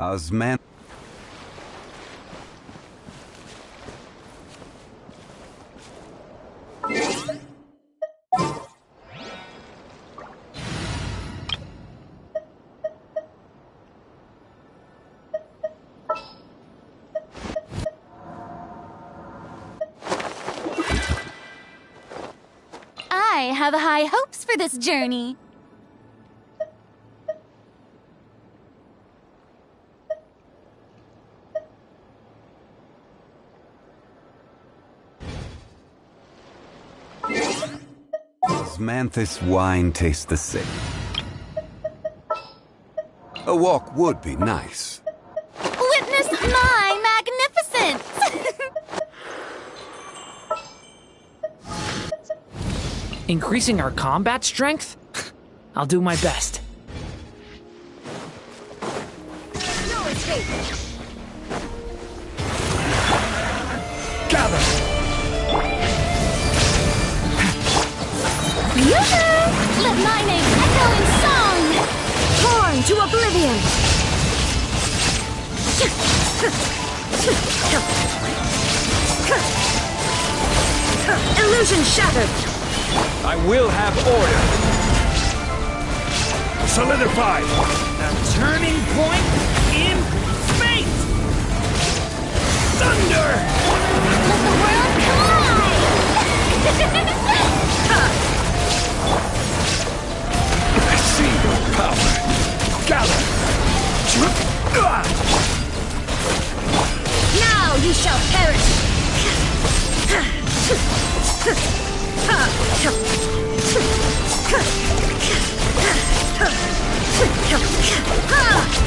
Osman. I have high hopes for this journey. Osmanthus wine tastes the same. A walk would be nice. Witness my magnificence! Increasing our combat strength? I'll do my best. No escape! Gather! Let my name echo in song! Torn to oblivion! Illusion shattered! I will have order. Solidified. A turning point in fate! Thunder! Let the world collide! I see your power. Gather. Now you shall perish!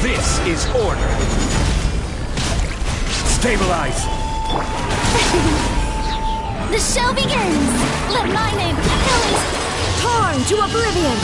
This is order. Stabilize. The show begins! Let my name echo in... Torn to oblivion!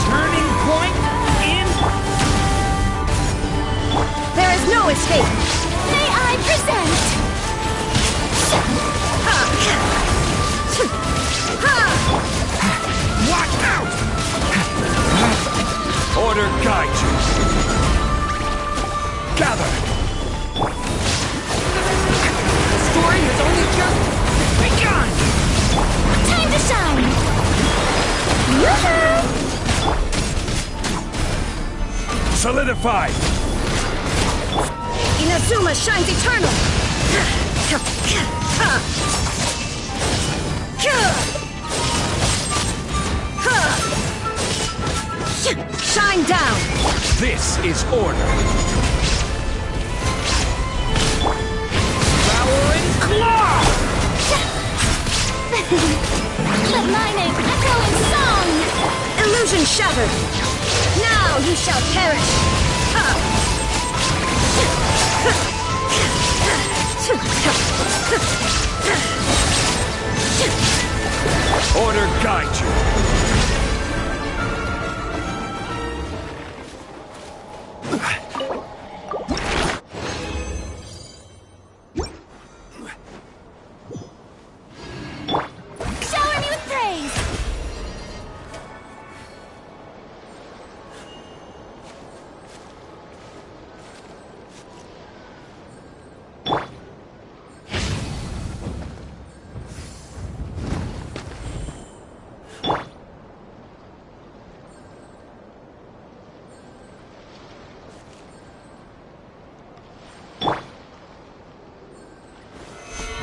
Turning point in... There is no escape! May I present... Watch out! Order guide you. Gather. The story has only just begun! Time to shine! Woohoo! Solidified. Inazuma shines eternal! Shine down! This is order. Power and claw! Let my name echo in song! Illusion shattered! Now you shall perish! Order guide you. Shower me with praise!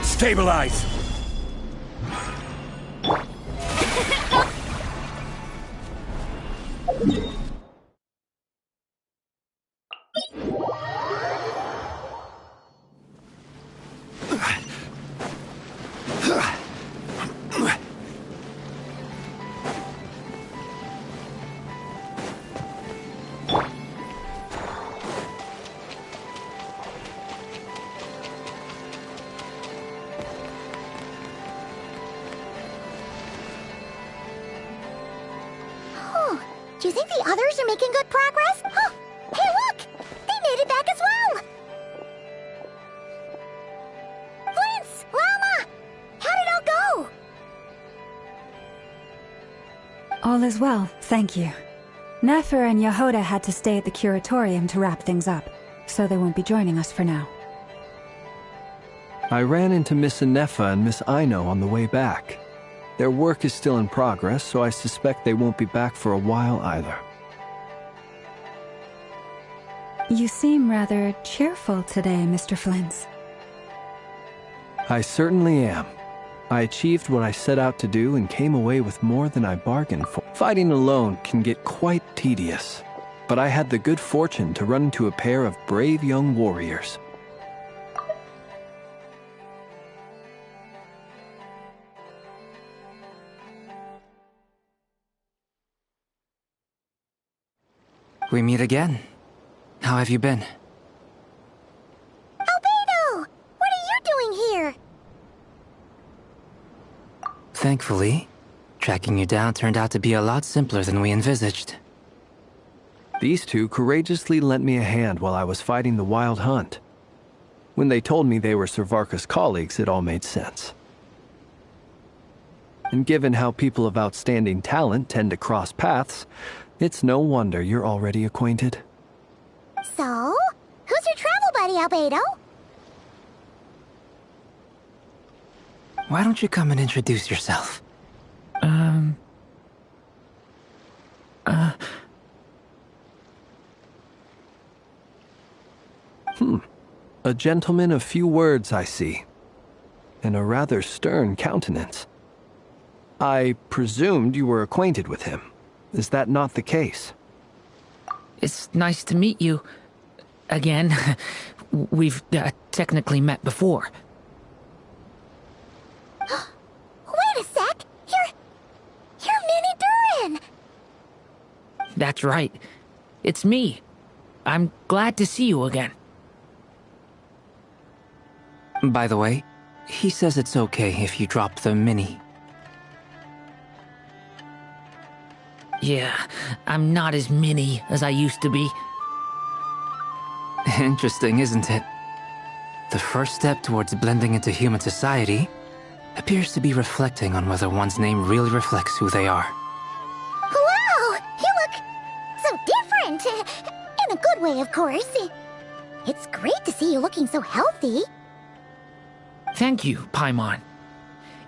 Stabilize. Do you think the others are making good progress? Oh, hey, look! They made it back as well! Flintz! Llama! How did it all go? All is well, thank you. Nefer and Yehoda had to stay at the curatorium to wrap things up, so they won't be joining us for now. I ran into Miss Anefa and Miss Aino on the way back. Their work is still in progress, so I suspect they won't be back for a while either. You seem rather cheerful today, Mr. Flintz. I certainly am. I achieved what I set out to do and came away with more than I bargained for. Fighting alone can get quite tedious, but I had the good fortune to run into a pair of brave young warriors. We meet again. How have you been? Albedo! What are you doing here? Thankfully, tracking you down turned out to be a lot simpler than we envisaged. These two courageously lent me a hand while I was fighting the wild hunt. When they told me they were Servarka's colleagues, it all made sense. And given how people of outstanding talent tend to cross paths, it's no wonder you're already acquainted. So, who's your travel buddy, Albedo? Why don't you come and introduce yourself? A gentleman of few words, I see. And a rather stern countenance. I presumed you were acquainted with him. Is that not the case? It's nice to meet you. Again. We've technically met before. Wait a sec! You're Minnie Durin! That's right. It's me. I'm glad to see you again. By the way, he says it's okay if you drop the mini. Yeah, I'm not as mini as I used to be. Interesting, isn't it? The first step towards blending into human society appears to be reflecting on whether one's name really reflects who they are. Wow! You look so different! In a good way, of course. It's great to see you looking so healthy. Thank you, Paimon.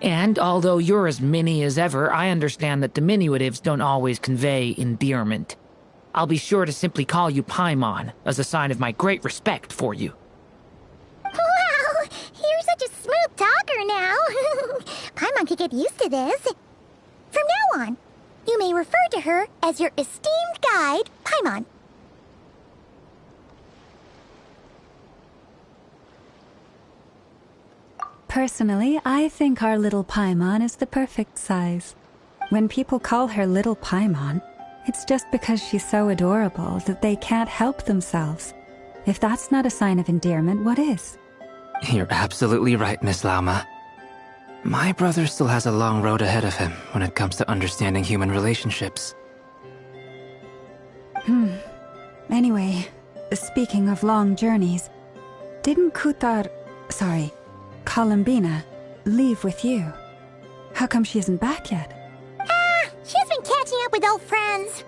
And although you're as mini as ever, I understand that diminutives don't always convey endearment. I'll be sure to simply call you Paimon, as a sign of my great respect for you. Wow! You're such a smooth talker now. Paimon could get used to this. From now on, you may refer to her as your esteemed guide, Paimon. Personally, I think our little Paimon is the perfect size. When people call her Little Paimon, it's just because she's so adorable that they can't help themselves. If that's not a sign of endearment, what is? You're absolutely right, Miss Lauma. My brother still has a long road ahead of him when it comes to understanding human relationships. Anyway, speaking of long journeys, didn't Columbina leave with you? How come she isn't back yet? She's been catching up with old friends.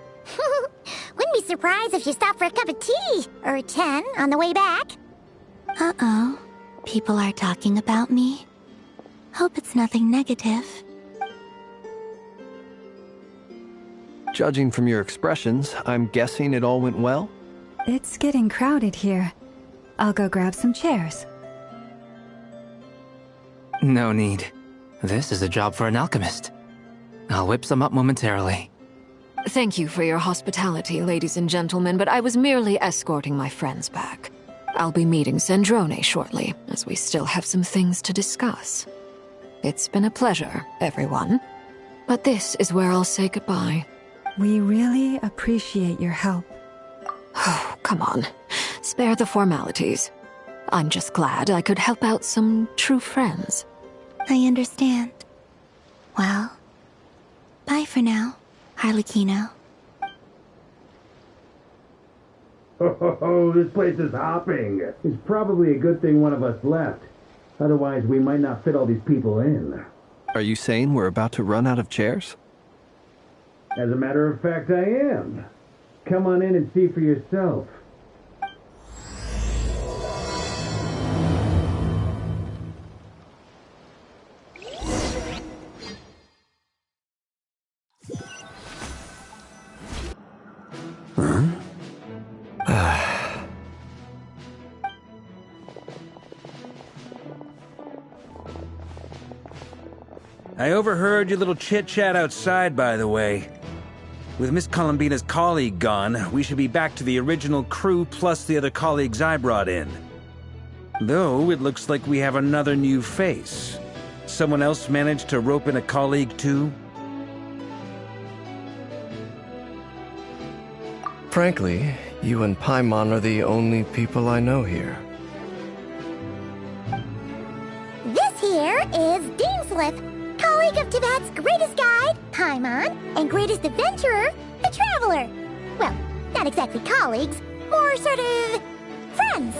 Wouldn't be surprised if she stopped for a cup of tea or 10 on the way back. Uh-oh. People are talking about me. Hope it's nothing negative. Judging from your expressions, I'm guessing it all went well? It's getting crowded here. I'll go grab some chairs. No need. This is a job for an alchemist. I'll whip some up momentarily. Thank you for your hospitality, ladies and gentlemen, but I was merely escorting my friends back. I'll be meeting Sandrone shortly, as we still have some things to discuss. It's been a pleasure, everyone. But this is where I'll say goodbye. We really appreciate your help. Oh, come on. Spare the formalities. I'm just glad I could help out some true friends. I understand. Well, bye for now, Harlequino. Oh, this place is hopping. It's probably a good thing one of us left. Otherwise, we might not fit all these people in. Are you saying we're about to run out of chairs? As a matter of fact, I am. Come on in and see for yourself. I overheard your little chit-chat outside, by the way. With Miss Columbina's colleague gone, we should be back to the original crew plus the other colleagues I brought in. Though, it looks like we have another new face. Someone else managed to rope in a colleague, too? Frankly, you and Paimon are the only people I know here. This here is Deanslip, colleague of Tibet's greatest guide, Paimon, and greatest adventurer, the Traveler. Well, not exactly colleagues, more sort of friends.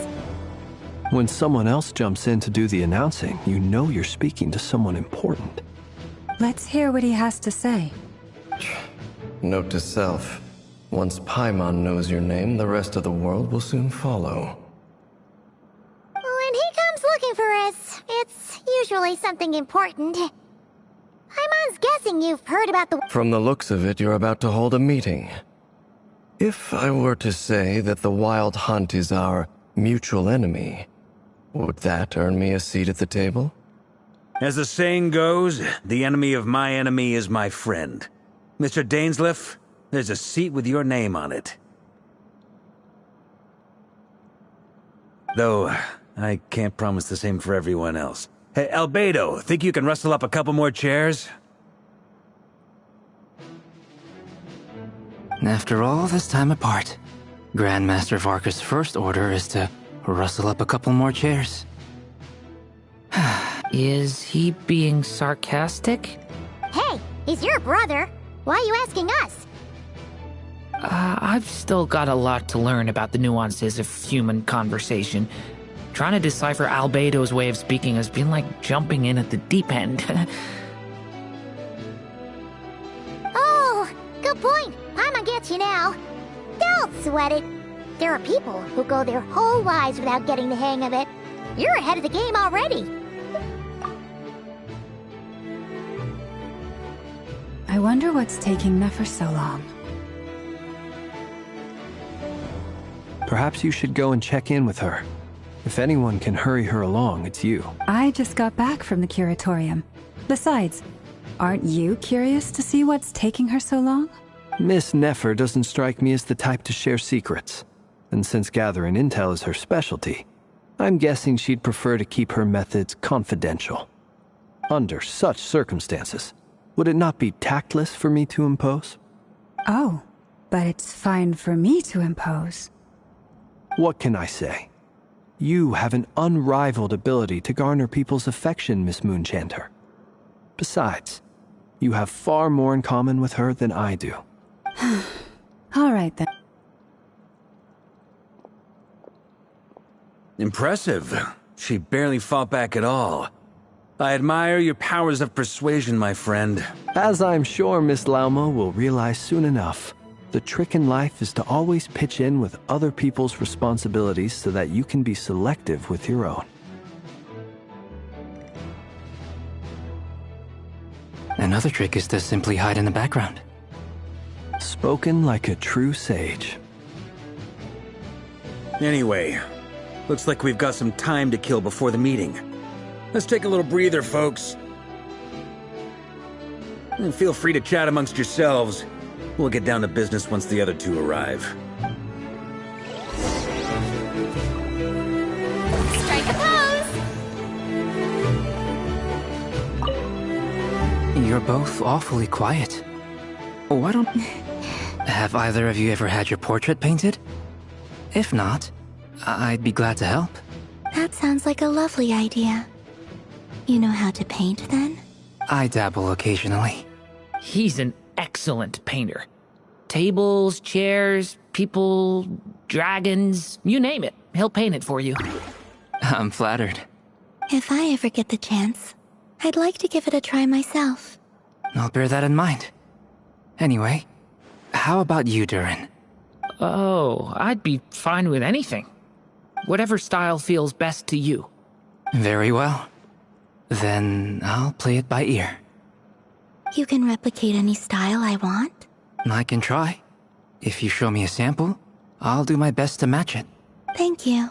When someone else jumps in to do the announcing, you know you're speaking to someone important. Let's hear what he has to say. Note to self. Once Paimon knows your name, the rest of the world will soon follow. When he comes looking for us, it's usually something important. Paimon's guessing you've heard about the... From the looks of it, you're about to hold a meeting. If I were to say that the Wild Hunt is our mutual enemy, would that earn me a seat at the table? As the saying goes, the enemy of my enemy is my friend. Mr. Dainsleif, there's a seat with your name on it. Though, I can't promise the same for everyone else. Hey, Albedo, think you can rustle up a couple more chairs? After all this time apart, Grandmaster Varka's first order is to rustle up a couple more chairs. Is he being sarcastic? Hey, he's your brother. Why are you asking us? I've still got a lot to learn about the nuances of human conversation. Trying to decipher Albedo's way of speaking has been like jumping in at the deep end. Oh, good point. Paimon gets you now. Don't sweat it. There are people who go their whole lives without getting the hang of it. You're ahead of the game already. I wonder what's taking Nefer so long. Perhaps you should go and check in with her. If anyone can hurry her along, it's you. I just got back from the curatorium. Besides, aren't you curious to see what's taking her so long? Miss Nefer doesn't strike me as the type to share secrets. And since gathering intel is her specialty, I'm guessing she'd prefer to keep her methods confidential. Under such circumstances, would it not be tactless for me to impose? Oh, but it's fine for me to impose. What can I say? You have an unrivaled ability to garner people's affection, Miss Moonchanter. Besides, you have far more in common with her than I do. All right, then. Impressive. She barely fought back at all. I admire your powers of persuasion, my friend. As I'm sure Miss Lauma will realize soon enough, the trick in life is to always pitch in with other people's responsibilities so that you can be selective with your own. Another trick is to simply hide in the background. Spoken like a true sage. Anyway, looks like we've got some time to kill before the meeting. Let's take a little breather, folks. And feel free to chat amongst yourselves. We'll get down to business once the other two arrive. Strike a pose! You're both awfully quiet. Why don't... Have either of you ever had your portrait painted? If not, I'd be glad to help. That sounds like a lovely idea. You know how to paint, then? I dabble occasionally. He's an excellent painter. Tables, chairs, people, dragons, you name it. He'll paint it for you. I'm flattered. If I ever get the chance, I'd like to give it a try myself. I'll bear that in mind. Anyway, how about you, Durin? Oh, I'd be fine with anything. Whatever style feels best to you. Very well. Then I'll play it by ear. You can replicate any style I want? I can try. If you show me a sample, I'll do my best to match it. Thank you.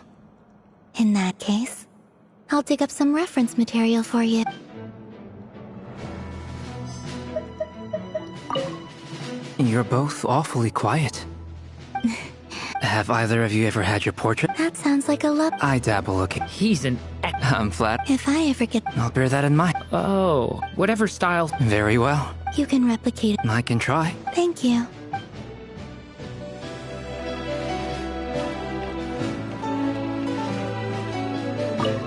In that case, I'll dig up some reference material for you. You're both awfully quiet. Have either of you ever had your portrait? That sounds like a love. I dabble looking. He's an I'm flat. If I ever get... I'll bear that in mind. Oh, whatever style. Very well. You can replicate it. I can try. Thank you.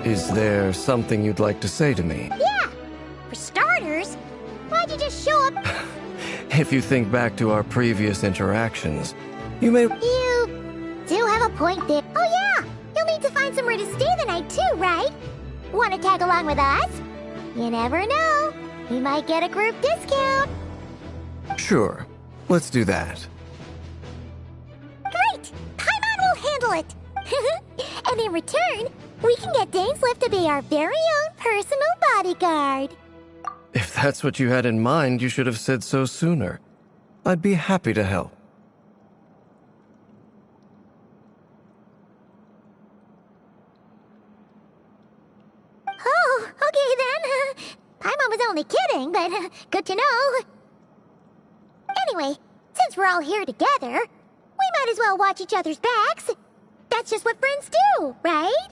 Is there something you'd like to say to me? Yeah! For starters, why'd you just show up? If you think back to our previous interactions, you may... You do have a point there. Oh yeah! You'll need to find somewhere to stay the night too, right? Want to tag along with us? You never know. We might get a group discount. Sure. Let's do that. Great! Paimon will handle it! And in return, we can get Dainslift to be our very own personal bodyguard. If that's what you had in mind, you should have said so sooner. I'd be happy to help. Oh, okay then. Paimon was only kidding, but good to know. Anyway, since we're all here together, we might as well watch each other's backs. That's just what friends do, right?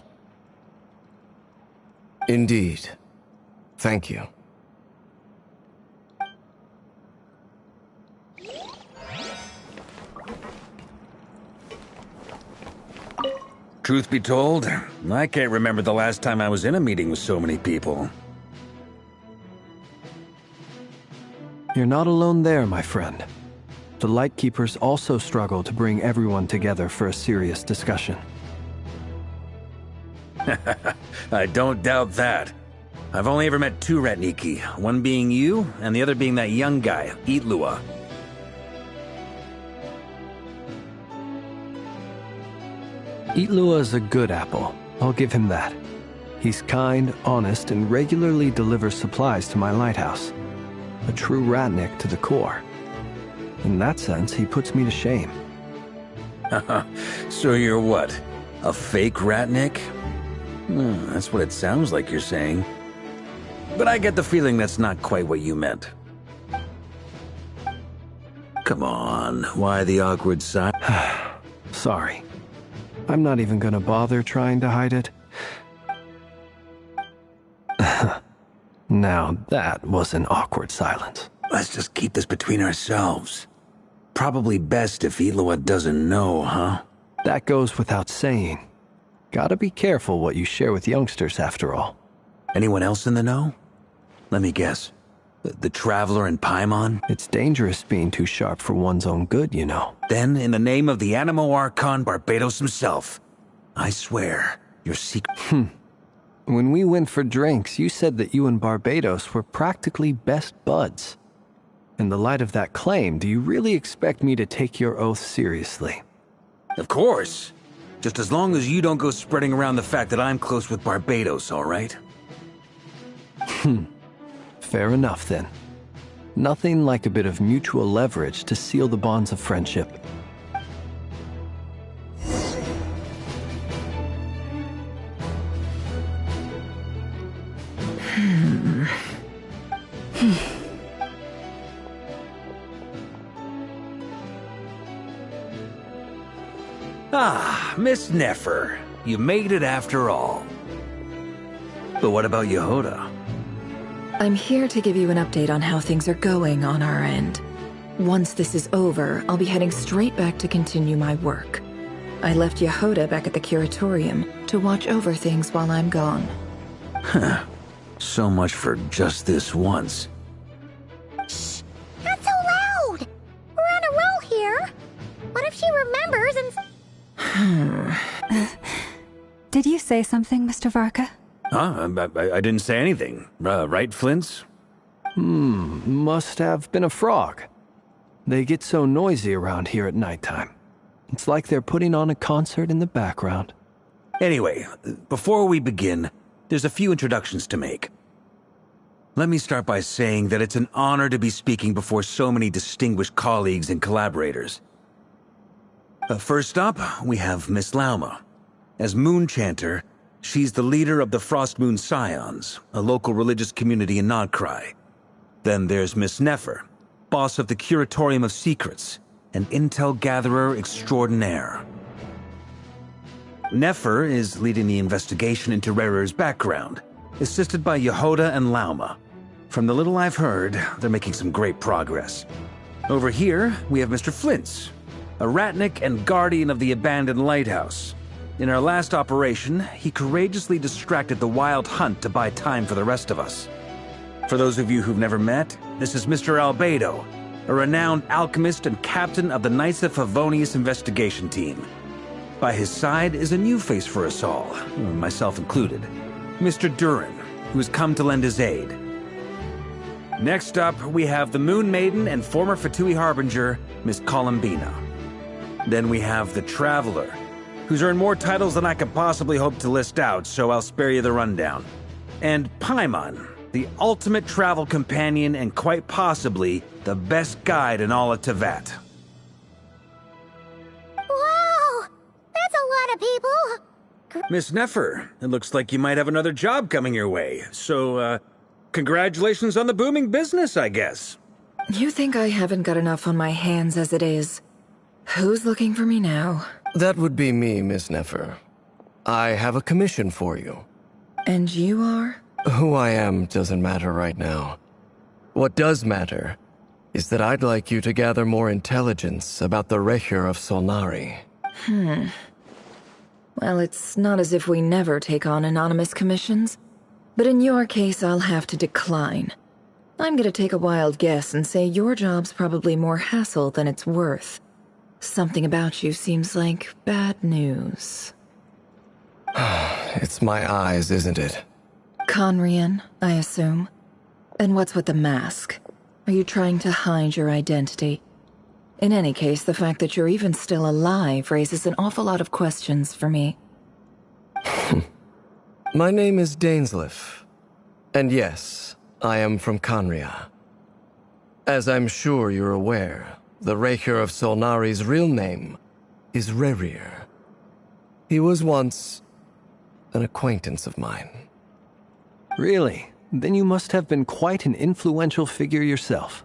Indeed. Thank you. Truth be told, I can't remember the last time I was in a meeting with so many people. You're not alone there, my friend. The Lightkeepers also struggle to bring everyone together for a serious discussion. I don't doubt that. I've only ever met two Ratniki, one being you, and the other being that young guy, Itlua. Itlua is a good apple. I'll give him that. He's kind, honest, and regularly delivers supplies to my lighthouse. A true Ratnik to the core. In that sense, he puts me to shame. So you're what? A fake Ratnik? That's what it sounds like you're saying. But I get the feeling that's not quite what you meant. Come on, why the awkward side? Sorry. I'm not even gonna bother trying to hide it. Now that was an awkward silence. Let's just keep this between ourselves. Probably best if Itlua doesn't know, huh? That goes without saying. Gotta be careful what you share with youngsters, after all. Anyone else in the know? Let me guess. The Traveler and Paimon? It's dangerous being too sharp for one's own good, you know. Then, in the name of the Animo Archon Barbatos himself, I swear, your secret... When we went for drinks, you said that you and Barbatos were practically best buds. In the light of that claim, do you really expect me to take your oath seriously? Of course. Just as long as you don't go spreading around the fact that I'm close with Barbatos, all right? Fair enough, then. Nothing like a bit of mutual leverage to seal the bonds of friendship. Ah, Miss Nefer. You made it after all. But what about Yehoda? I'm here to give you an update on how things are going on our end. Once this is over, I'll be heading straight back to continue my work. I left Yehoda back at the Curatorium to watch over things while I'm gone. Huh. So much for just this once. Shh! Not so loud! We're on a roll here! What if she remembers and... Did you say something, Mr. Varka? I didn't say anything. Right, Flint's? Must have been a frog. They get so noisy around here at nighttime. It's like they're putting on a concert in the background. Anyway, before we begin, there's a few introductions to make. Let me start by saying that it's an honor to be speaking before so many distinguished colleagues and collaborators. First up, we have Miss Lauma. As Moon Chanter, she's the leader of the Frost Moon Scions, a local religious community in Nod-Krai. Then there's Miss Nefer, boss of the Curatorium of Secrets, an intel gatherer extraordinaire. Nefer is leading the investigation into Rerer's background, assisted by Yehoda and Lauma. From the little I've heard, they're making some great progress. Over here, we have Mr. Flint's, a ratnik and guardian of the abandoned lighthouse. In our last operation, he courageously distracted the Wild Hunt to buy time for the rest of us. For those of you who've never met, this is Mr. Albedo, a renowned alchemist and captain of the Knights of Favonius investigation team. By his side is a new face for us all, myself included, Mr. Durin, who has come to lend his aid. Next up, we have the Moon Maiden and former Fatui Harbinger, Miss Columbina. Then we have the Traveler, who's earned more titles than I could possibly hope to list out, so I'll spare you the rundown. And Paimon, the ultimate travel companion and quite possibly the best guide in all of Tevat. Wow! That's a lot of people! Miss Nefer, it looks like you might have another job coming your way, so, congratulations on the booming business, I guess. You think I haven't got enough on my hands as it is? Who's looking for me now? That would be me, Miss Nefer. I have a commission for you. And you are? Who I am doesn't matter right now. What does matter is that I'd like you to gather more intelligence about the Recher of Solnari. Well, it's not as if we never take on anonymous commissions. But in your case, I'll have to decline. I'm gonna take a wild guess and say your job's probably more hassle than it's worth. Something about you seems like bad news. It's my eyes, isn't it? Conrian, I assume. And what's with the mask? Are you trying to hide your identity? In any case, the fact that you're even still alive raises an awful lot of questions for me. My name is Dainsleif. And yes, I am from Conria. As I'm sure you're aware, the Recher of Solnari's real name is Rerir. He was once an acquaintance of mine. Really? Then you must have been quite an influential figure yourself.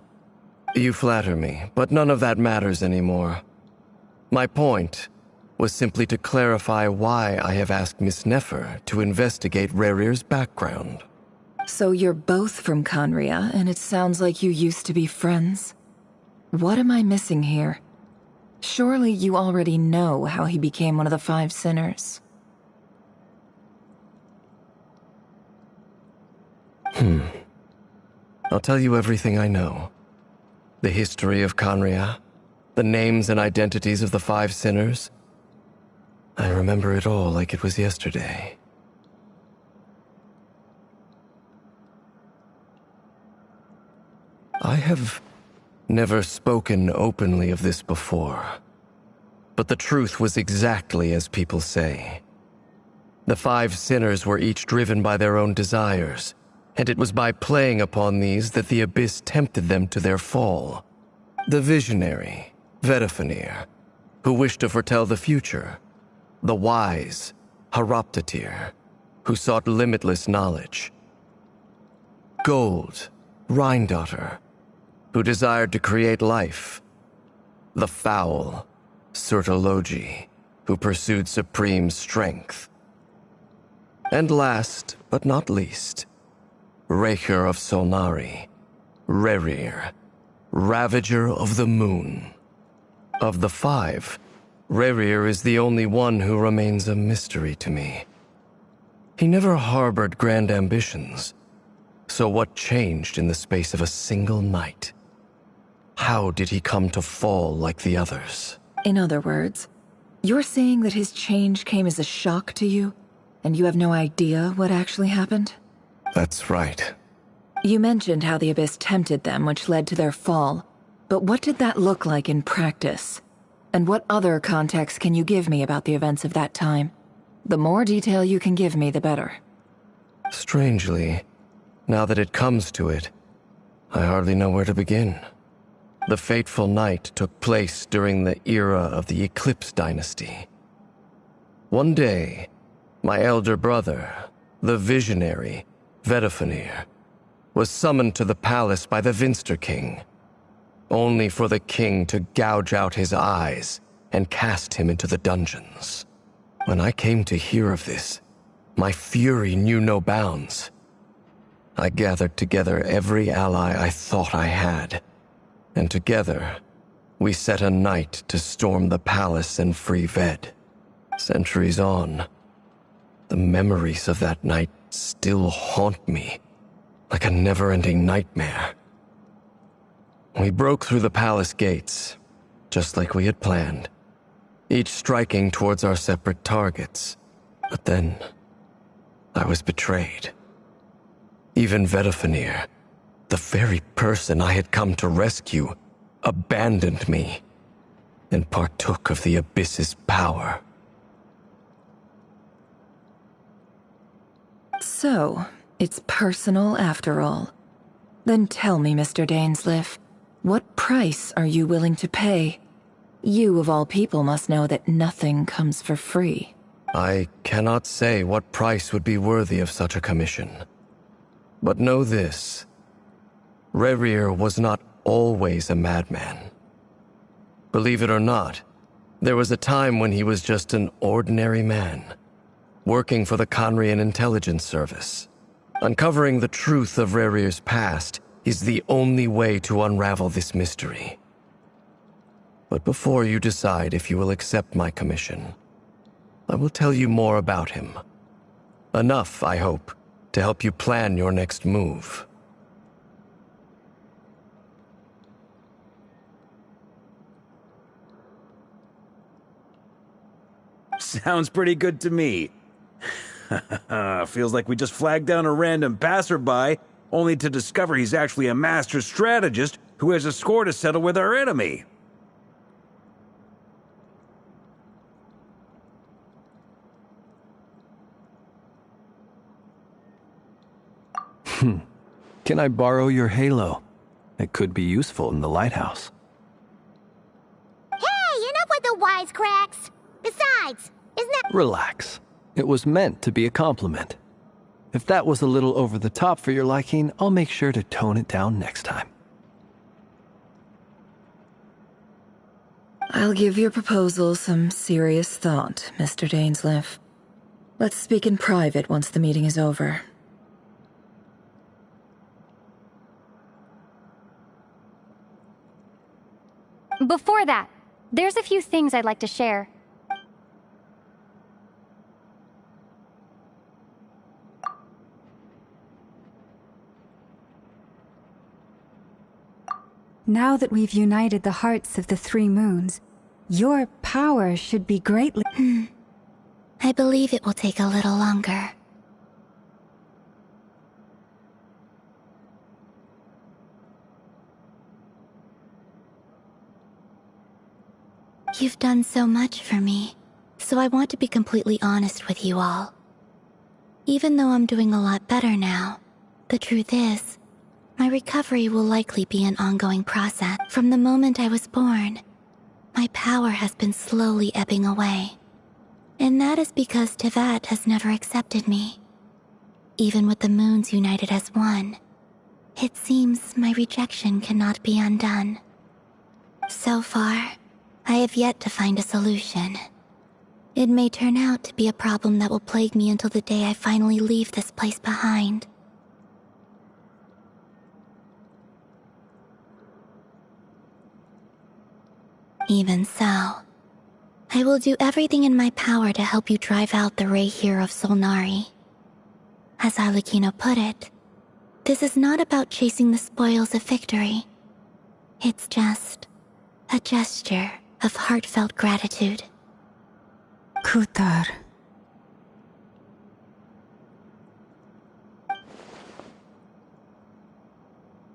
You flatter me, but none of that matters anymore. My point was simply to clarify why I have asked Miss Nefer to investigate Rerir's background. So you're both from Conria, and it sounds like you used to be friends? What am I missing here? Surely you already know how he became one of the Five Sinners. I'll tell you everything I know. The history of Conria, the names and identities of the Five Sinners. I remember it all like it was yesterday. I have never spoken openly of this before, but the truth was exactly as people say. The Five Sinners were each driven by their own desires, and it was by playing upon these that the Abyss tempted them to their fall. The visionary, Vedafinir, who wished to foretell the future. The wise, Haroptatir, who sought limitless knowledge. Gold, Rheindotter, who desired to create life. The foul, Surtologi, who pursued supreme strength. And last, but not least, Recher of Solnari, Rerir, Ravager of the Moon. Of the five, Rerir is the only one who remains a mystery to me. He never harbored grand ambitions, so what changed in the space of a single night? How did he come to fall like the others? In other words, You're saying that his change came as a shock to you, and you have no idea what actually happened? That's right. You mentioned how the Abyss tempted them, which led to their fall. But what did that look like in practice? And what other context can you give me about the events of that time? The more detail you can give me, the better. Strangely, now that it comes to it, I hardly know where to begin. The fateful night took place during the era of the Eclipse Dynasty. One day, my elder brother, the visionary, Vedifenir, was summoned to the palace by the Vinster King, only for the king to gouge out his eyes and cast him into the dungeons. When I came to hear of this, my fury knew no bounds. I gathered together every ally I thought I had, and together, we set a night to storm the palace and free Ved. Centuries on, the memories of that night still haunt me, like a never-ending nightmare. We broke through the palace gates, just like we had planned, each striking towards our separate targets. But then, I was betrayed. Even Vedifenir, the very person I had come to rescue, abandoned me and partook of the Abyss's power. So, it's personal after all. Then tell me, Mr. Dainsleif, what price are you willing to pay? You, of all people, must know that nothing comes for free. I cannot say what price would be worthy of such a commission. But know this. Rerir was not always a madman. Believe it or not, there was a time when he was just an ordinary man, working for the Conrian Intelligence Service. Uncovering the truth of Rerir's past is the only way to unravel this mystery. But before you decide if you will accept my commission, I will tell you more about him. Enough, I hope, to help you plan your next move. Sounds pretty good to me. Feels like we just flagged down a random passerby, only to discover he's actually a master strategist who has a score to settle with our enemy. Can I borrow your halo? It could be useful in the lighthouse. Hey, enough with the wisecracks! Besides, isn't that— Relax. It was meant to be a compliment. If that was a little over the top for your liking, I'll make sure to tone it down next time. I'll give your proposal some serious thought, Mr. Dainsleif. Let's speak in private once the meeting is over. Before that, there's a few things I'd like to share. Now that we've united the hearts of the three moons, your power should be greatly— I believe it will take a little longer. You've done so much for me, so I want to be completely honest with you all. Even though I'm doing a lot better now, the truth is, my recovery will likely be an ongoing process. From the moment I was born, my power has been slowly ebbing away. And that is because Tevat has never accepted me. Even with the moons united as one, it seems my rejection cannot be undone. So far, I have yet to find a solution. It may turn out to be a problem that will plague me until the day I finally leave this place behind. Even so, I will do everything in my power to help you drive out the Rayhir of Solnari. As Arlecchino put it, this is not about chasing the spoils of victory. It's just a gesture of heartfelt gratitude. Kutar.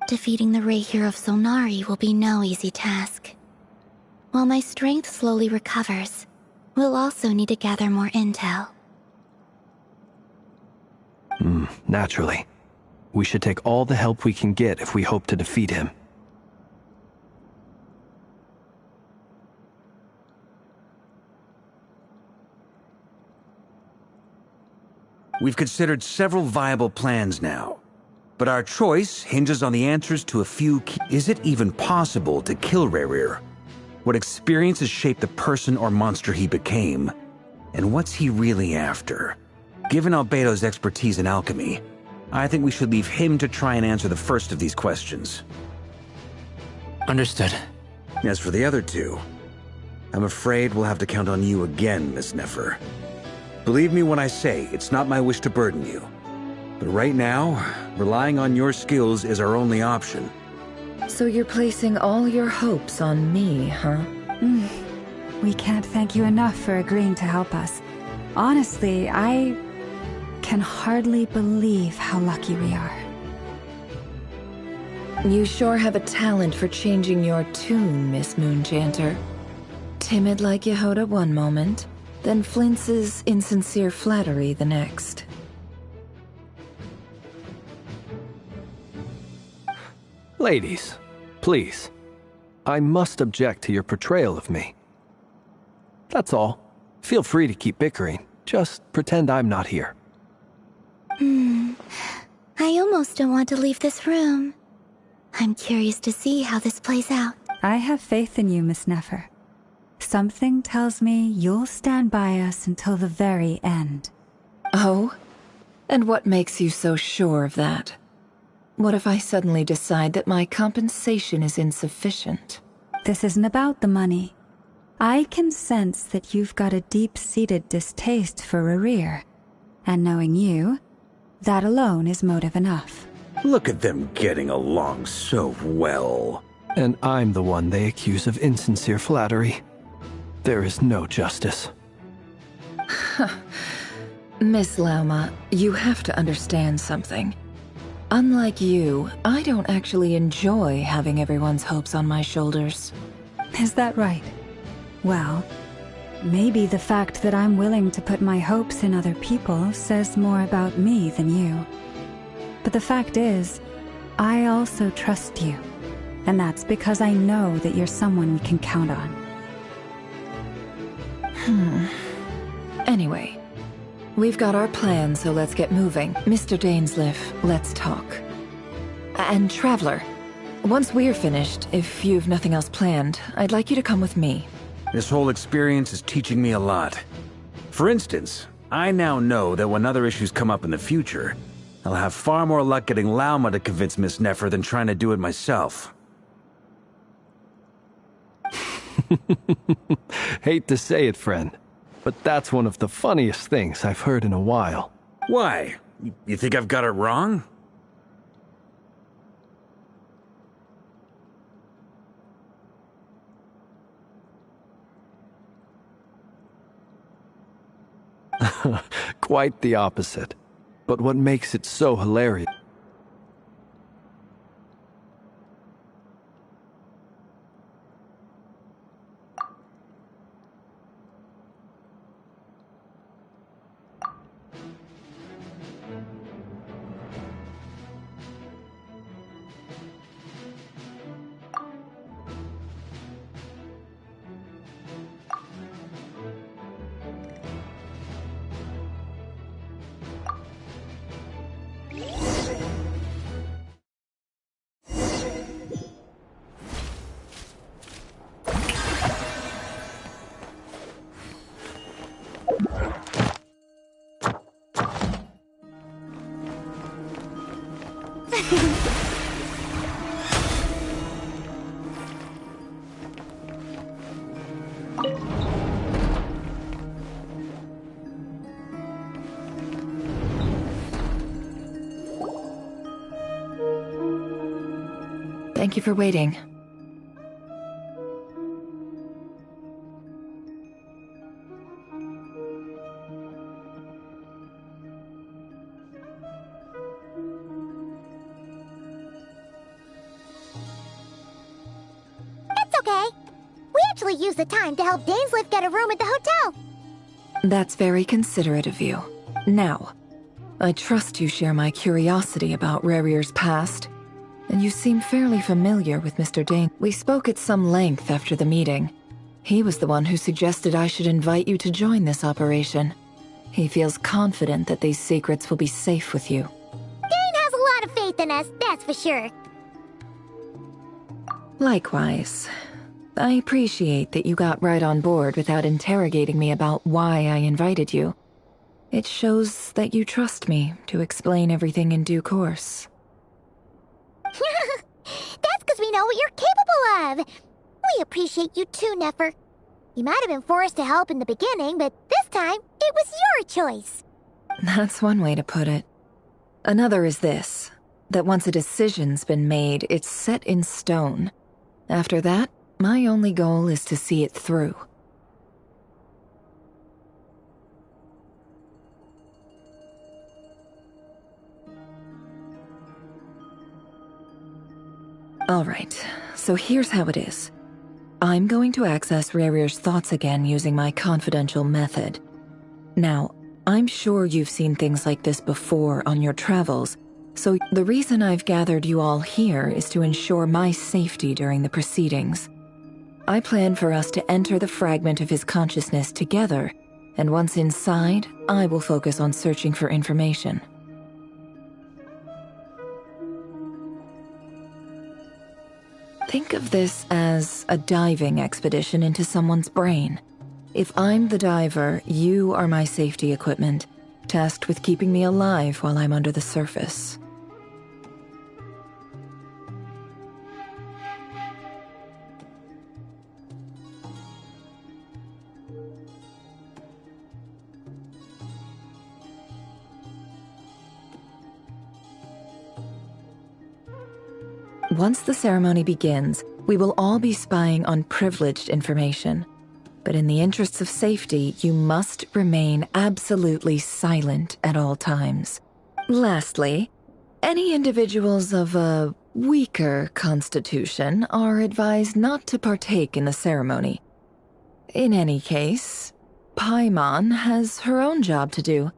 Defeating the Rahier of Solnari will be no easy task. While my strength slowly recovers, we'll also need to gather more intel. Naturally. We should take all the help we can get if we hope to defeat him. We've considered several viable plans now, but our choice hinges on the answers to a few key. Is it even possible to kill Rahier? What experiences shaped the person or monster he became? And what's he really after? Given Albedo's expertise in alchemy, I think we should leave him to try and answer the first of these questions. Understood. As for the other two, I'm afraid we'll have to count on you again, Miss Nefer. Believe me when I say it's not my wish to burden you. But right now, relying on your skills is our only option. So you're placing all your hopes on me, huh? We can't thank you enough for agreeing to help us. Honestly, I can hardly believe how lucky we are. You sure have a talent for changing your tune, Miss Moonchanter. Timid like Yehoda one moment, then flinches insincere flattery the next. Ladies, please. I must object to your portrayal of me. That's all. Feel free to keep bickering. Just pretend I'm not here. I almost don't want to leave this room. I'm curious to see how this plays out. I have faith in you, Miss Nefer. Something tells me you'll stand by us until the very end. Oh? And what makes you so sure of that? What if I suddenly decide that my compensation is insufficient? This isn't about the money. I can sense that you've got a deep-seated distaste for Rahier. And knowing you, that alone is motive enough. Look at them getting along so well. And I'm the one they accuse of insincere flattery. There is no justice. Miss Lauma, you have to understand something. Unlike you, I don't actually enjoy having everyone's hopes on my shoulders. Is that right? Well, maybe the fact that I'm willing to put my hopes in other people says more about me than you. But the fact is, I also trust you. And that's because I know that you're someone we can count on. Anyway, we've got our plan, so let's get moving. Mr. Dainsliff, let's talk. And Traveler, once we're finished, if you've nothing else planned, I'd like you to come with me. This whole experience is teaching me a lot. For instance, I now know that when other issues come up in the future, I'll have far more luck getting Lauma to convince Miss Nefer than trying to do it myself. Hate to say it, friend, but that's one of the funniest things I've heard in a while. Why? You think I've got it wrong? Quite the opposite. But what makes it so hilarious? Thank you for waiting. okay? We actually used the time to help Dainsleif get a room at the hotel. That's very considerate of you. Now, I trust you share my curiosity about Rerir's past, and you seem fairly familiar with Mr. Dane. We spoke at some length after the meeting. He was the one who suggested I should invite you to join this operation. He feels confident that these secrets will be safe with you. Dane has a lot of faith in us, that's for sure. Likewise. I appreciate that you got right on board without interrogating me about why I invited you. It shows that you trust me to explain everything in due course. That's because we know what you're capable of. We appreciate you too, Nefer. You might have been forced to help in the beginning, but this time, it was your choice. That's one way to put it. Another is this, that once a decision's been made, it's set in stone. After that, my only goal is to see it through. Alright, so here's how it is. I'm going to access Rerir's thoughts again using my confidential method. Now, I'm sure you've seen things like this before on your travels, so the reason I've gathered you all here is to ensure my safety during the proceedings. I plan for us to enter the fragment of his consciousness together, and once inside, I will focus on searching for information. Think of this as a diving expedition into someone's brain. If I'm the diver, you are my safety equipment, tasked with keeping me alive while I'm under the surface. Once the ceremony begins, we will all be spying on privileged information. But in the interests of safety, you must remain absolutely silent at all times. Lastly, any individuals of a weaker constitution are advised not to partake in the ceremony. In any case, Paimon has her own job to do,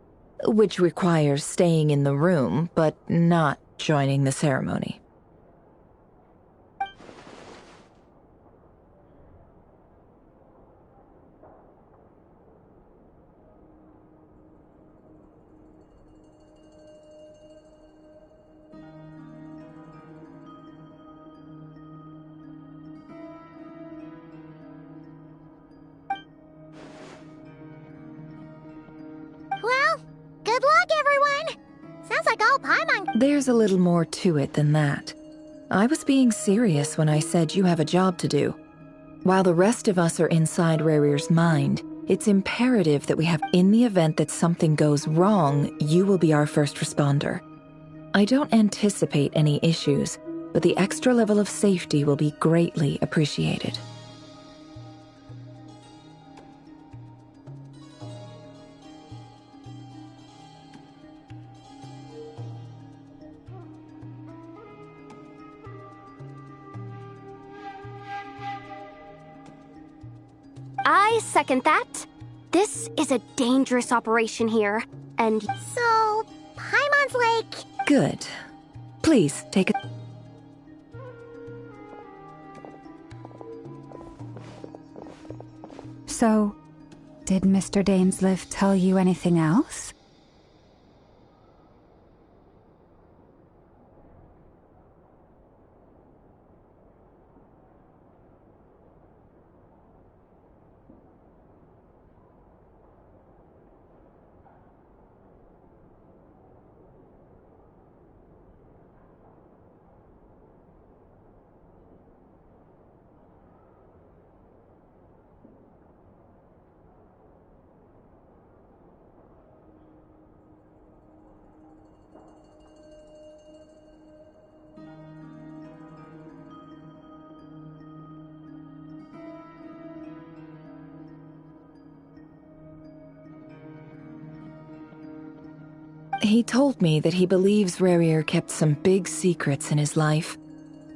which requires staying in the room but not joining the ceremony. Well, good luck, everyone. Sounds like all Paimon. There's a little more to it than that. I was being serious when I said you have a job to do. While the rest of us are inside Rerir's mind, it's imperative that we have, in the event that something goes wrong, you will be our first responder. I don't anticipate any issues, but the extra level of safety will be greatly appreciated. I second that. This is a dangerous operation here, and... So, Paimon's like... Good. Please, take a... So, did Mr. Dainsleif tell you anything else? He told me that he believes Rerir kept some big secrets in his life.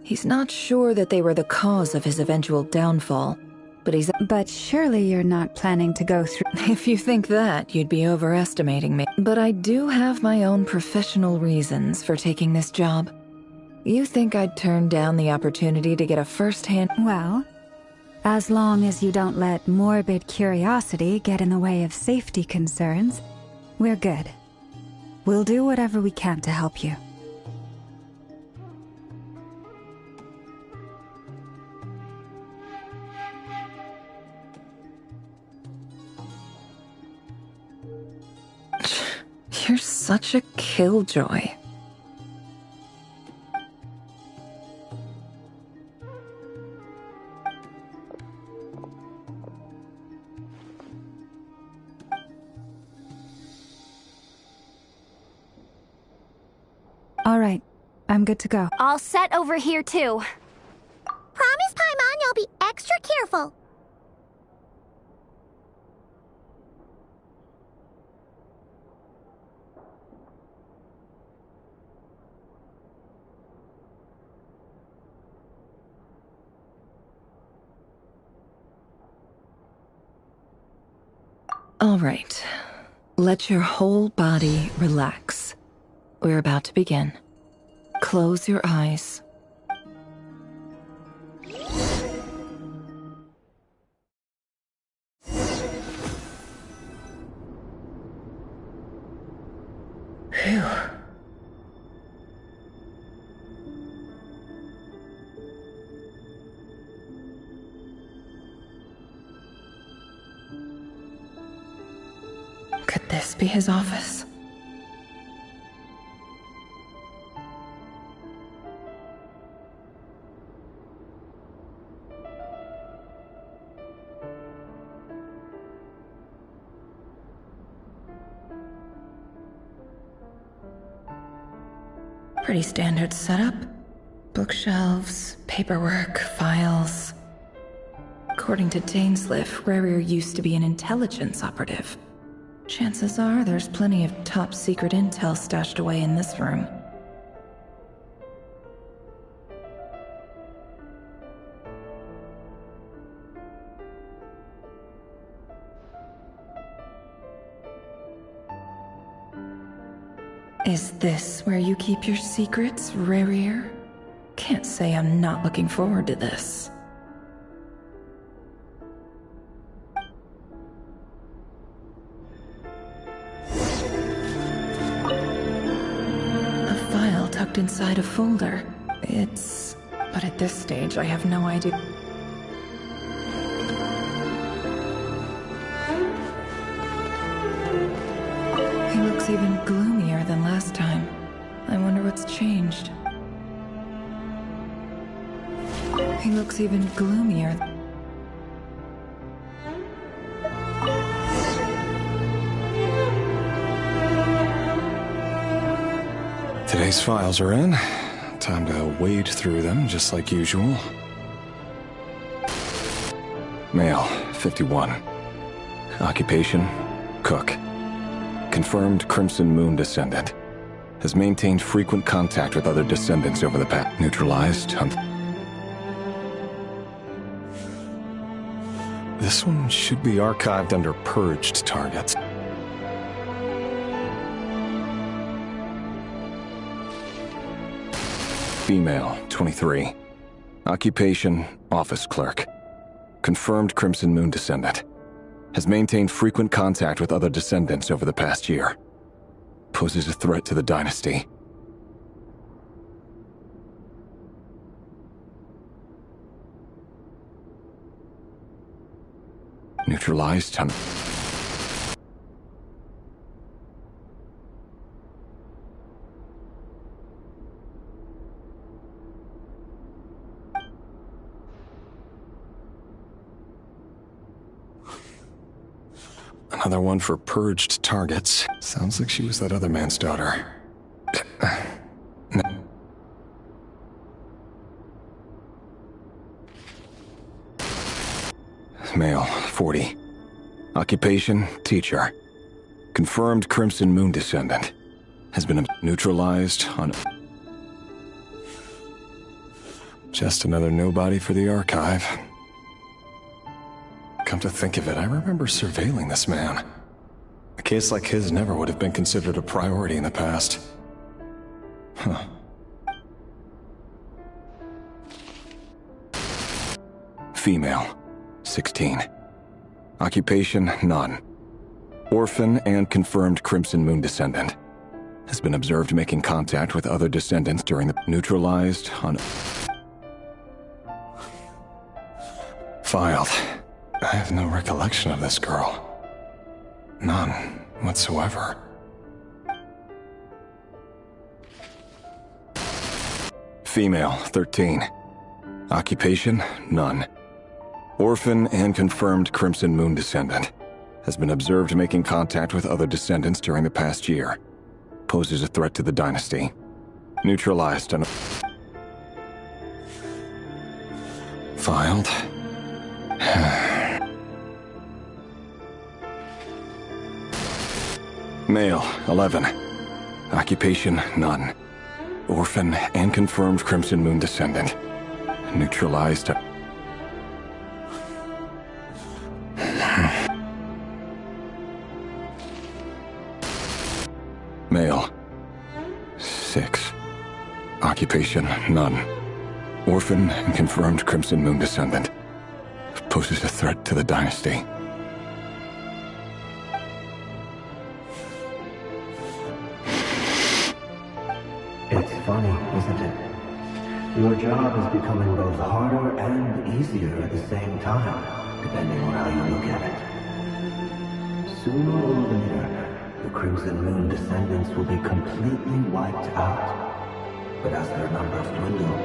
He's not sure that they were the cause of his eventual downfall, but he's... But surely you're not planning to go through... If you think that, you'd be overestimating me. But I do have my own professional reasons for taking this job. You think I'd turn down the opportunity to get a first-hand... Well, as long as you don't let morbid curiosity get in the way of safety concerns, we're good. We'll do whatever we can to help you. You're such a killjoy. All right, I'm good to go. All set over here, too. Promise, Paimon, you'll be extra careful. All right. Let your whole body relax. We're about to begin. Close your eyes. Phew. Could this be his office? Pretty standard setup. Bookshelves, paperwork, files. According to Dainsliff, Rarier used to be an intelligence operative. Chances are there's plenty of top-secret intel stashed away in this room. Is this where you keep your secrets, Rarier? Can't say I'm not looking forward to this. A file tucked inside a folder. But at this stage, I have no idea. He looks even gloomier than last time. I wonder what's changed. He looks even gloomier. Today's files are in. Time to wade through them, just like usual. Male, 51. Occupation, cook. Confirmed Crimson Moon descendant. Has maintained frequent contact with other descendants over the past. Neutralized. This one should be archived under purged targets. Female, 23. Occupation, office clerk. Confirmed Crimson Moon descendant. Has maintained frequent contact with other descendants over the past year. Poses a threat to the dynasty. Neutralized. Another one for purged targets. Sounds like she was that other man's daughter. Male, 40. Occupation, teacher. Confirmed Crimson Moon descendant. Has been neutralized on... Just another nobody for the archive. Come to think of it, I remember surveilling this man. A case like his never would have been considered a priority in the past. Huh. Female, 16. Occupation, none. Orphan and confirmed Crimson Moon descendant. Has been observed making contact with other descendants during the neutralized on... Filed. I have no recollection of this girl. None whatsoever. Female, 13. Occupation, none. Orphan and confirmed Crimson Moon descendant. Has been observed making contact with other descendants during the past year. Poses a threat to the dynasty. Neutralized on... Filed. Male, 11. Occupation, none. Orphan and confirmed Crimson Moon descendant. Neutralized. Male, 6. Occupation, none. Orphan and confirmed Crimson Moon descendant. Poses a threat to the dynasty. It's funny, isn't it? Your job is becoming both harder and easier at the same time, depending on how you look at it. Sooner or later, the Crimson Moon descendants will be completely wiped out. But as their numbers dwindle,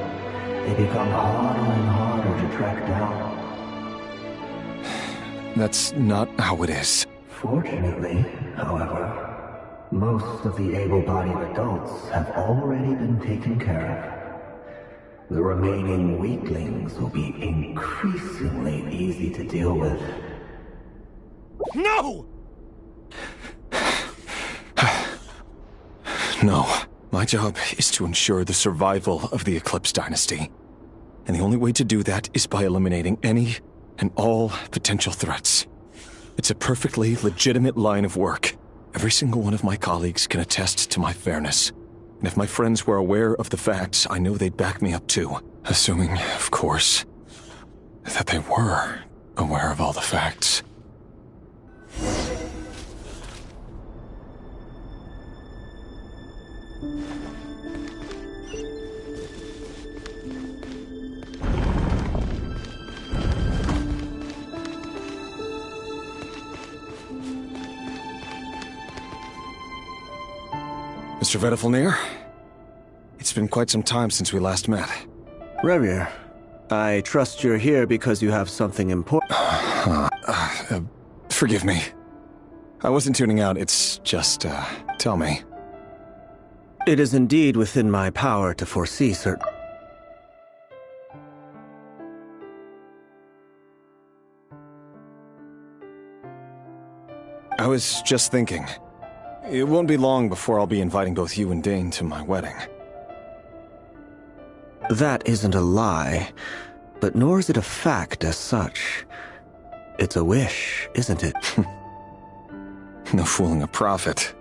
they become harder and harder to track down. That's not how it is. Fortunately, however, most of the able-bodied adults have already been taken care of. The remaining weaklings will be increasingly easy to deal with. No! No. My job is to ensure the survival of the Eclipse Dynasty. And the only way to do that is by eliminating any and all potential threats. It's a perfectly legitimate line of work. Every single one of my colleagues can attest to my fairness. And if my friends were aware of the facts, I know they'd back me up too. Assuming, of course, that they were aware of all the facts. Mr. Vedifalnir, it's been quite some time since we last met. Revir, I trust you're here because you have something important. Forgive me. I wasn't tuning out, it's just, tell me. It is indeed within my power to foresee certain... I was just thinking. It won't be long before I'll be inviting both you and Dane to my wedding. That isn't a lie, but nor is it a fact as such. It's a wish, isn't it? No fooling a prophet.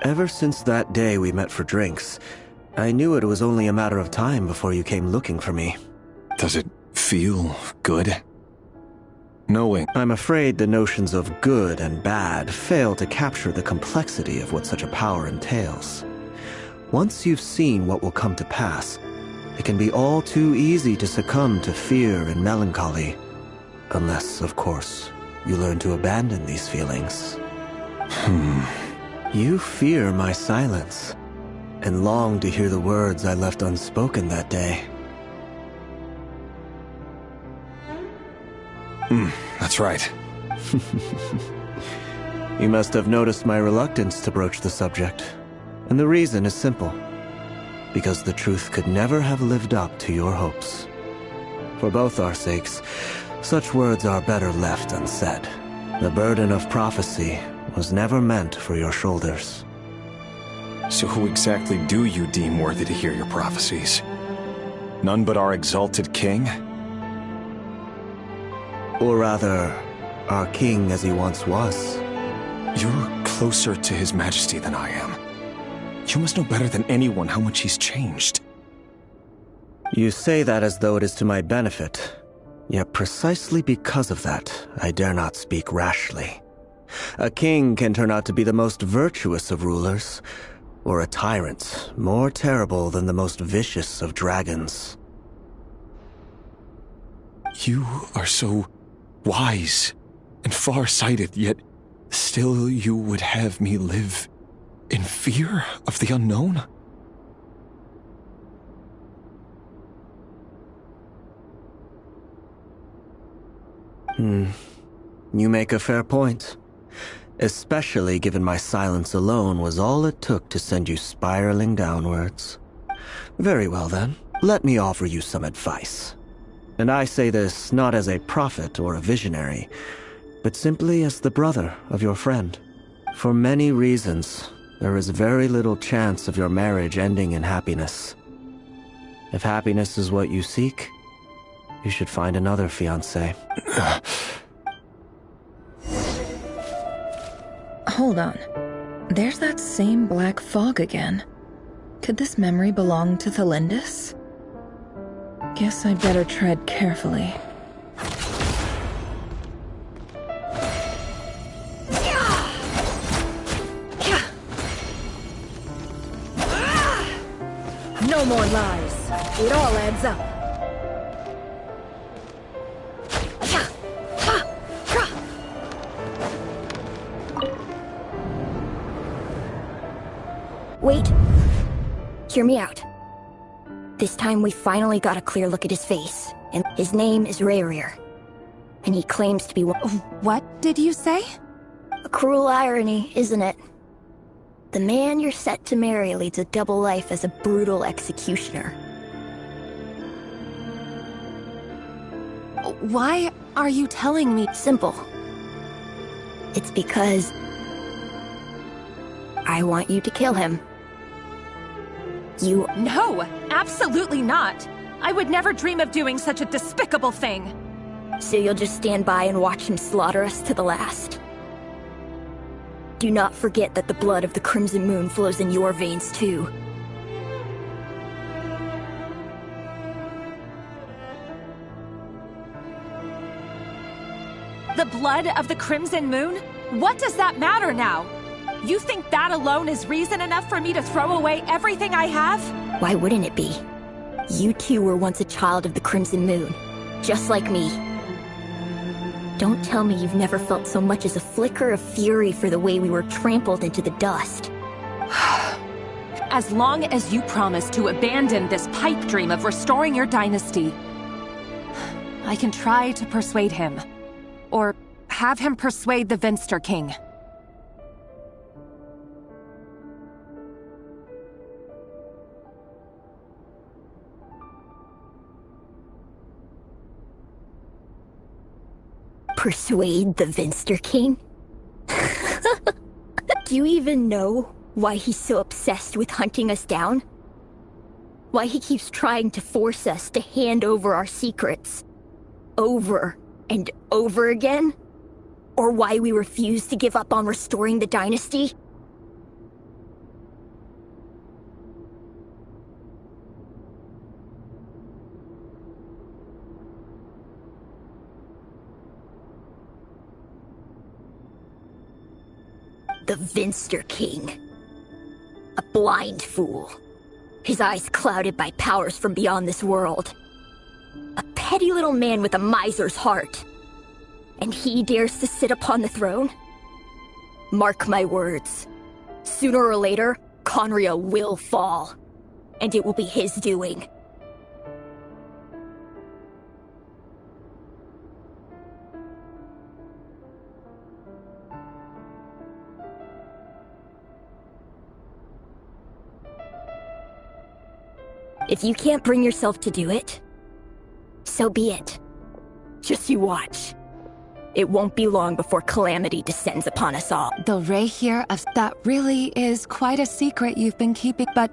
Ever since that day we met for drinks, I knew it was only a matter of time before you came looking for me. Does it feel good? Knowing... I'm afraid the notions of good and bad fail to capture the complexity of what such a power entails. Once you've seen what will come to pass, it can be all too easy to succumb to fear and melancholy. Unless, of course, you learn to abandon these feelings. You fear my silence, and long to hear the words I left unspoken that day. That's right. You must have noticed my reluctance to broach the subject. And the reason is simple. Because the truth could never have lived up to your hopes. For both our sakes, such words are better left unsaid. The burden of prophecy was never meant for your So who exactly do you deem worthy to hear your prophecies? None but our exalted king? Or rather, our king as he once was. You're closer to His Majesty than I am. You must know better than anyone how much he's changed. You say that as though it is to my benefit. Yet precisely because of that, I dare not speak rashly. A king can turn out to be the most virtuous of rulers, or a tyrant more terrible than the most vicious of dragons. You are so wise and far-sighted, yet still you would have me live in fear of the unknown? You make a fair point. Especially given my silence alone was all it took to send you spiraling downwards. Very well then, let me offer you some advice. And I say this not as a prophet or a visionary, but simply as the brother of your friend. For many reasons, there is very little chance of your marriage ending in happiness. If happiness is what you seek, you should find another fiancé. Hold on. There's that same black fog again. Could this memory belong to Thelindis? Guess I'd better tread carefully. No more lies. It all adds up. Wait. Hear me out. This time we finally got a clear look at his face, and his name is Rayrir. And he claims to be one— What did you say? A cruel irony, isn't it? The man you're set to marry leads a double life as a brutal executioner. Why are you telling me? Simple. It's because I want you to kill him. You— No, absolutely not. I would never dream of doing such a despicable thing. So you'll just stand by and watch him slaughter us to the last? Do not forget that the blood of the Crimson Moon flows in your veins too. The blood of the Crimson Moon? What does that matter now? You think that alone is reason enough for me to throw away everything I have? Why wouldn't it be? You too were once a child of the Crimson Moon, just like me. Don't tell me you've never felt so much as a flicker of fury for the way we were trampled into the dust. As long as you promise to abandon this pipe dream of restoring your dynasty, I can try to persuade him. Or have him persuade the Venster King. Persuade the Venster King? Do you even know why he's so obsessed with hunting us down? Why he keeps trying to force us to hand over our secrets? Over and over again? Or why we refuse to give up on restoring the dynasty? The Venster King. A blind fool. His eyes clouded by powers from beyond this world. A petty little man with a miser's heart. And he dares to sit upon the throne? Mark my words. Sooner or later, Conria will fall. And it will be his doing. If you can't bring yourself to do it, so be it. Just you watch. It won't be long before calamity descends upon us all. The Rayrir of that really is quite a secret you've been keeping, but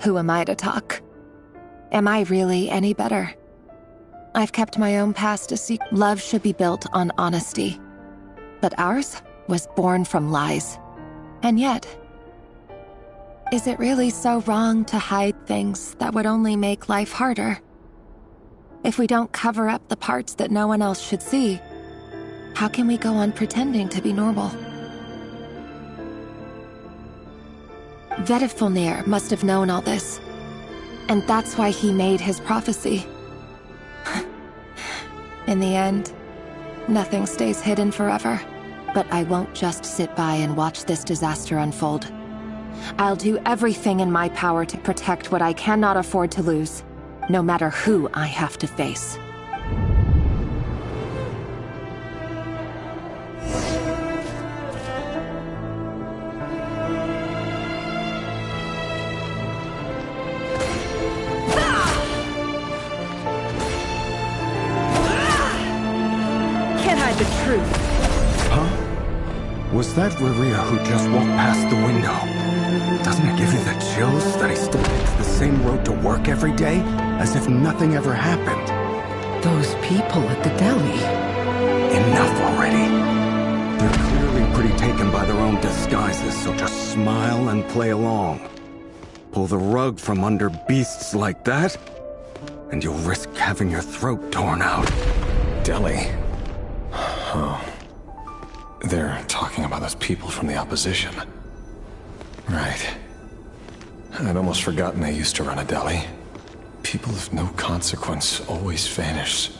who am I to talk? Am I really any better? I've kept my own past a secret. Love should be built on honesty. But ours was born from lies. And yet, is it really so wrong to hide things that would only make life harder? If we don't cover up the parts that no one else should see, how can we go on pretending to be normal? Vedifulnir must have known all this. And that's why he made his prophecy. In the end, nothing stays hidden forever. But I won't just sit by and watch this disaster unfold. I'll do everything in my power to protect what I cannot afford to lose, no matter who I have to face. Can't hide the truth. Was that Rerir who just walked past the window? Doesn't it give you the chills that he still takes the same road to work every day, as if nothing ever happened? Those people at the deli. Enough already. They're clearly pretty taken by their own disguises, so just smile and play along. Pull the rug from under beasts like that, and you'll risk having your throat torn out. Deli? Oh. They're talking about those people from the opposition. Right. I'd almost forgotten they used to run a deli. People of no consequence always vanish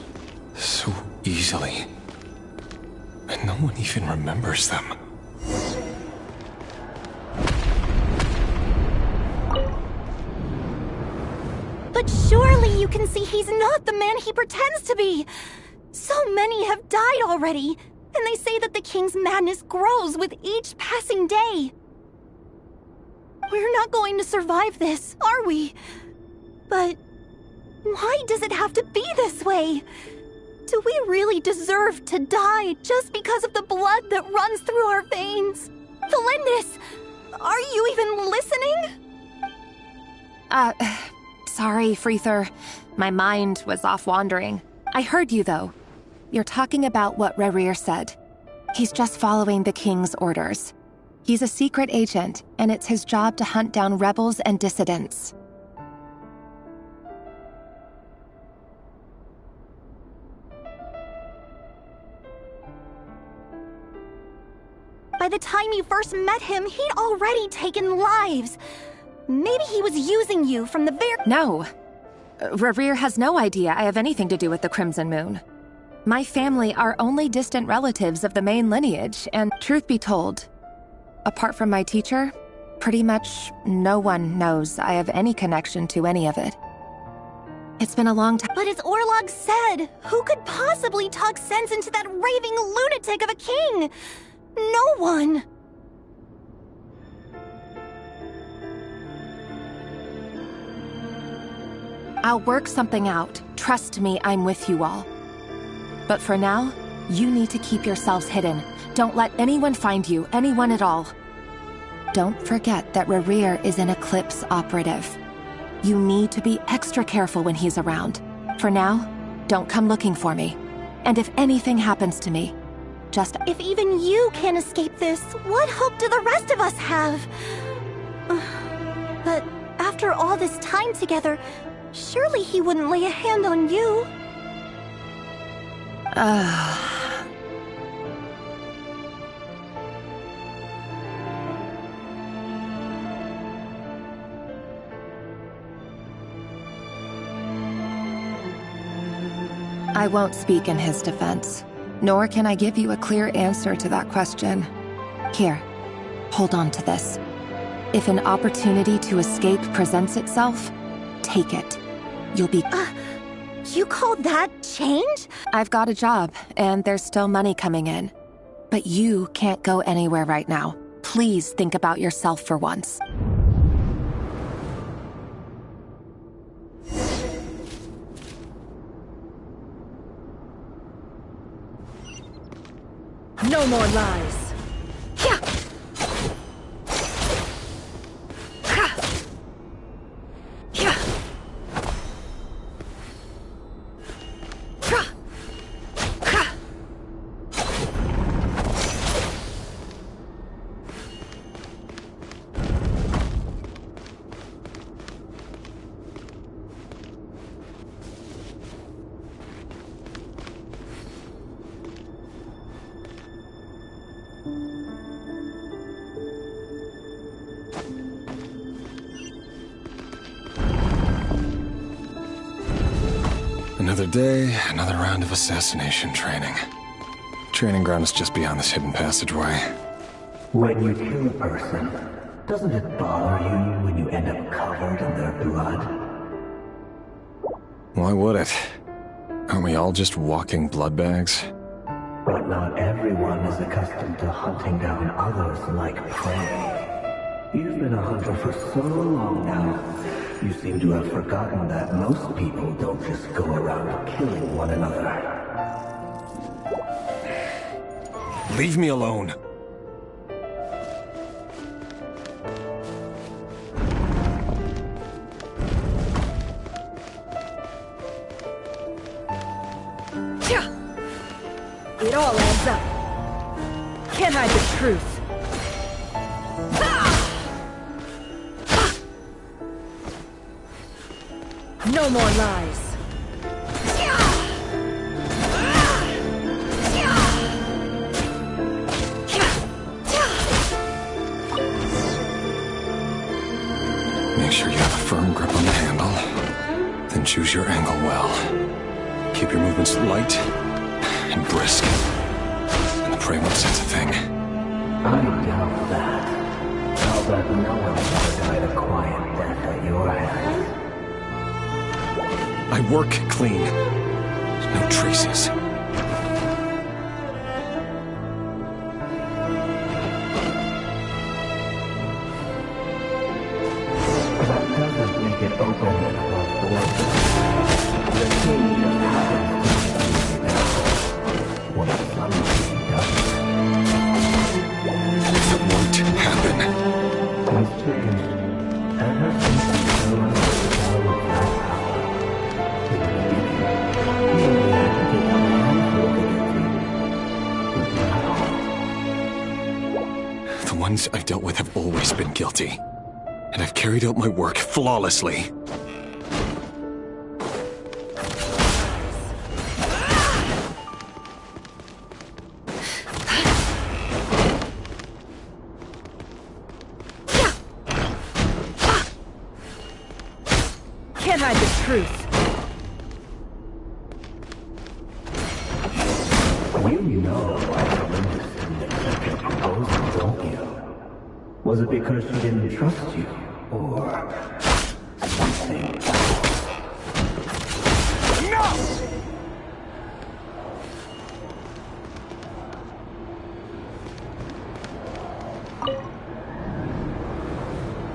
so easily. And no one even remembers them. But surely you can see he's not the man he pretends to be. So many have died already. And they say that the king's madness grows with each passing day. We're not going to survive this, are we? But why does it have to be this way? Do we really deserve to die just because of the blood that runs through our veins? Felindis, are you even listening? Sorry, Freether. My mind was off wandering. I heard you, though. You're talking about what Rerir said. He's just following the king's orders. He's a secret agent, and it's his job to hunt down rebels and dissidents. By the time you first met him, he'd already taken lives. Maybe he was using you from the very— No. Rerir has no idea I have anything to do with the Crimson Moon. My family are only distant relatives of the main lineage, and truth be told, apart from my teacher, pretty much no one knows I have any connection to any of it. It's been a long time. But as Orlog said, who could possibly talk sense into that raving lunatic of a king? No one. I'll work something out. Trust me, I'm with you all. But for now, you need to keep yourselves hidden. Don't let anyone find you, anyone at all. Don't forget that Rerir is an Eclipse operative. You need to be extra careful when he's around. For now, don't come looking for me. And if anything happens to me, just— If even you can't escape this, what hope do the rest of us have? But after all this time together, surely he wouldn't lay a hand on you. I won't speak in his defense, nor can I give you a clear answer to that question. Here, hold on to this. If an opportunity to escape presents itself, take it. You'll be— You call that change? I've got a job, and there's still money coming in. But you can't go anywhere right now. Please think about yourself for once. No more lies. Another day, another round of assassination training. Training ground is just beyond this hidden passageway. When you kill a person, doesn't it bother you when you end up covered in their blood? Why would it? Aren't we all just walking blood bags? But not everyone is accustomed to hunting down others like prey. You've been a hunter for so long now, you seem to have forgotten that most people don't just go around killing one another. Leave me alone. It all adds up. Can't hide the truth. No more lies. Make sure you have a firm grip on the handle. Then choose your angle well. Keep your movements light and brisk. And the prey won't sense a thing. I doubt that. I'll bet no one ever died a quiet death at your hands. I work clean. No traces. That doesn't make it open and above board. The king just happens to be what somebody does. It won't happen. He's changed. Ever since he showed us the power of that power. In the beginning, he only had to take on a handful to get through. But now... The ones I've dealt with have always been guilty. And I've carried out my work flawlessly. Can't hide the truth. You know why Melinda didn't accept your proposal, don't you? Was it because she didn't trust you? Or something else? No!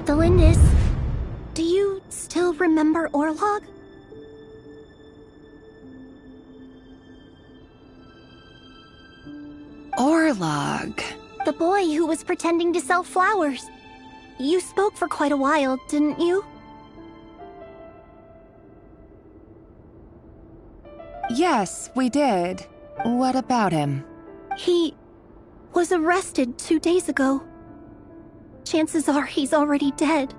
Delindis, do you still remember Orlog? Orlog. The boy who was pretending to sell flowers. You spoke for quite a while, didn't you? Yes, we did. What about him? He was arrested 2 days ago. Chances are he's already dead.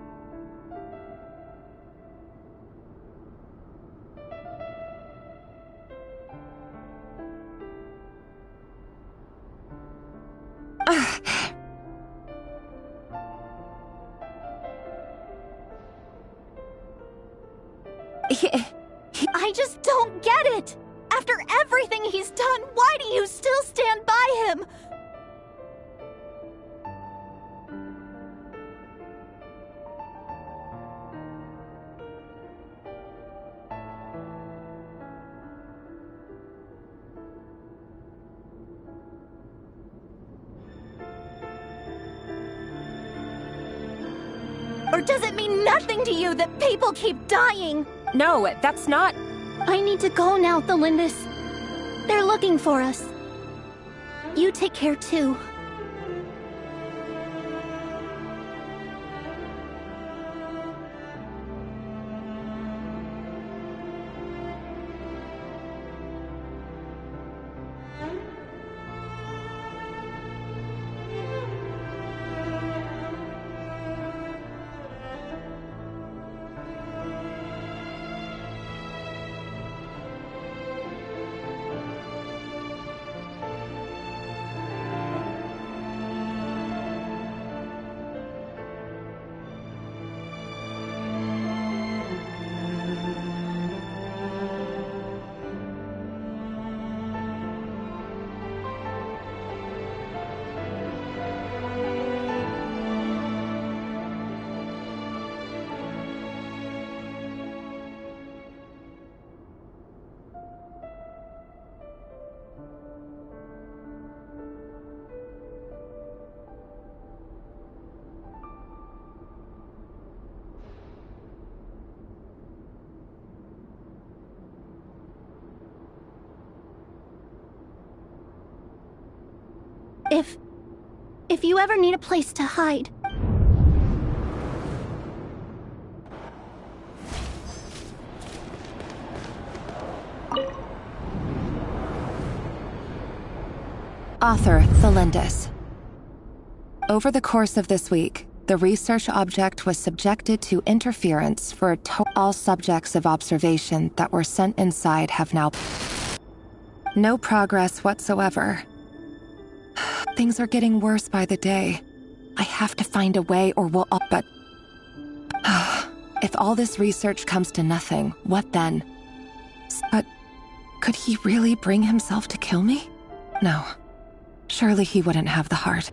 I just don't get it! After everything he's done, why do you still stand by him? Or does it mean nothing to you that people keep dying? No, that's not... I need to go now, Thelindis. They're looking for us. You take care too. If you ever need a place to hide. Author Thelindis. Over the course of this week, the research object was subjected to interference for all subjects of observation that were sent inside have now... No progress whatsoever. Things are getting worse by the day. I have to find a way or we'll up, but... If all this research comes to nothing, what then? But could he really bring himself to kill me? No. Surely he wouldn't have the heart.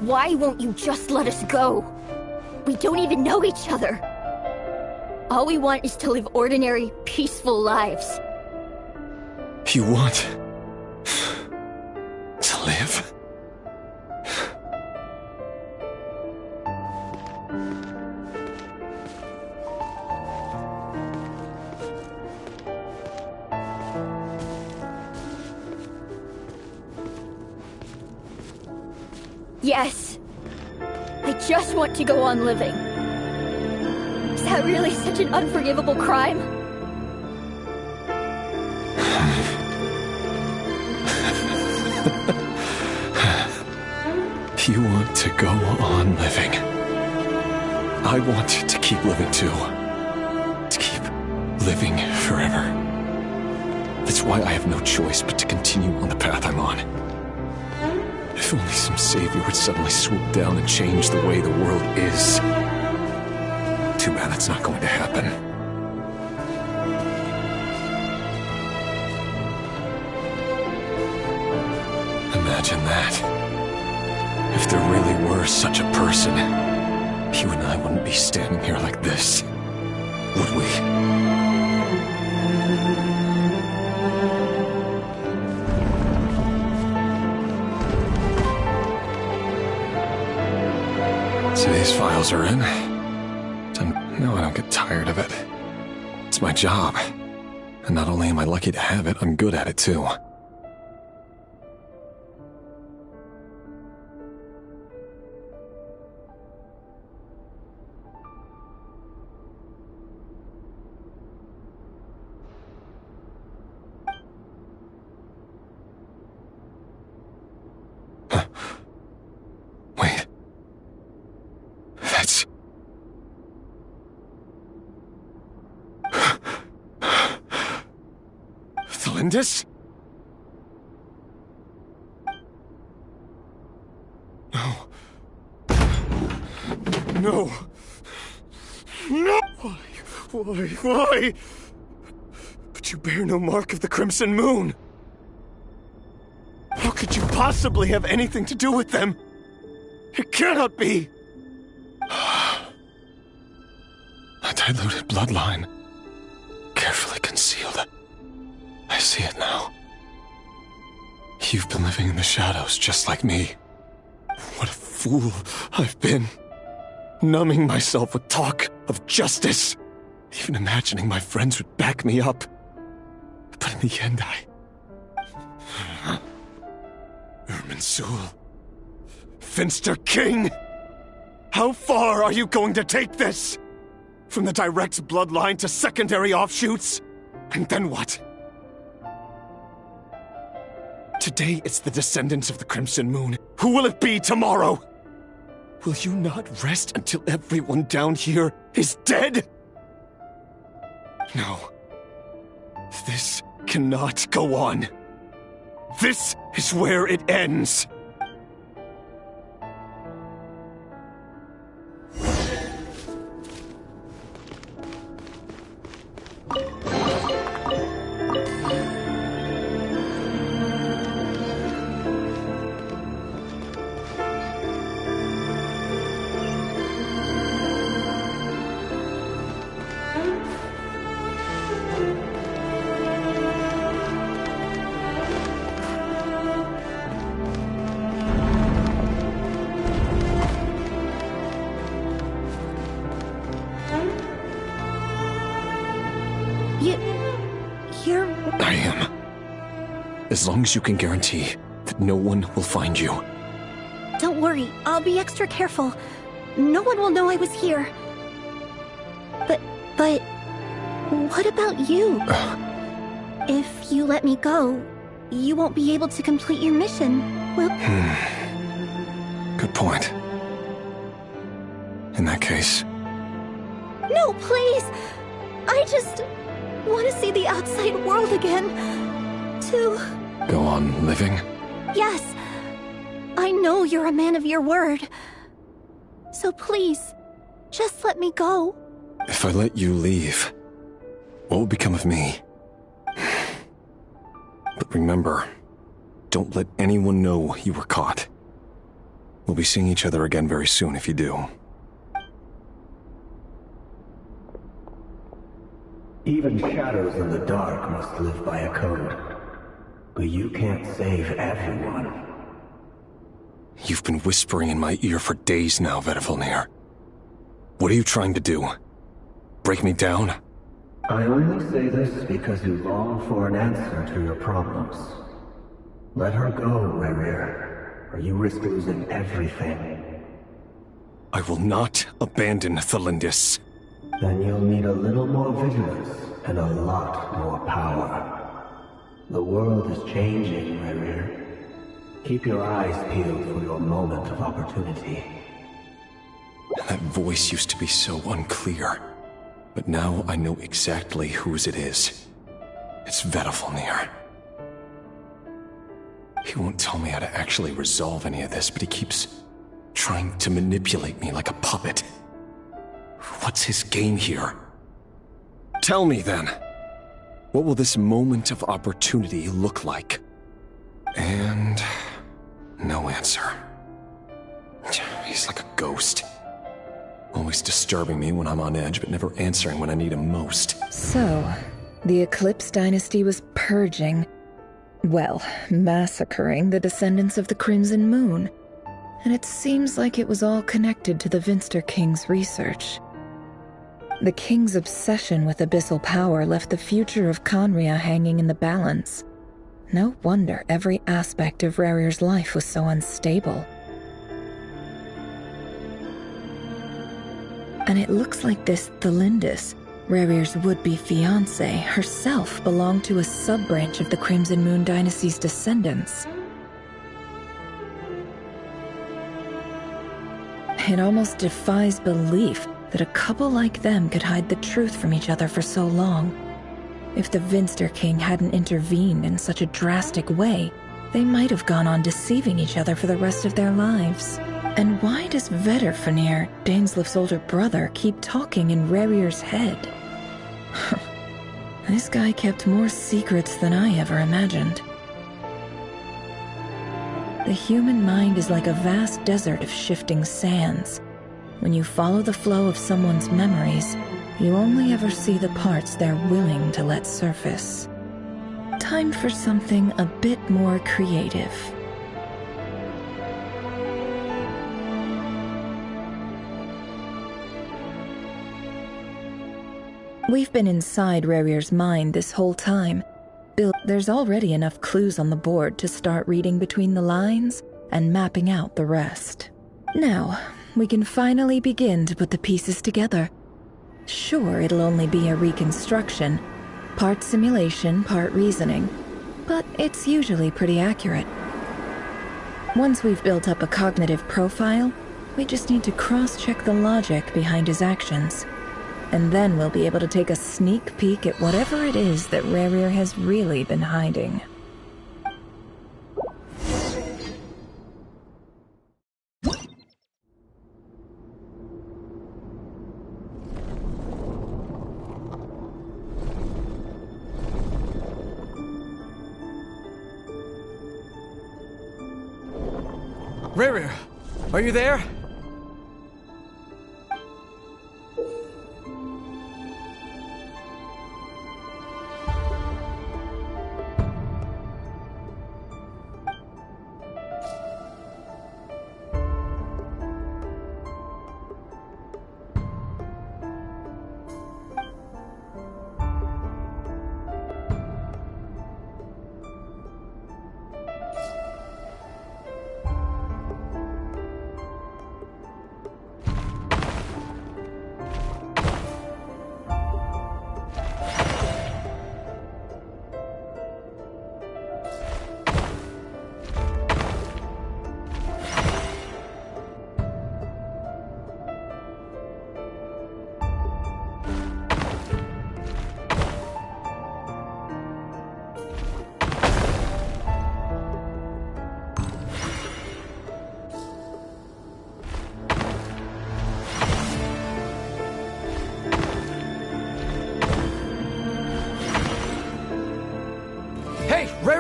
Why won't you just let us go? We don't even know each other. All we want is to live ordinary, peaceful lives. You want to live? Yes. I just want to go on living. Is that really such an unforgivable crime? You want to go on living. I want to keep living too. To keep living forever. That's why I have no choice but to continue on the path I'm on. If only some savior would suddenly swoop down and change the way the world is. Too bad that's not going to happen. Imagine that. If there really were such a person, you and I wouldn't be standing here like this, would we? So these files are in. No, I don't get tired of it. It's my job. And not only am I lucky to have it, I'm good at it too. Wait. That's... Thelindis? No. No. No! Why? But you bear no mark of the Crimson Moon. How could you possibly have anything to do with them? It cannot be! A diluted bloodline. Carefully concealed. I see it now. You've been living in the shadows just like me. What a fool I've been. Numbing myself with talk of justice. Even imagining my friends would back me up. But in the end, Irminsul. Finster King! How far are you going to take this? From the direct bloodline to secondary offshoots? And then what? Today it's the descendants of the Crimson Moon. Who will it be tomorrow? Will you not rest until everyone down here is dead? No. This cannot go on. This is where it ends. him. As long as you can guarantee that no one will find you. Don't worry, I'll be extra careful. No one will know I was here. But what about you? If you let me go, you won't be able to complete your mission, will... Good point. In that case... No, please! I just want to see the outside world again. To... Go on living? Yes. I know you're a man of your word. So please, just let me go. If I let you leave, what will become of me? But remember, don't let anyone know you were caught. We'll be seeing each other again very soon if you do. Even shadows in the dark must live by a code. But you can't save everyone. You've been whispering in my ear for days now, Vedavulnir. What are you trying to do? Break me down? I only say this because you long for an answer to your problems. Let her go, Rerir, or you risk losing everything. I will not abandon Thelindis. Then you'll need a little more vigilance and a lot more power. The world is changing, Rerir. Keep your eyes peeled for your moment of opportunity. That voice used to be so unclear, but now I know exactly whose it is. It's Vedavulnir. He won't tell me how to actually resolve any of this, but he keeps trying to manipulate me like a puppet. What's his game here? Tell me then. What will this moment of opportunity look like? And... no answer. He's like a ghost. Always disturbing me when I'm on edge, but never answering when I need him most. So, the Eclipse Dynasty was purging, well, massacring the descendants of the Crimson Moon. And it seems like it was all connected to the Vinster King's research. The King's obsession with abyssal power left the future of Khaenri'ah hanging in the balance. No wonder every aspect of Rerir's life was so unstable. And it looks like this Thelindis, Rerir's would-be fiancé, herself belonged to a sub-branch of the Crimson Moon Dynasty's descendants. It almost defies belief that a couple like them could hide the truth from each other for so long. If the Vinster King hadn't intervened in such a drastic way, they might have gone on deceiving each other for the rest of their lives. And why does Vedavulnir, Daneslif's older brother, keep talking in Rerir's head? This guy kept more secrets than I ever imagined. The human mind is like a vast desert of shifting sands. When you follow the flow of someone's memories, you only ever see the parts they're willing to let surface. Time for something a bit more creative. We've been inside Rerir's mind this whole time. Bill, there's already enough clues on the board to start reading between the lines and mapping out the rest. Now, we can finally begin to put the pieces together. Sure, it'll only be a reconstruction, part simulation, part reasoning, but it's usually pretty accurate. Once we've built up a cognitive profile, we just need to cross-check the logic behind his actions. And then we'll be able to take a sneak peek at whatever it is that Rerir has really been hiding. Rerir, are you there?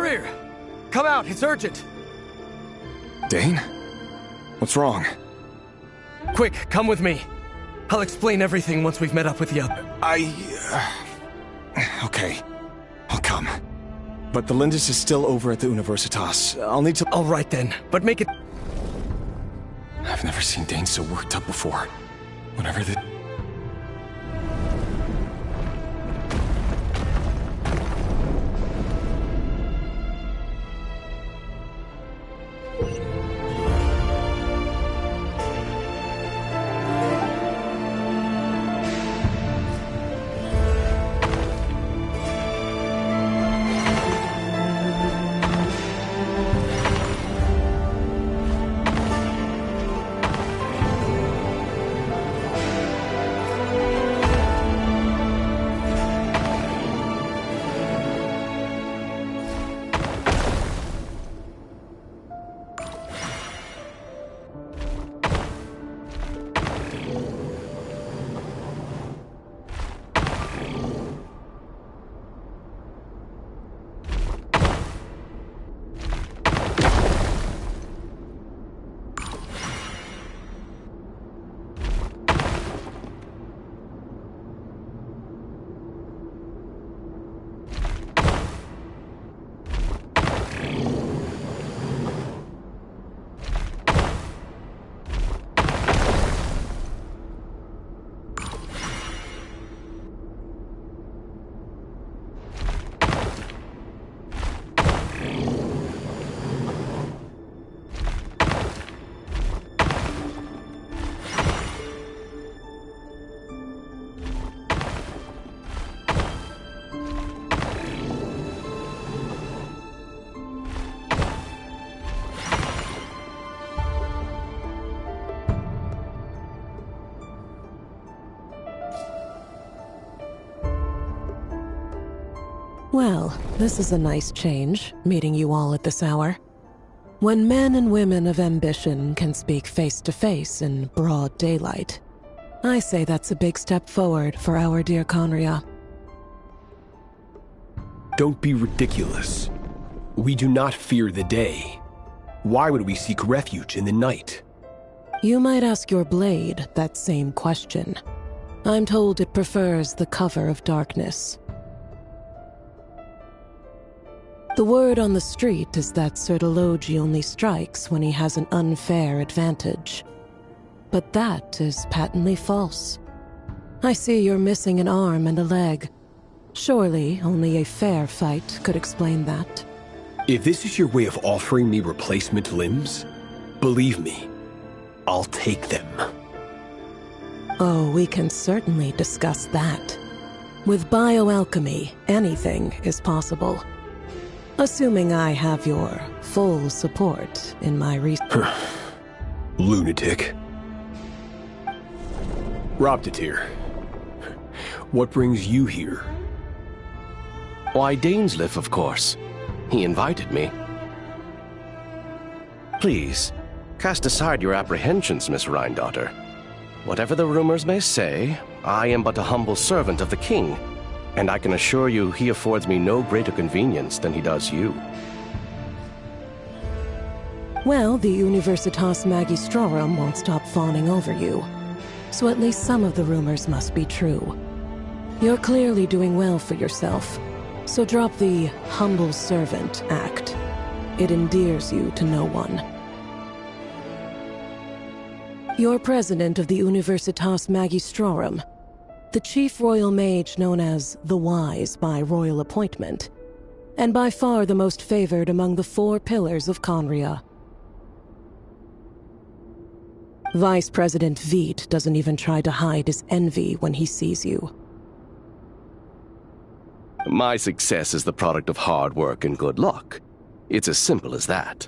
here! Come out, it's urgent! Dane? What's wrong? Quick, come with me. I'll explain everything once we've met up with the other. Okay. I'll come. But the Lindis is still over at the Universitas. I'll need to... Alright then, but make it... I've never seen Dane so worked up before. Whenever the... Well, this is a nice change, meeting you all at this hour. When men and women of ambition can speak face to face in broad daylight, I say that's a big step forward for our dear Conria. Don't be ridiculous. We do not fear the day. Why would we seek refuge in the night? You might ask your blade that same question. I'm told it prefers the cover of darkness. The word on the street is that Sertologi only strikes when he has an unfair advantage. But that is patently false. I see you're missing an arm and a leg. Surely only a fair fight could explain that. If this is your way of offering me replacement limbs, believe me, I'll take them. Oh, we can certainly discuss that. With bioalchemy, anything is possible. Assuming I have your full support in my research. Lunatic. Robtatir, what brings you here? Why, Dainsleif, of course. He invited me. Please, cast aside your apprehensions, Miss Rhindaughter. Whatever the rumors may say, I am but a humble servant of the king, and I can assure you he affords me no greater convenience than he does you. Well, the Universitas Magistrorum won't stop fawning over you, so at least some of the rumors must be true. You're clearly doing well for yourself, so drop the humble servant act. It endears you to no one. You're president of the Universitas Magistrorum, the chief royal mage known as the Wise by royal appointment, and by far the most favored among the 4 pillars of Conria. Vice President Veit doesn't even try to hide his envy when he sees you. My success is the product of hard work and good luck. It's as simple as that.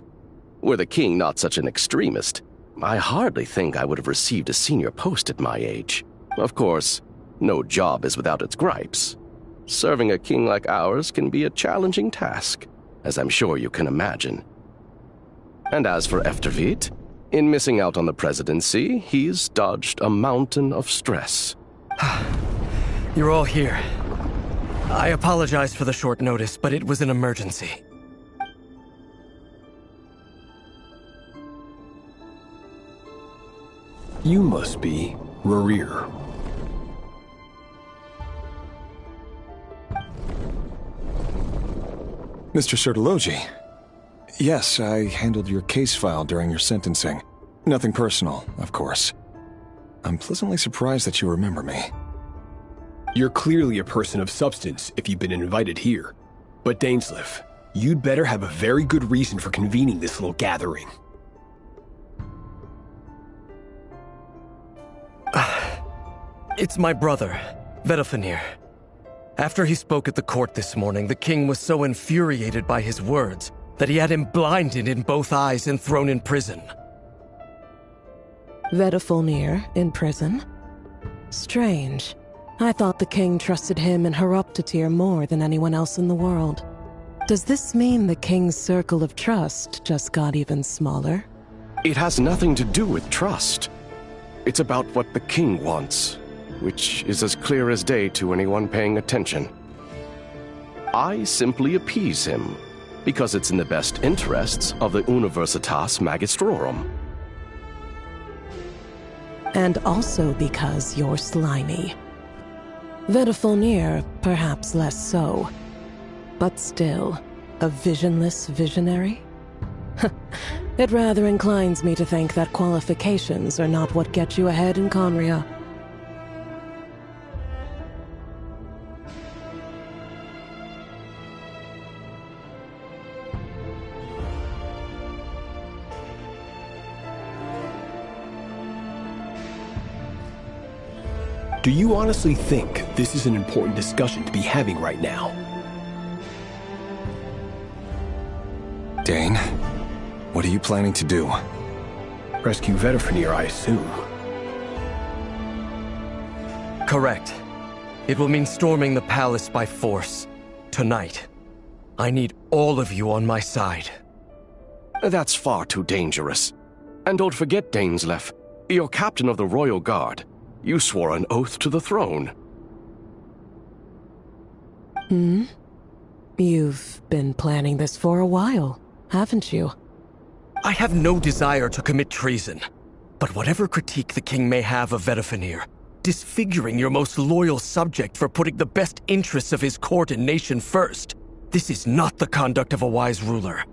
Were the king not such an extremist, I hardly think I would have received a senior post at my age. Of course, no job is without its gripes. Serving a king like ours can be a challenging task, as I'm sure you can imagine. And as for Efterveit, in missing out on the presidency, he's dodged a mountain of stress. You're all here. I apologize for the short notice, but it was an emergency. You must be Rerir. Mr. Sertologi. Yes, I handled your case file during your sentencing. Nothing personal, of course. I'm pleasantly surprised that you remember me. You're clearly a person of substance if you've been invited here. But Dainsleif, you'd better have a very good reason for convening this little gathering. It's my brother, Vedalfenir. After he spoke at the court this morning, the king was so infuriated by his words that he had him blinded in both eyes and thrown in prison. Vedalfenir in prison? Strange. I thought the king trusted him and Horoptatyr more than anyone else in the world. Does this mean the king's circle of trust just got even smaller? It has nothing to do with trust. It's about what the king wants, which is as clear as day to anyone paying attention. I simply appease him, because it's in the best interests of the Universitas Magistrorum. And also because you're slimy. Vedalfenir, perhaps less so. But still, a visionless visionary? It rather inclines me to think that qualifications are not what get you ahead in Conria. Do you honestly think this is an important discussion to be having right now? Dane, what are you planning to do? Rescue Vedalfenir, I assume. Correct. It will mean storming the palace by force. Tonight. I need all of you on my side. That's far too dangerous. And don't forget, Dainsleif, you're captain of the Royal Guard. You swore an oath to the throne. You've been planning this for a while, haven't you? I have no desire to commit treason. But whatever critique the king may have of Vedalfenir, disfiguring your most loyal subject for putting the best interests of his court and nation first, this is not the conduct of a wise ruler.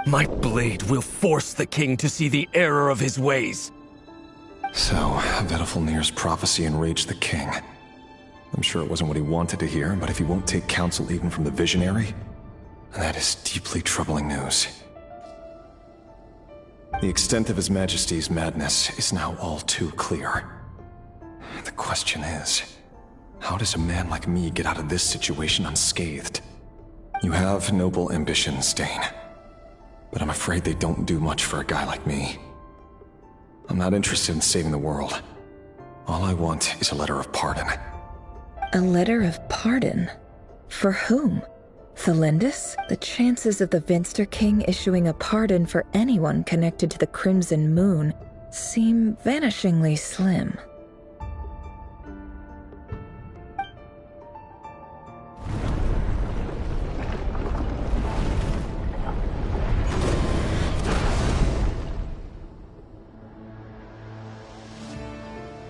My blade will force the king to see the error of his ways. So, Vedalfenir's prophecy enraged the king. I'm sure it wasn't what he wanted to hear, but if he won't take counsel even from the visionary, that is deeply troubling news. The extent of His Majesty's madness is now all too clear. The question is, how does a man like me get out of this situation unscathed? You have noble ambitions, Dane. But I'm afraid they don't do much for a guy like me. I'm not interested in saving the world. All I want is a letter of pardon. A letter of pardon? For whom? Thelindis? The chances of the Vinster King issuing a pardon for anyone connected to the Crimson Moon seem vanishingly slim.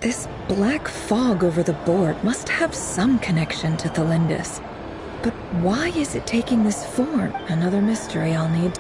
This black fog over the board must have some connection to Thelindis. But why is it taking this form? Another mystery I'll need.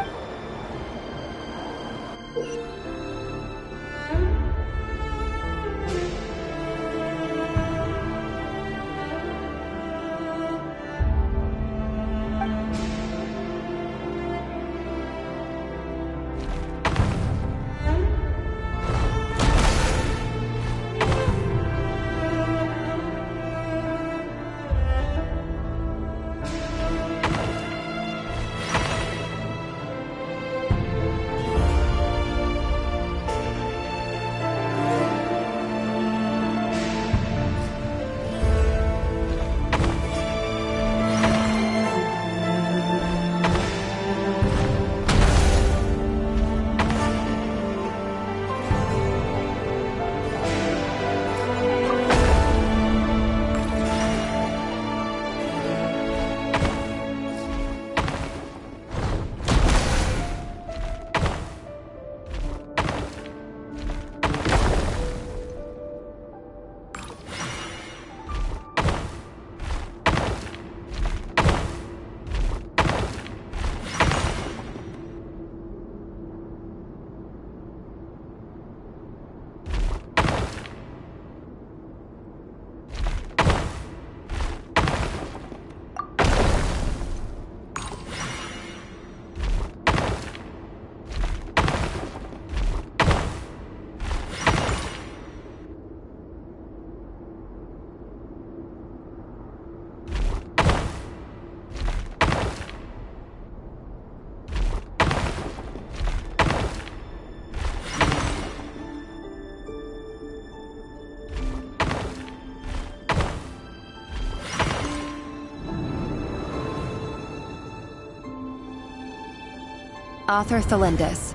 Author Thelindis.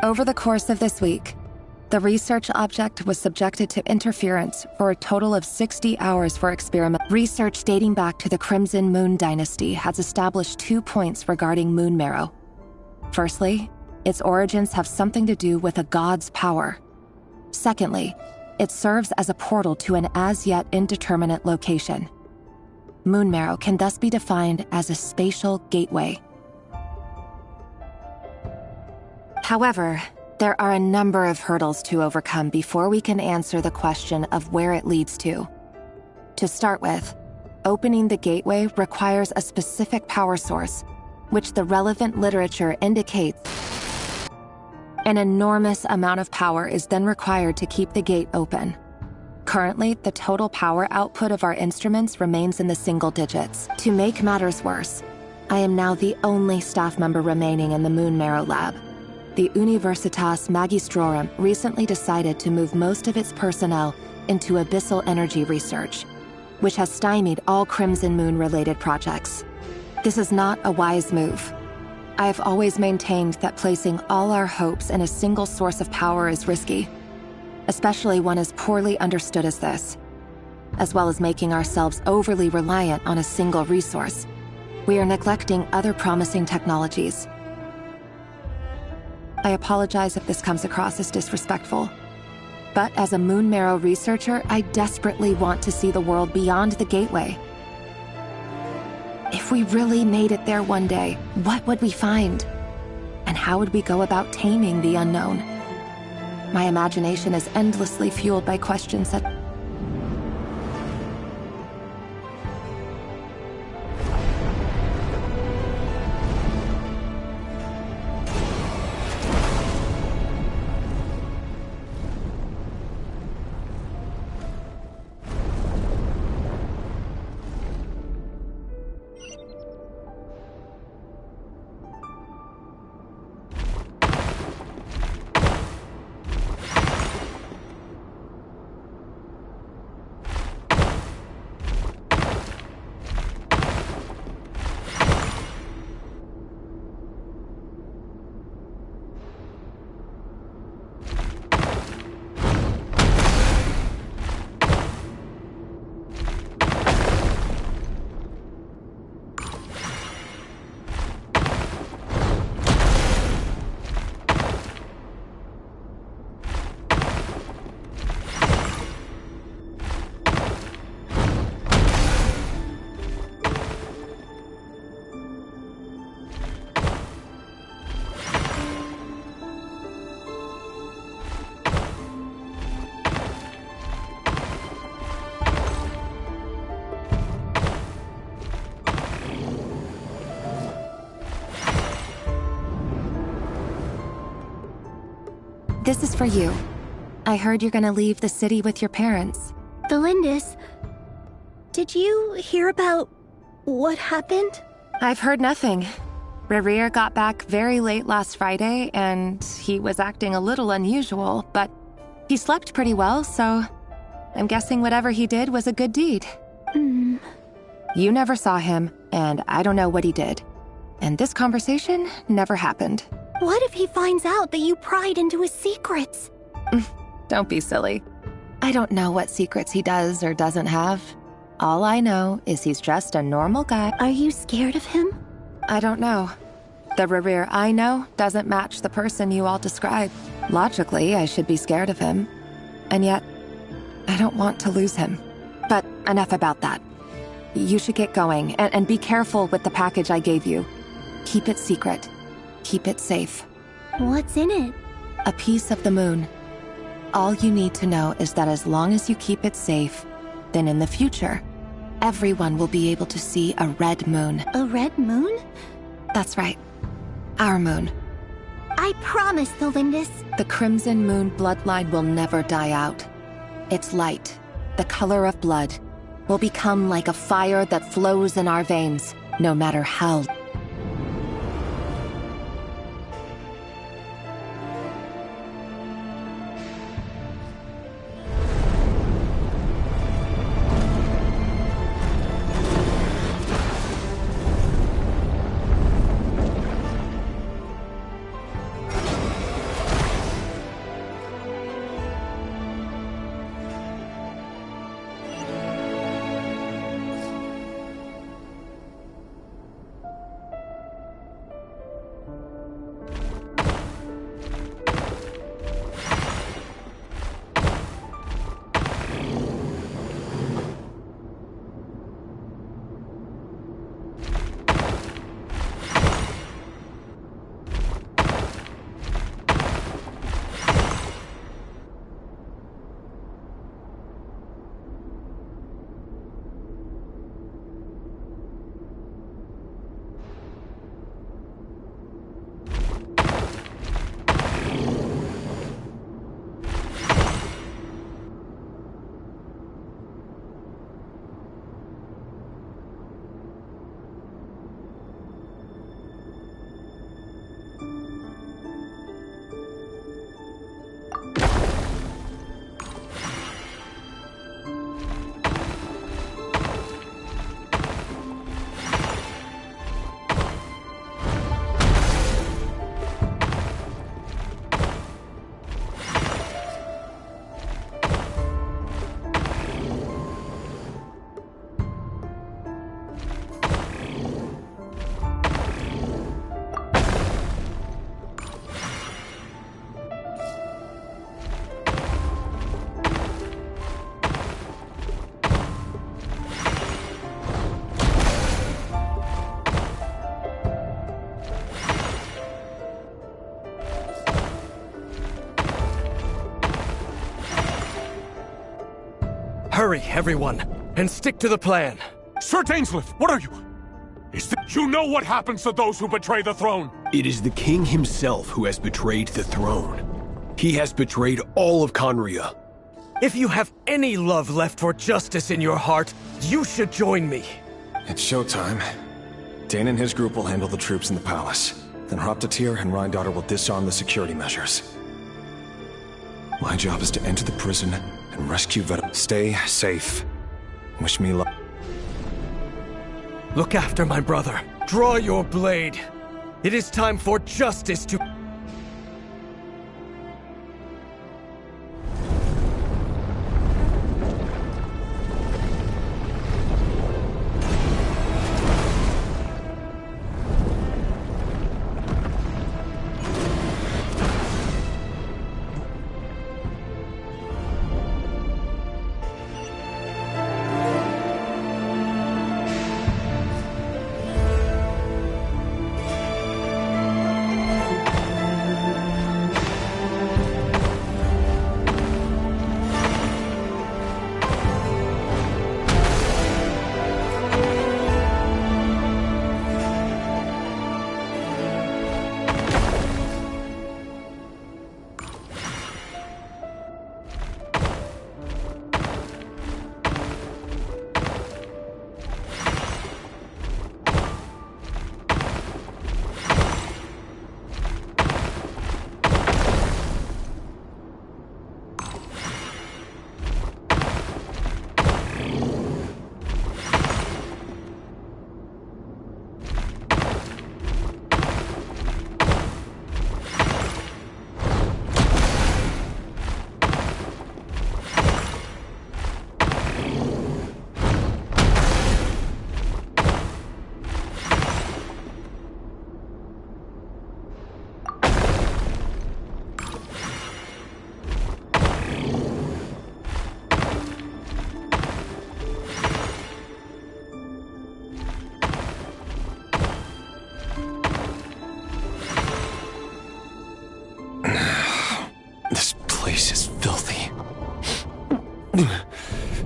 Over the course of this week, the research object was subjected to interference for a total of 60 hours for experiment. Research dating back to the Crimson Moon Dynasty has established 2 points regarding moon marrow. Firstly, its origins have something to do with a god's power. Secondly, it serves as a portal to an as-yet indeterminate location. Moon marrow can thus be defined as a spatial gateway. However, there are a number of hurdles to overcome before we can answer the question of where it leads to. To start with, opening the gateway requires a specific power source, which the relevant literature indicates. An enormous amount of power is then required to keep the gate open. Currently, the total power output of our instruments remains in the single digits. To make matters worse, I am now the only staff member remaining in the Moon Marrow Lab. The Universitas Magistrorum recently decided to move most of its personnel into abyssal energy research, which has stymied all Crimson Moon-related projects. This is not a wise move. I have always maintained that placing all our hopes in a single source of power is risky, especially one as poorly understood as this. As well as making ourselves overly reliant on a single resource, we are neglecting other promising technologies. I apologize if this comes across as disrespectful, but as a Moon Marrow researcher, I desperately want to see the world beyond the gateway. If we really made it there one day, what would we find? And how would we go about taming the unknown? My imagination is endlessly fueled by questions that... This is for you. I heard you're gonna leave the city with your parents. Thelindis, did you hear about what happened? I've heard nothing. Rerir got back very late last Friday, and he was acting a little unusual, but he slept pretty well, so I'm guessing whatever he did was a good deed. You never saw him, and I don't know what he did. And this conversation never happened. What if he finds out that you pried into his secrets? Don't be silly. I don't know what secrets he does or doesn't have. All I know is he's just a normal guy. Are you scared of him? I don't know. The Rerir I know doesn't match the person you all describe. Logically, I should be scared of him. And yet, I don't want to lose him. But enough about that. You should get going, and be careful with the package I gave you. Keep it secret. Keep it safe. What's in it? A piece of the moon. All you need to know is that as long as you keep it safe, then in the future, everyone will be able to see a red moon. A red moon? That's right. Our moon. I promise, Thelindis. The Crimson Moon bloodline will never die out. Its light, the color of blood, will become like a fire that flows in our veins, no matter how. Hurry, everyone, and stick to the plan. Sir Dainsleif, what are you? You know what happens to those who betray the throne? It is the king himself who has betrayed the throne. He has betrayed all of Conria. If you have any love left for justice in your heart, you should join me. It's showtime. Dane and his group will handle the troops in the palace. Then Hraptatyr and Rhindaughter will disarm the security measures. My job is to enter the prison and rescue Veta. Stay safe. Wish me luck. Look after my brother. Draw your blade. It is time for justice to...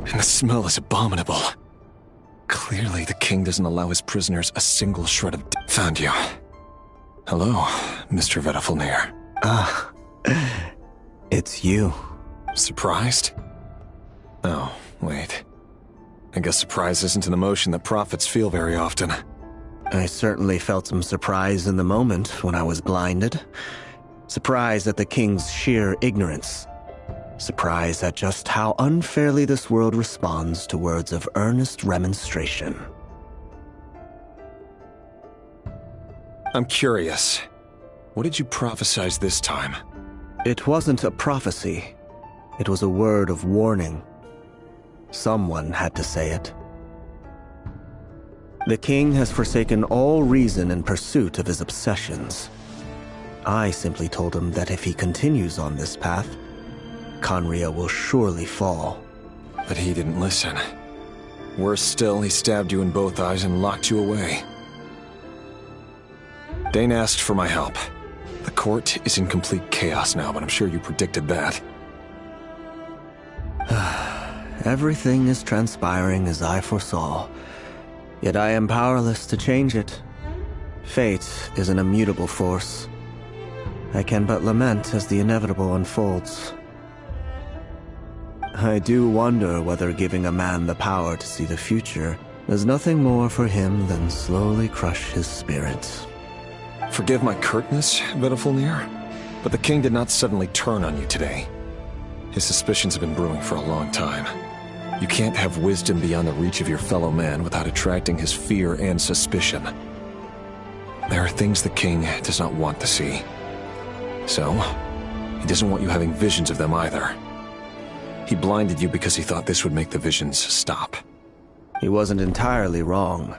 And the smell is abominable. Clearly, the king doesn't allow his prisoners a single shred of... Found you. Hello, Mr. Vedafulnir. Ah, it's you. Surprised? Oh, wait. I guess surprise isn't an emotion that prophets feel very often. I certainly felt some surprise in the moment when I was blinded. Surprise at the king's sheer ignorance. Surprise at just how unfairly this world responds to words of earnest remonstration. I'm curious. What did you prophesize this time? It wasn't a prophecy. It was a word of warning. Someone had to say it. The king has forsaken all reason in pursuit of his obsessions. I simply told him that if he continues on this path, Conria will surely fall. But he didn't listen. Worse still, he stabbed you in both eyes and locked you away. Dane asked for my help. The court is in complete chaos now, but I'm sure you predicted that. Everything is transpiring as I foresaw, yet I am powerless to change it. Fate is an immutable force. I can but lament as the inevitable unfolds. I do wonder whether giving a man the power to see the future is nothing more for him than slowly crush his spirit. Forgive my curtness, Vedafulnir, but the king did not suddenly turn on you today. His suspicions have been brewing for a long time. You can't have wisdom beyond the reach of your fellow man without attracting his fear and suspicion. There are things the king does not want to see. So, he doesn't want you having visions of them either. He blinded you because he thought this would make the visions stop. He wasn't entirely wrong.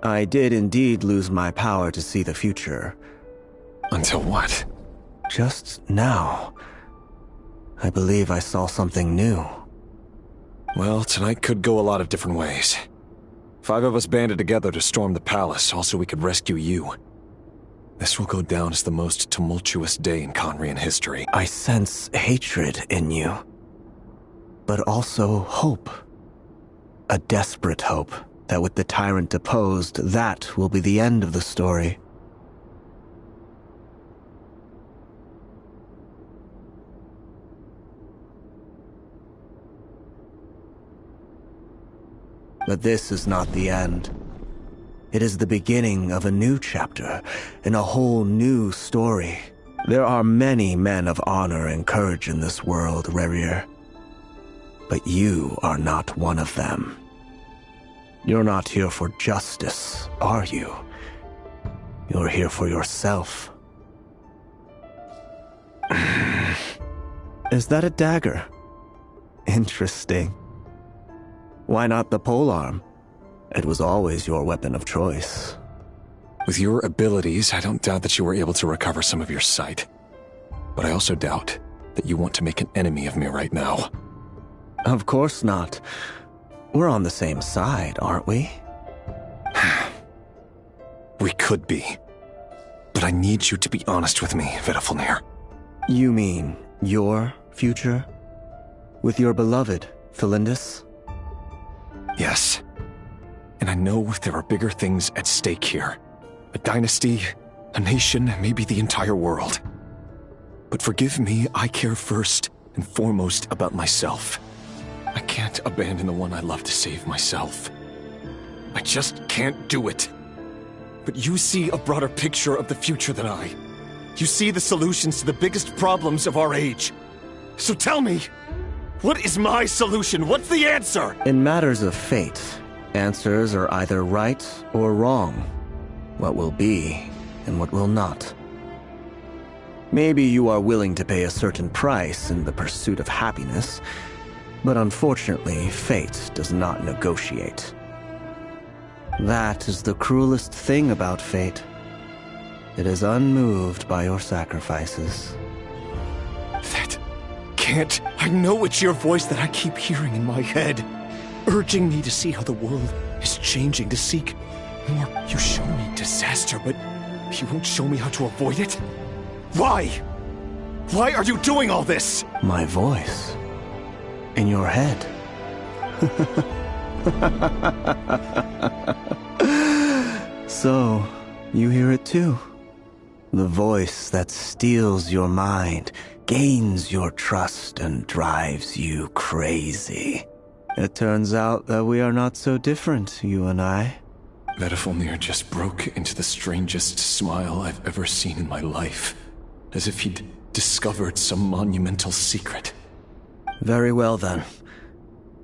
I did indeed lose my power to see the future. Until what? Just now. I believe I saw something new. Well, tonight could go a lot of different ways. 5 of us banded together to storm the palace, also we could rescue you. This will go down as the most tumultuous day in Conrian history. I sense hatred in you. but also hope. A desperate hope that with the tyrant deposed, that will be the end of the story. But this is not the end. It is the beginning of a new chapter, in a whole new story. There are many men of honor and courage in this world, Rerir. But you are not one of them. You're not here for justice, are you? You're here for yourself. Is that a dagger? Interesting. Why not the polearm? It was always your weapon of choice. With your abilities, I don't doubt that you were able to recover some of your sight. But I also doubt that you want to make an enemy of me right now. Of course not. We're on the same side, aren't we? We could be. But I need you to be honest with me, Vedifalnir. You mean your future? With your beloved, Felindis? Yes. And I know there are bigger things at stake here. A dynasty, a nation, maybe the entire world. But forgive me, I care first and foremost about myself. I can't abandon the one I love to save myself. I just can't do it. But you see a broader picture of the future than I. You see the solutions to the biggest problems of our age. So tell me, what is my solution? What's the answer? In matters of fate, answers are either right or wrong. What will be and what will not. Maybe you are willing to pay a certain price in the pursuit of happiness, but unfortunately, fate does not negotiate. That is the cruelest thing about fate. It is unmoved by your sacrifices. That can't. I know it's your voice that I keep hearing in my head, urging me to see how the world is changing, to seek more. You show me disaster, but you won't show me how to avoid it? Why? Why are you doing all this? My voice. In your head. So, you hear it too. The voice that steals your mind, gains your trust, and drives you crazy. It turns out that we are not so different, you and I. Vedifalnir just broke into the strangest smile I've ever seen in my life, as if he'd discovered some monumental secret. Very well then.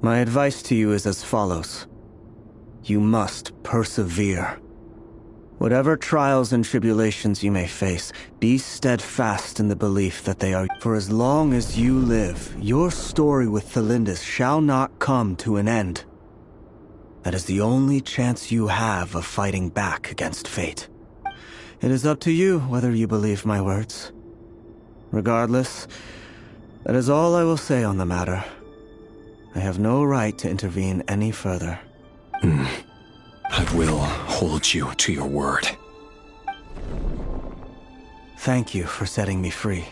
My advice to you is as follows. You must persevere. Whatever trials and tribulations you may face, be steadfast in the belief that they are. For as long as you live, your story with Felindis shall not come to an end. That is the only chance you have of fighting back against fate. It is up to you whether you believe my words. Regardless, that is all I will say on the matter. I have no right to intervene any further. I will hold you to your word. Thank you for setting me free.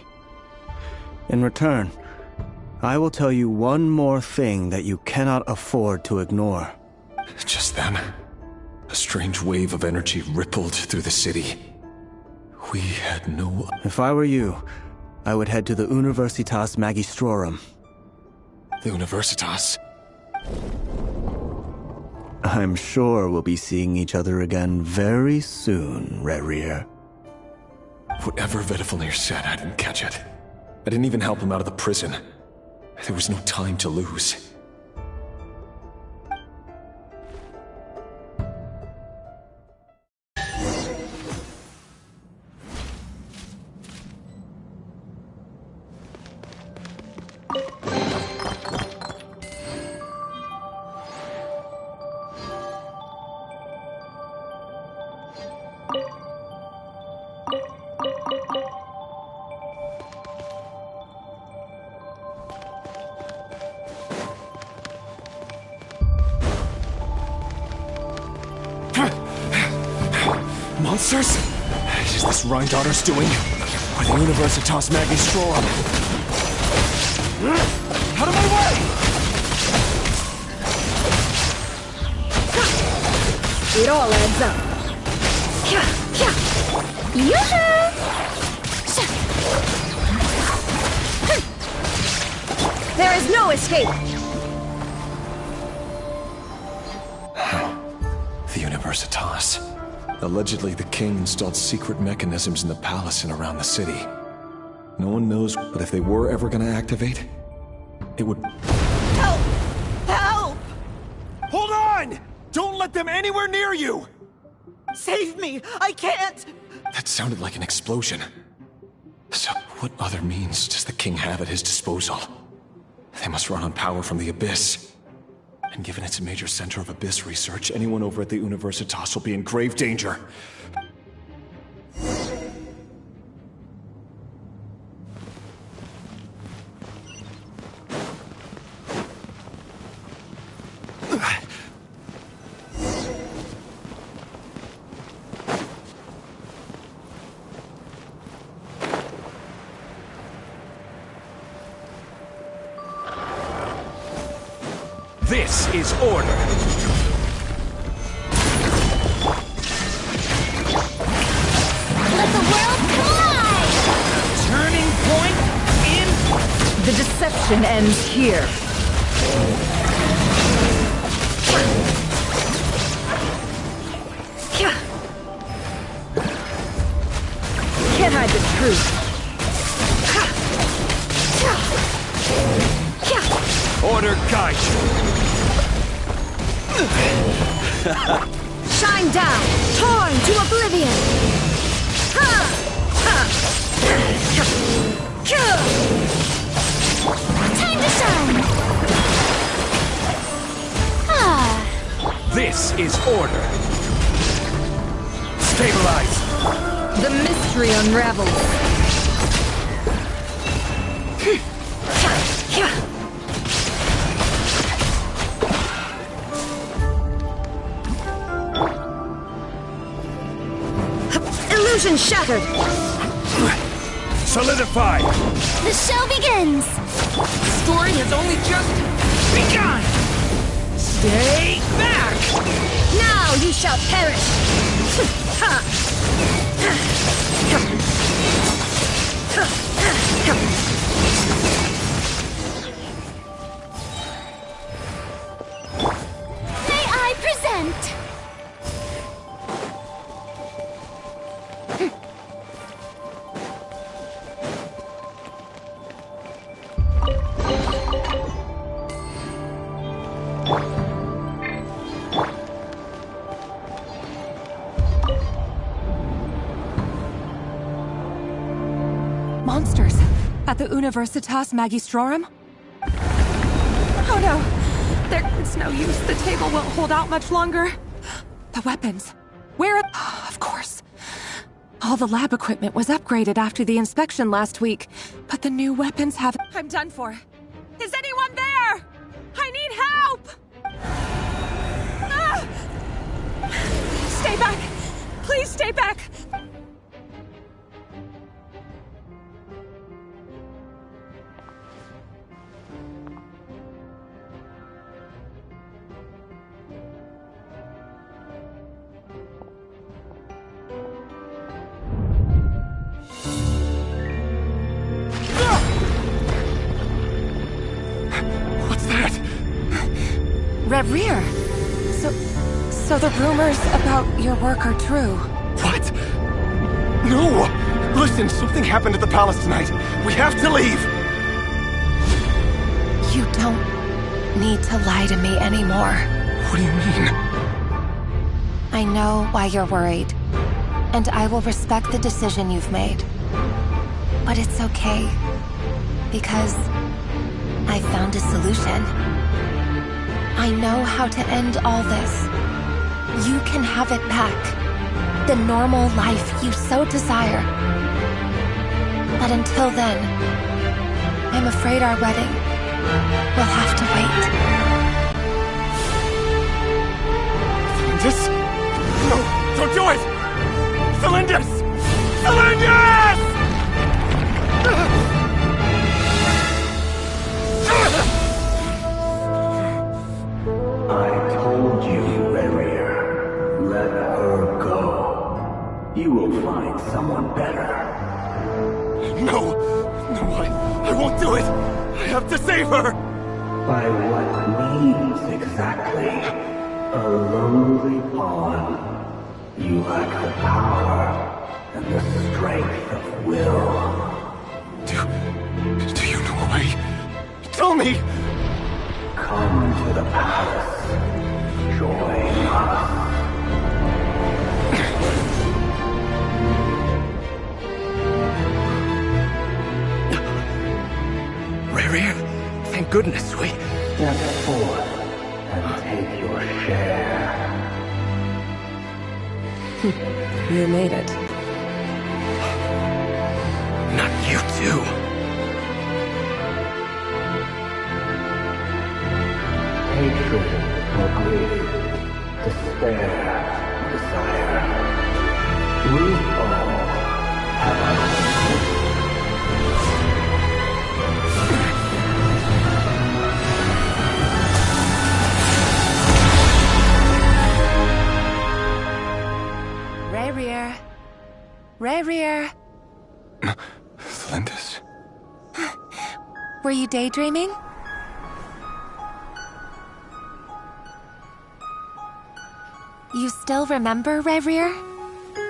In return, I will tell you one more thing that you cannot afford to ignore. Just then, a strange wave of energy rippled through the city. We had no... If I were you, I would head to the Universitas Magistrorum. The Universitas? I'm sure we'll be seeing each other again very soon, Rerir. Whatever Vedifalnir said, I didn't catch it. I didn't even help him out of the prison. There was no time to lose. Monsters? Is this Rhindaughter's doing? Or the Universitas Magistrorum? Out of my way! It all adds up. Yoo-hoo! There is no escape! The Universitas. Allegedly, the king installed secret mechanisms in the palace and around the city. No one knows, but if they were ever going to activate, it would... Help! Help! Hold on! Don't let them anywhere near you! Save me! I can't! That sounded like an explosion. So, what other means does the king have at his disposal? They must run on power from the Abyss. And given it's a major center of Abyss research, anyone over at the Universitas will be in grave danger. This is order! Let the world collide! Turning point in... The deception ends here. Can't hide the truth. Order guide Shine down! Torn to oblivion! Time to shine! This is order! Stabilize! The mystery unravels. Illusion shattered! Solidify! The show begins! The story has only just begun! Stay back! Now you shall perish! May I present? Monsters! At the Universitas Magistrorum? Oh no! It's no use. The table won't hold out much longer. The weapons. Where are... Of course. All the lab equipment was upgraded after the inspection last week, but the new weapons have... I'm done for. Is anyone there? I need help! Ah! Stay back! Please stay back! Rear. So the rumors about your work are true. What? No! Listen, something happened at the palace tonight. We have to leave! You don't need to lie to me anymore. What do you mean? I know why you're worried, and I will respect the decision you've made. But it's okay, because I found a solution. I know how to end all this. You can have it back. The normal life you so desire. But until then, I'm afraid our wedding will have to wait. Cylindus? No, don't do it! Cylindus! Cylindus! I told you, Rear. someone better. No! No, I won't do it! I have to save her! By what means exactly? A lowly pawn. You lack the power and the strength of will. Do you know a way? Tell me! Come to the palace. Join us. Rare, thank goodness we... Step forth and take your share. You made it. Not you too. Hatred or grief, despair, desire. We all have our Rear. Flindis? Were you daydreaming? You still remember, Rear?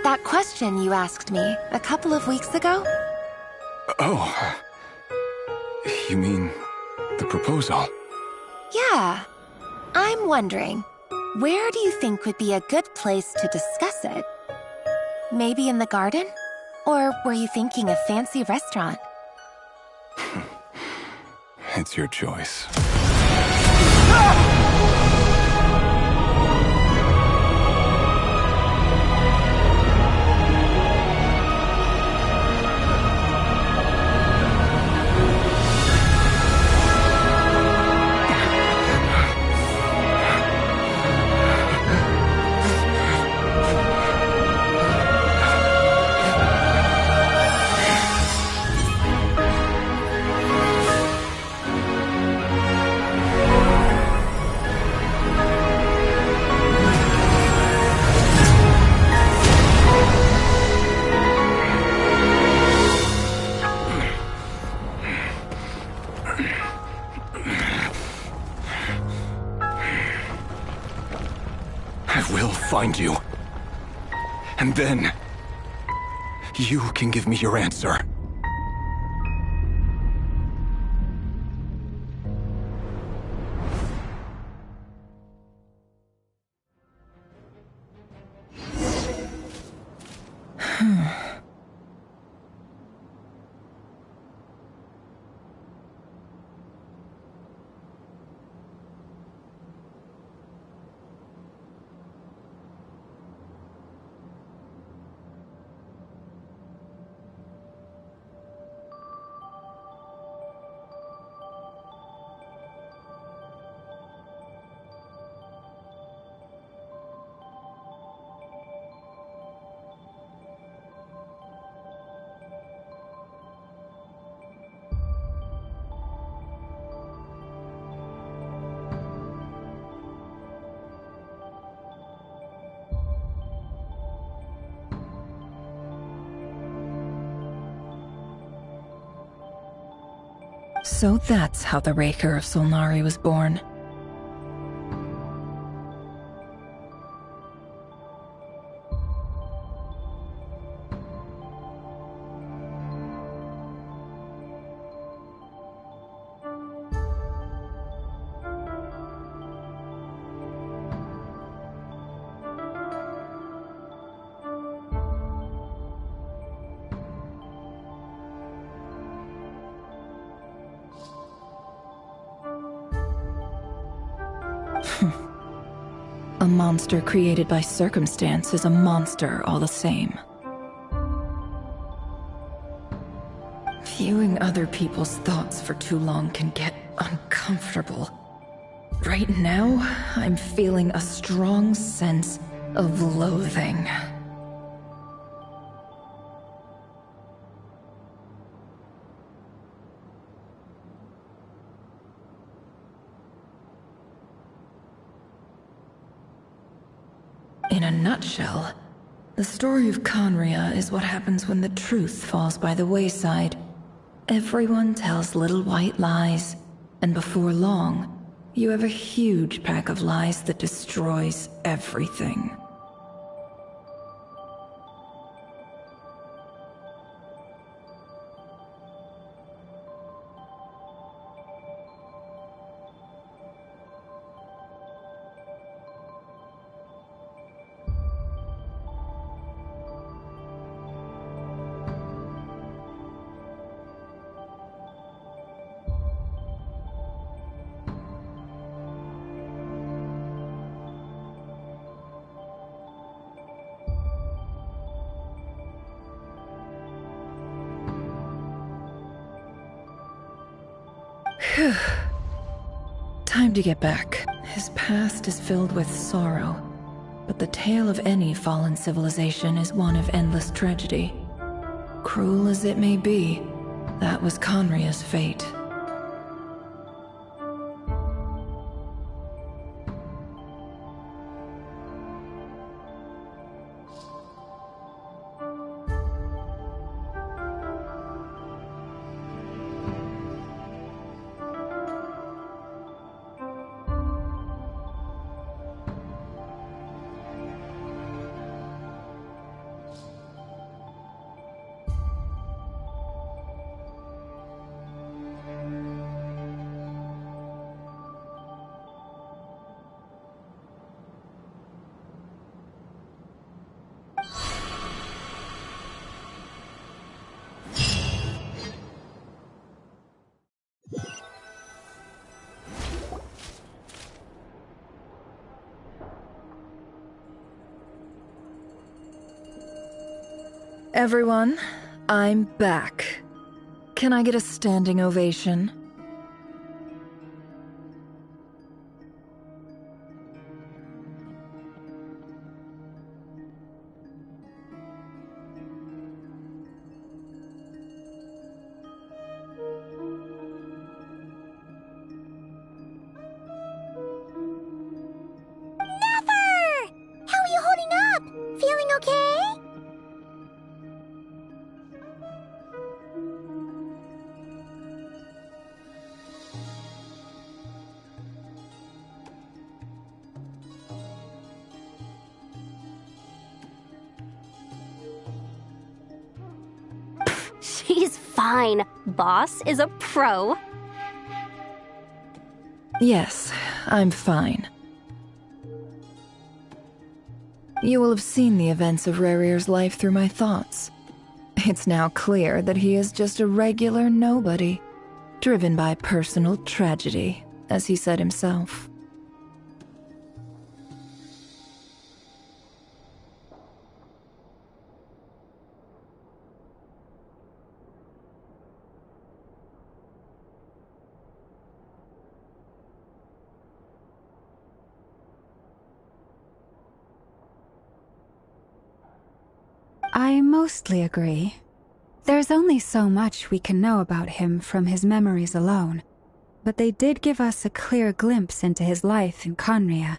That question you asked me a couple of weeks ago? Oh. You mean the proposal? Yeah. I'm wondering, where do you think would be a good place to discuss it? Maybe in the garden? Or were you thinking a fancy restaurant? It's your choice. Find you. And then, you can give me your answer. So that's how the Raker of Solnari was born. A monster created by circumstance is a monster all the same. Viewing other people's thoughts for too long can get uncomfortable. Right now, I'm feeling a strong sense of loathing. In a nutshell, The story of Conria is what happens when the truth falls by the wayside. Everyone tells little white lies, and before long, you have a huge pack of lies that destroys everything. Phew. Time to get back. His past is filled with sorrow, but the tale of any fallen civilization is one of endless tragedy. Cruel as it may be, that was Conria's fate. Everyone, I'm back. Can I get a standing ovation? Never! How are you holding up? Feeling okay? She's fine. Boss is a pro. Yes, I'm fine. You will have seen the events of Rarir's life through my thoughts. It's now clear that he is just a regular nobody, driven by personal tragedy, as he said himself. I mostly agree. There's only so much we can know about him from his memories alone, but they did give us a clear glimpse into his life in Conria.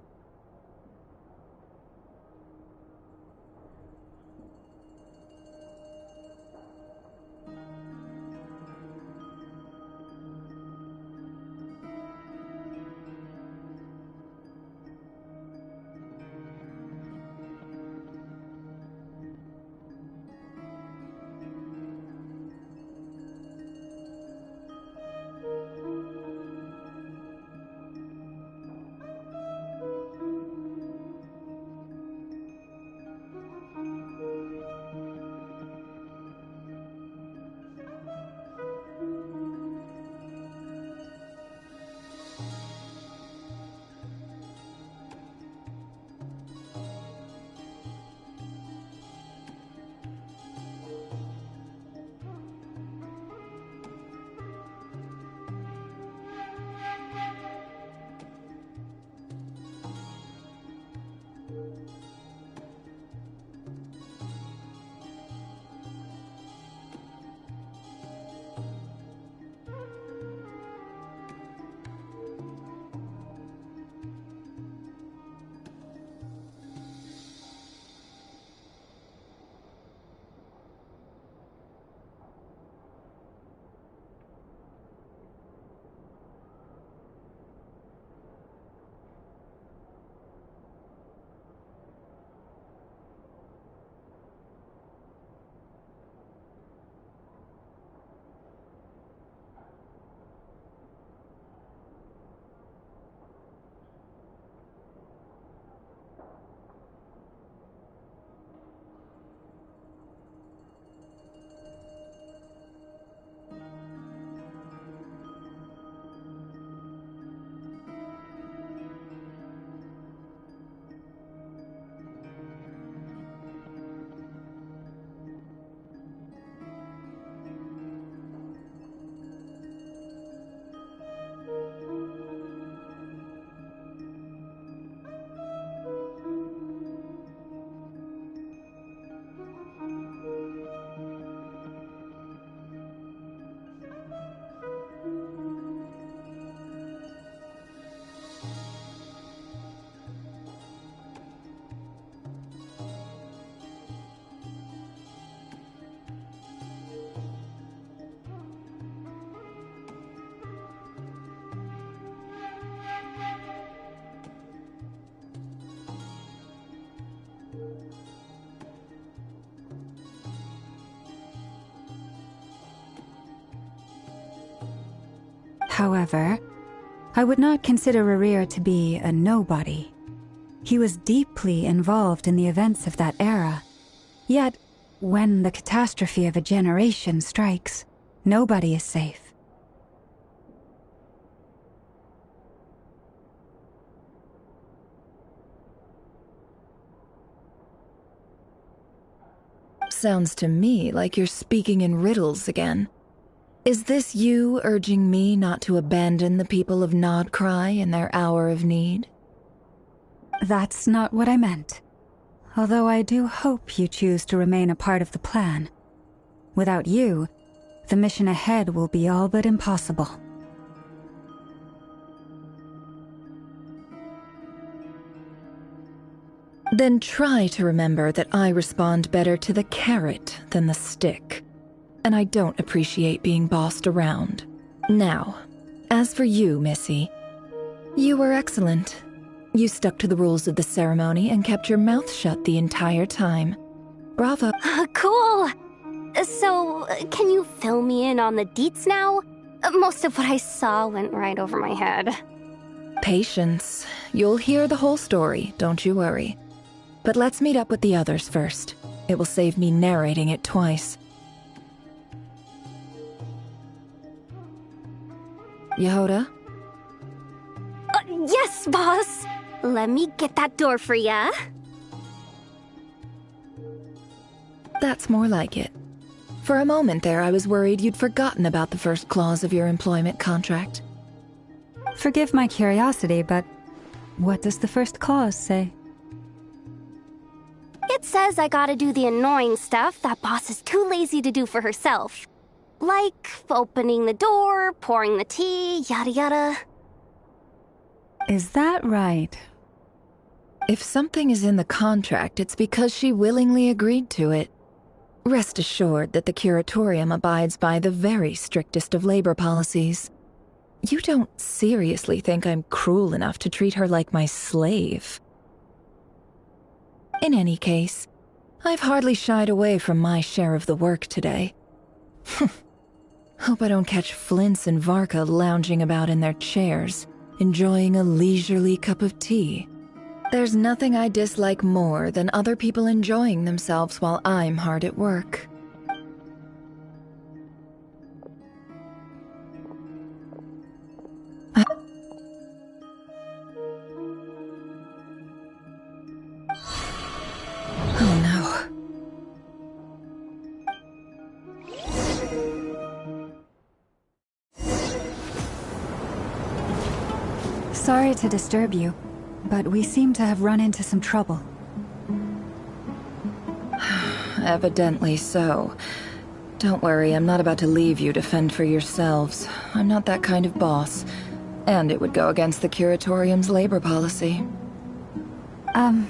However, I would not consider Rerir to be a nobody. He was deeply involved in the events of that era. Yet, when the catastrophe of a generation strikes, nobody is safe. Sounds to me like you're speaking in riddles again. Is this you urging me not to abandon the people of Nod-Krai in their hour of need? That's not what I meant. Although I do hope you choose to remain a part of the plan. Without you, the mission ahead will be all but impossible. Then try to remember that I respond better to the carrot than the stick. And I don't appreciate being bossed around. Now, as for you, Missy, you were excellent. You stuck to the rules of the ceremony and kept your mouth shut the entire time. Bravo. Cool! So, can you fill me in on the deets now? Most of what I saw went right over my head. Patience. You'll hear the whole story, don't you worry. But let's meet up with the others first. It will save me narrating it twice. Yehoda? Yes, boss! Let me get that door for ya. That's more like it. For a moment there, I was worried you'd forgotten about the first clause of your employment contract. Forgive my curiosity, but what does the first clause say? It says I gotta do the annoying stuff that boss is too lazy to do for herself. Like opening the door, pouring the tea, yada yada. Is that right? If something is in the contract, it's because she willingly agreed to it. Rest assured that the curatorium abides by the very strictest of labor policies. You don't seriously think I'm cruel enough to treat her like my slave? In any case, I've hardly shied away from my share of the work today. Hope I don't catch Flintz and Varka lounging about in their chairs, enjoying a leisurely cup of tea. There's nothing I dislike more than other people enjoying themselves while I'm hard at work. Oh no. Sorry to disturb you, but we seem to have run into some trouble. Evidently so. Don't worry, I'm not about to leave you to fend for yourselves. I'm not that kind of boss. And it would go against the curatorium's labor policy. I'm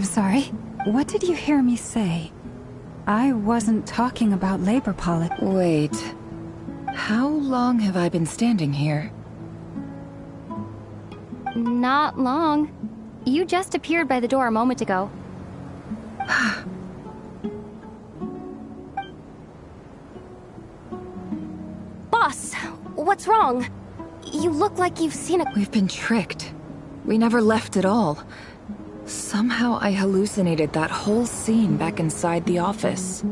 sorry. What did you hear me say? I wasn't talking about labor policy. Wait. How long have I been standing here? Not long. You just appeared by the door a moment ago. Boss, what's wrong? You look like you've seen a— We've been tricked. We never left at all. Somehow I hallucinated that whole scene back inside the office.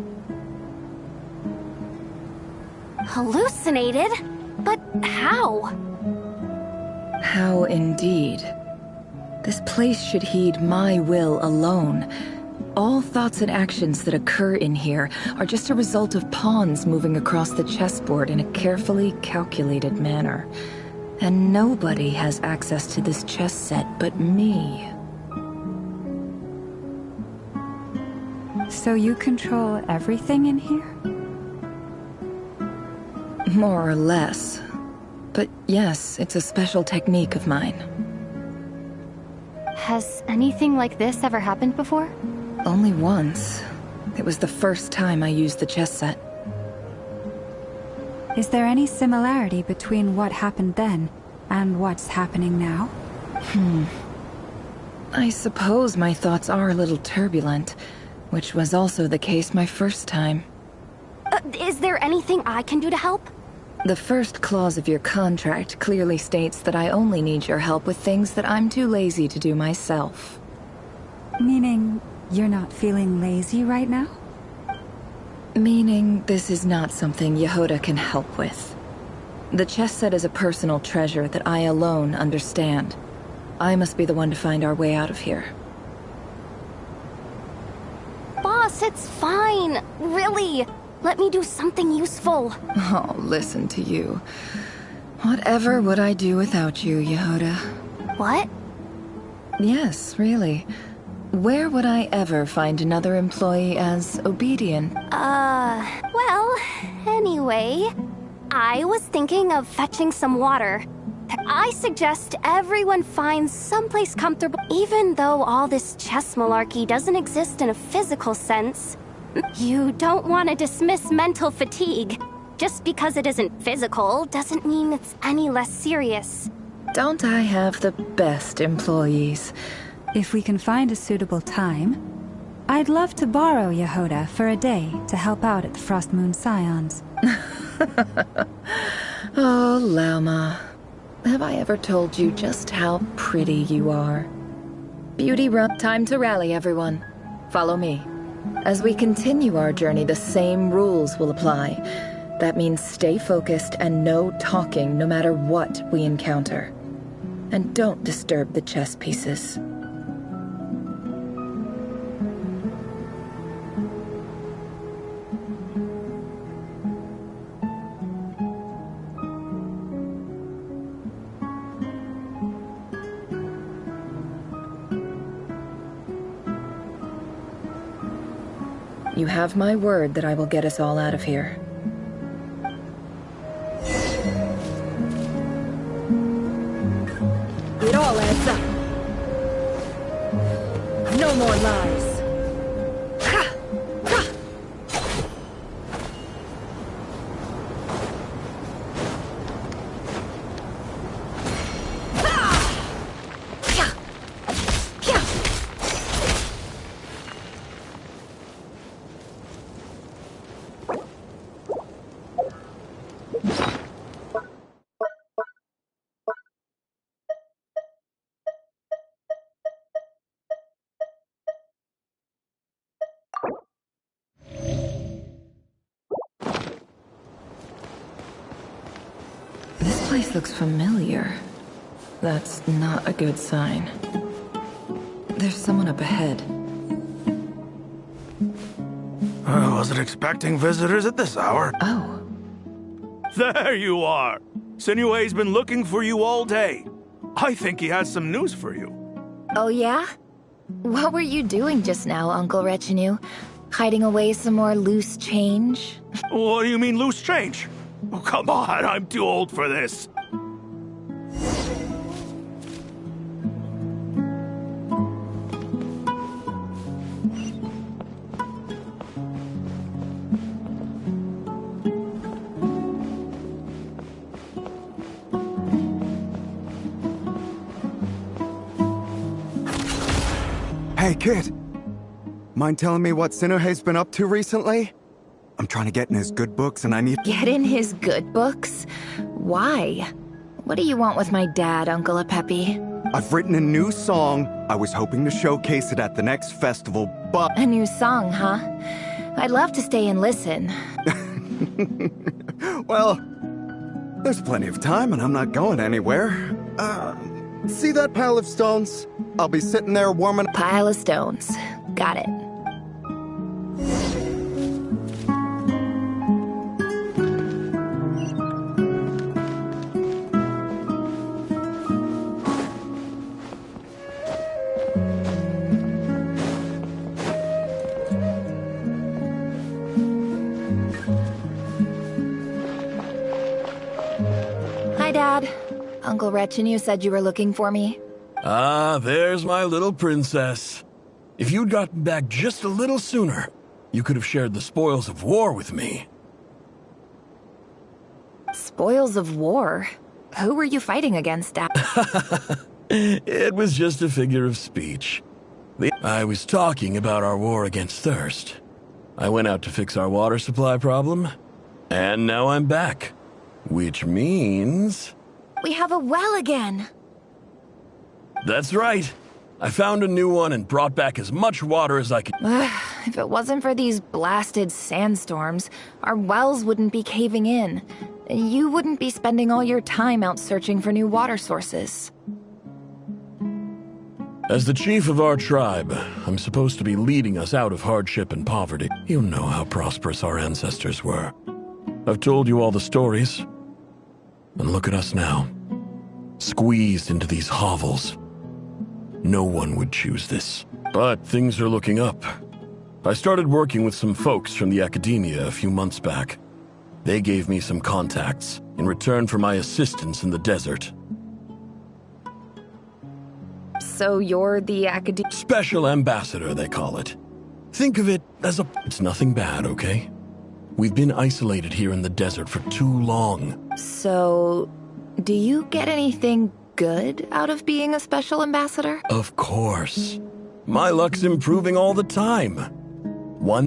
Hallucinated? But how? How indeed. This place should heed my will alone. All thoughts and actions that occur in here are just a result of pawns moving across the chessboard in a carefully calculated manner. And nobody has access to this chess set but me. So you control everything in here? More or less. But yes, it's a special technique of mine. Has anything like this ever happened before? Only once. It was the first time I used the chess set. Is there any similarity between what happened then and what's happening now? I suppose my thoughts are a little turbulent, which was also the case my first time. Is there anything I can do to help? The first clause of your contract clearly states that I only need your help with things that I'm too lazy to do myself. Meaning, you're not feeling lazy right now? Meaning, this is not something Yehoda can help with. The chess set is a personal treasure that I alone understand. I must be the one to find our way out of here. Boss, it's fine. Really. Let me do something useful. Oh, listen to you. Whatever would I do without you, Yehoda? What? Yes, really. Where would I ever find another employee as obedient? Well, anyway, I was thinking of fetching some water. I suggest everyone finds someplace comfortable. Even though all this chess malarkey doesn't exist in a physical sense, you don't want to dismiss mental fatigue. Just because it isn't physical doesn't mean it's any less serious. Don't I have the best employees? If we can find a suitable time, I'd love to borrow Yehoda for a day to help out at the Frost Moon Scions. Oh, Lauma. Have I ever told you just how pretty you are? Beauty run. Time to rally, everyone. Follow me. As we continue our journey, the same rules will apply. That means stay focused and no talking no matter what we encounter. And don't disturb the chess pieces. You have my word that I will get us all out of here. It all adds up. No more lies. This place looks familiar. That's not a good sign. There's someone up ahead. I wasn't expecting visitors at this hour. Oh. There you are! Sinue's been looking for you all day. I think he has some news for you. Oh yeah? What were you doing just now, Uncle Retinue? Hiding away some more loose change? What do you mean, loose change? Oh, come on, I'm too old for this. Hey, kid. Mind telling me what Sinuhe's been up to recently? I'm trying to get in his good books and I need— Get in his good books? Why? What do you want with my dad, Uncle Apepe? I've written a new song. I was hoping to showcase it at the next festival, but— A new song, huh? I'd love to stay and listen. Well, there's plenty of time and I'm not going anywhere. See that pile of stones? I'll be sitting there warming— Pile of stones. Got it. Hi, Dad. Uncle Retinue said you were looking for me. Ah, there's my little princess. If you'd gotten back just a little sooner, you could have shared the spoils of war with me. Spoils of war? Who were you fighting against, Dad? It was just a figure of speech. I was talking about our war against thirst. I went out to fix our water supply problem, and now I'm back. Which means... We have a well again. That's right. I found a new one and brought back as much water as I could. If it wasn't for these blasted sandstorms, our wells wouldn't be caving in. You wouldn't be spending all your time out searching for new water sources. As the chief of our tribe, I'm supposed to be leading us out of hardship and poverty. You know how prosperous our ancestors were. I've told you all the stories. And look at us now. Squeezed into these hovels. No one would choose this. But things are looking up. I started working with some folks from the academia a few months back. They gave me some contacts in return for my assistance in the desert. So you're the academic... Special ambassador, they call it. Think of it as a... It's nothing bad, okay? We've been isolated here in the desert for too long. So, do you get anything good out of being a special ambassador? Of course. My luck's improving all the time. One...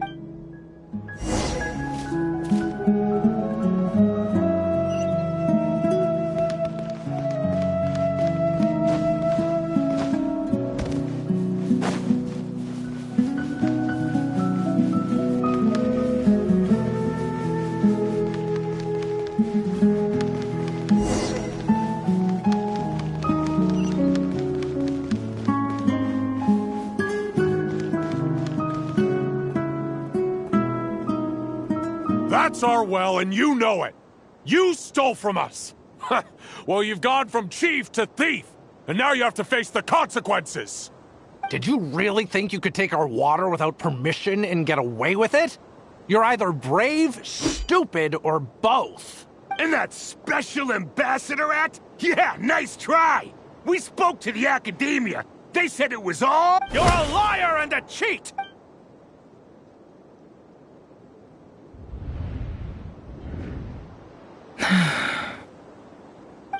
That's our well, and you know it. You stole from us. Well, you've gone from chief to thief, and now you have to face the consequences. Did you really think you could take our water without permission and get away with it? You're either brave, stupid, or both. And that special ambassador act? Yeah, nice try. We spoke to the academia. They said it was all... You're a liar and a cheat!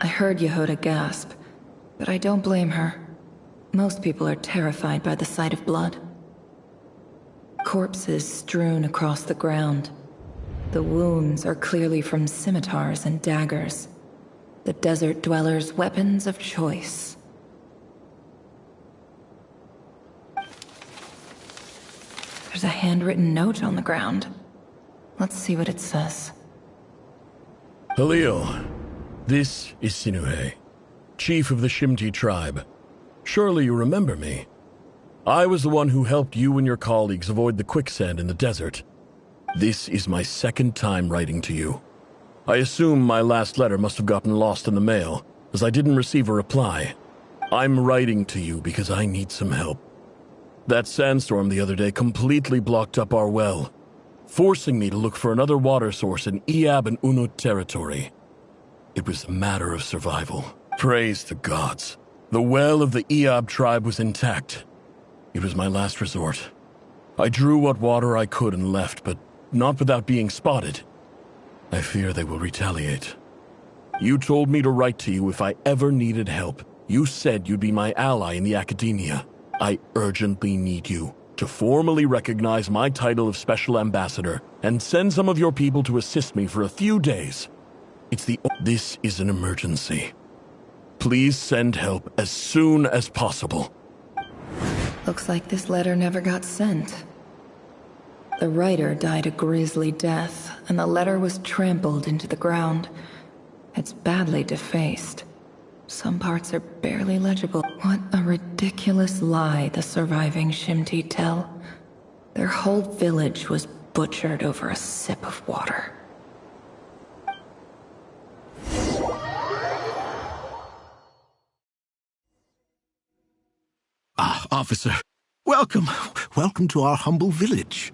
I heard Yehuda gasp, but I don't blame her. Most people are terrified by the sight of blood. Corpses strewn across the ground. The wounds are clearly from scimitars and daggers. The desert dwellers' weapons of choice. There's a handwritten note on the ground. Let's see what it says. Halil, this is Sinuhe, chief of the Shimti tribe. Surely you remember me. I was the one who helped you and your colleagues avoid the quicksand in the desert. This is my second time writing to you. I assume my last letter must have gotten lost in the mail, as I didn't receive a reply. I'm writing to you because I need some help. That sandstorm the other day completely blocked up our well, forcing me to look for another water source in Iab and Unut territory. It was a matter of survival. Praise the gods. The well of the Iab tribe was intact. It was my last resort. I drew what water I could and left, but not without being spotted. I fear they will retaliate. You told me to write to you if I ever needed help. You said you'd be my ally in the academia. I urgently need you to formally recognize my title of Special Ambassador and send some of your people to assist me for a few days. This is an emergency. Please send help as soon as possible. Looks like this letter never got sent. The writer died a grisly death, and the letter was trampled into the ground. It's badly defaced. Some parts are barely legible. What a ridiculous lie the surviving Shimti tell. Their whole village was butchered over a sip of water. Ah, officer. Welcome. Welcome to our humble village.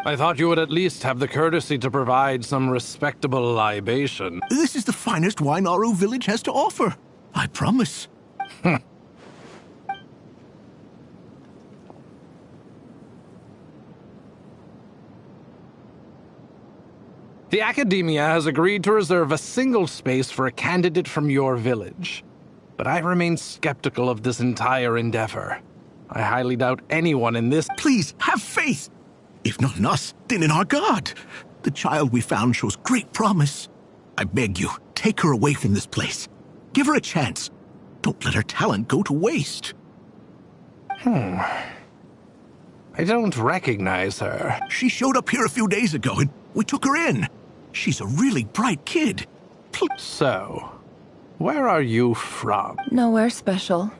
I thought you would at least have the courtesy to provide some respectable libation. This is the finest wine Aru village has to offer. I promise. The Academia has agreed to reserve a single space for a candidate from your village. But I remain skeptical of this entire endeavor. I highly doubt anyone in this... Please, have faith! If not in us, then in our god. The child we found shows great promise. I beg you, take her away from this place. Give her a chance. Don't let her talent go to waste. I don't recognize her. She showed up here a few days ago, and we took her in. She's a really bright kid. So, where are you from? Nowhere special.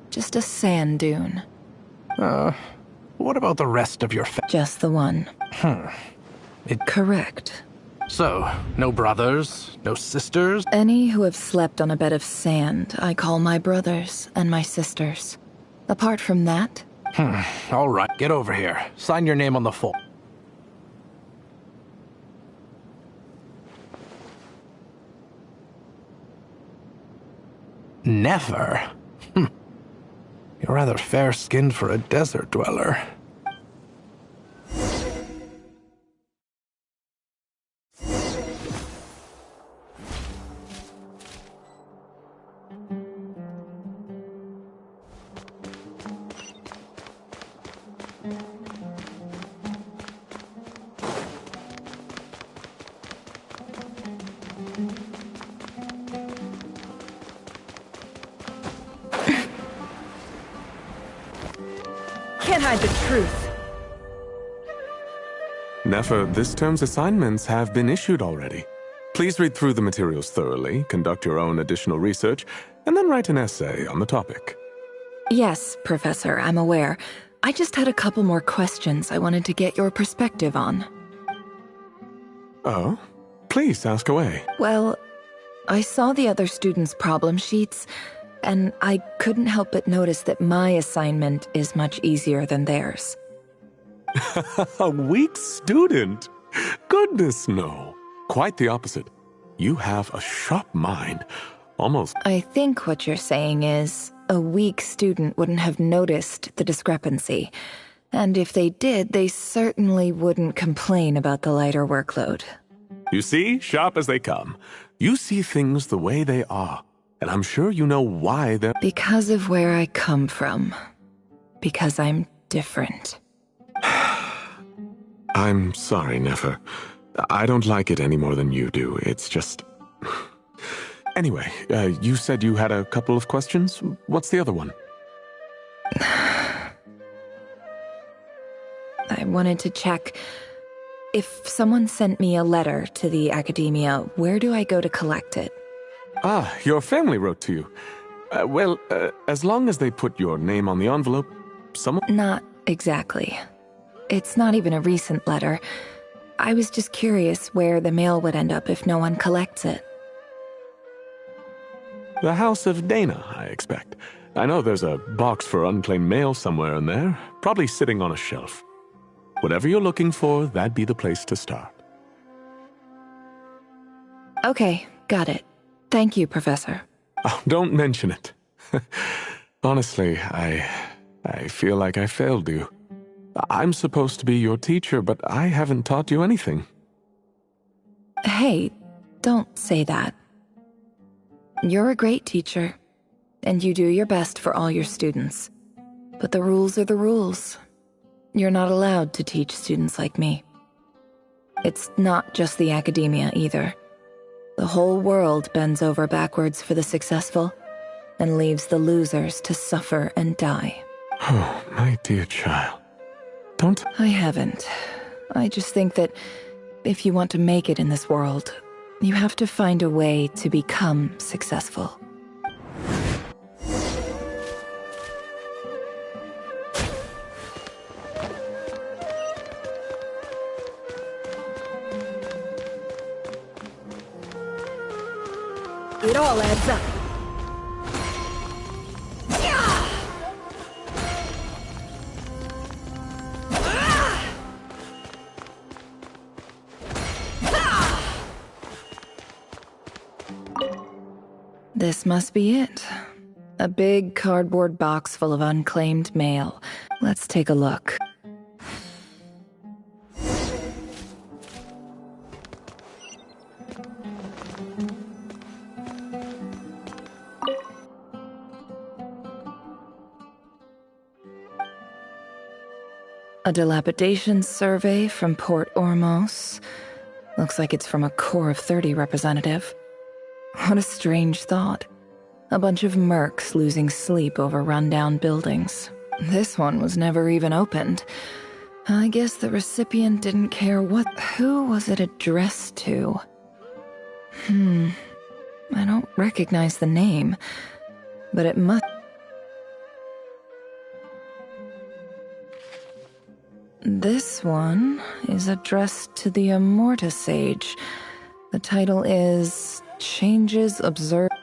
Just a sand dune. What about the rest of your Just the one. Correct. So, no brothers, no sisters? Any who have slept on a bed of sand, I call my brothers and my sisters. Apart from that... All right, get over here. Sign your name on the form. Never? You're rather fair-skinned for a desert dweller. Can't hide the truth. Nefer, this term's assignments have been issued already. Please read through the materials thoroughly, conduct your own additional research, and then write an essay on the topic. Yes, Professor, I'm aware. I just had a couple more questions I wanted to get your perspective on. Oh? Please ask away. Well, I saw the other students' problem sheets, and I couldn't help but notice that my assignment is much easier than theirs. A weak student? Goodness, no. Quite the opposite. You have a sharp mind. Almost. I think what you're saying is, a weak student wouldn't have noticed the discrepancy. And if they did, they certainly wouldn't complain about the lighter workload. You see, sharp as they come. You see things the way they are. And I'm sure you know why they're... Because of where I come from. Because I'm different. I'm sorry, Nefer. I don't like it any more than you do. It's just... Anyway, you said you had a couple of questions. What's the other one? I wanted to check... If someone sent me a letter to the academia, where do I go to collect it? Ah, your family wrote to you. As long as they put your name on the envelope, someone... Not exactly. It's not even a recent letter. I was just curious where the mail would end up if no one collects it. The House of Dana, I expect. I know there's a box for unclaimed mail somewhere in there, probably sitting on a shelf. Whatever you're looking for, that'd be the place to start. Okay, got it. Thank you, Professor. Oh, don't mention it. Honestly, I feel like I failed you. I'm supposed to be your teacher, but I haven't taught you anything. Hey, don't say that. You're a great teacher, and you do your best for all your students. But the rules are the rules. You're not allowed to teach students like me. It's not just the academia either. The whole world bends over backwards for the successful and leaves the losers to suffer and die. Oh, my dear child. Don't... I haven't. I just think that if you want to make it in this world, you have to find a way to become successful. It all adds up. This must be it. A big cardboard box full of unclaimed mail. Let's take a look. A dilapidation survey from Port Ormos. Looks like it's from a Core of 30 representative. What a strange thought. A bunch of mercs losing sleep over rundown buildings. This one was never even opened. I guess the recipient didn't care who was it addressed to? I don't recognize the name, but it must... This one is addressed to the Immorta Sage. The title is Changes Observed.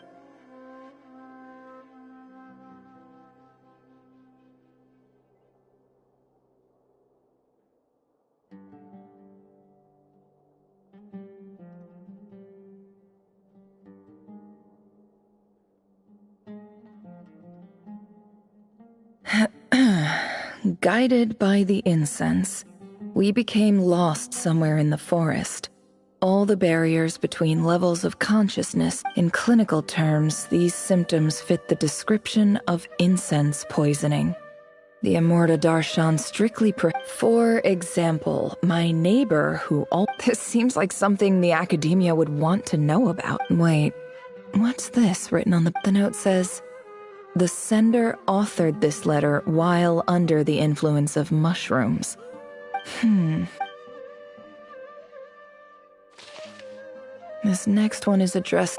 Guided by the incense, we became lost somewhere in the forest. All the barriers between levels of consciousness. In clinical terms, these symptoms fit the description of incense poisoning. The Immorta Darshan strictly For example, my neighbor who This seems like something the academia would want to know about. Wait, what's this written on the note says... The sender authored this letter while under the influence of mushrooms. This next one is addressed...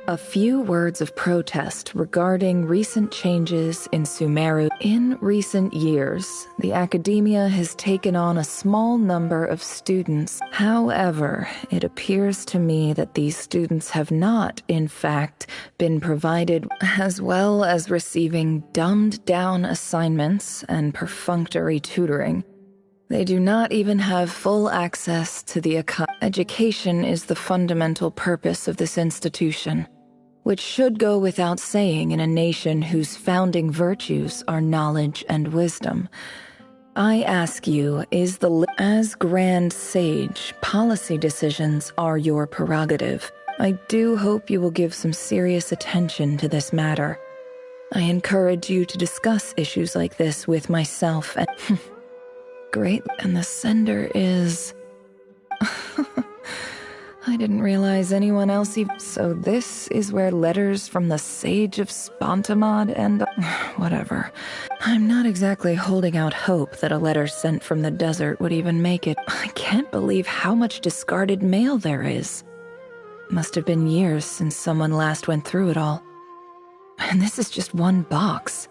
A few words of protest regarding recent changes in Sumeru. In recent years, the academia has taken on a small number of students. However, it appears to me that these students have not, in fact, been provided, as well as receiving dumbed-down assignments and perfunctory tutoring. They do not even have full access to the Education is the fundamental purpose of this institution, which should go without saying in a nation whose founding virtues are knowledge and wisdom. I ask you, as Grand Sage, policy decisions are your prerogative. I do hope you will give some serious attention to this matter. I encourage you to discuss issues like this with myself and... Great, and the sender is... I didn't realize anyone else even... So this is where letters from the Sage of Spontamod and... Whatever. I'm not exactly holding out hope that a letter sent from the desert would even make it. I can't believe how much discarded mail there is. Must have been years since someone last went through it all. And this is just one box.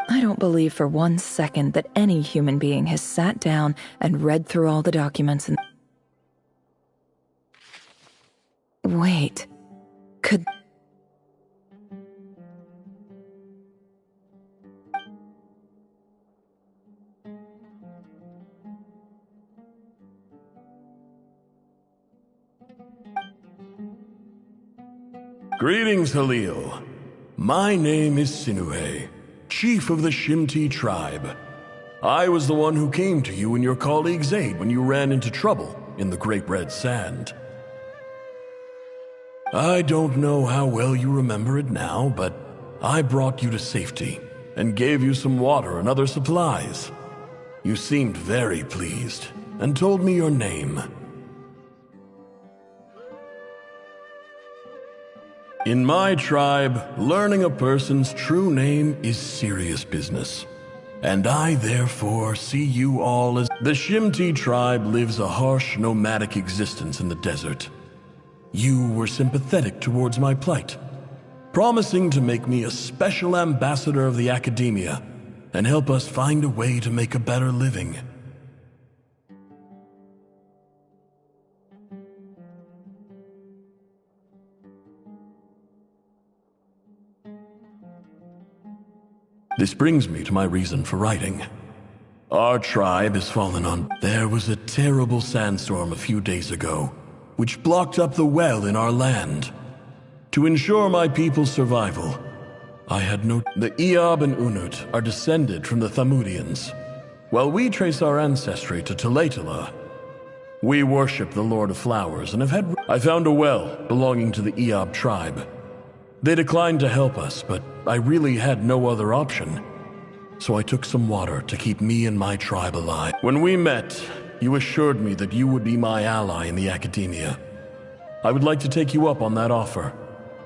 I don't believe for 1 second that any human being has sat down and read through all the documents and... Wait, could... Greetings, Halil. My name is Sinuhe, chief of the Shimti tribe. I was the one who came to you and your colleague's aid when you ran into trouble in the Great Red Sand. I don't know how well you remember it now, but I brought you to safety and gave you some water and other supplies. You seemed very pleased and told me your name. In my tribe, learning a person's true name is serious business, and I therefore see you all as... The Shimti tribe lives a harsh, nomadic existence in the desert. You were sympathetic towards my plight, promising to make me a special ambassador of the academia and help us find a way to make a better living. This brings me to my reason for writing. Our tribe has fallen on... There was a terrible sandstorm a few days ago, which blocked up the well in our land. To ensure my people's survival, I had no... The Eob and Unut are descended from the Thamudians. While we trace our ancestry to Tulatala, we worship the Lord of Flowers and have had... I found a well belonging to the Eob tribe. They declined to help us, but I really had no other option. So I took some water to keep me and my tribe alive. When we met, you assured me that you would be my ally in the academia. I would like to take you up on that offer,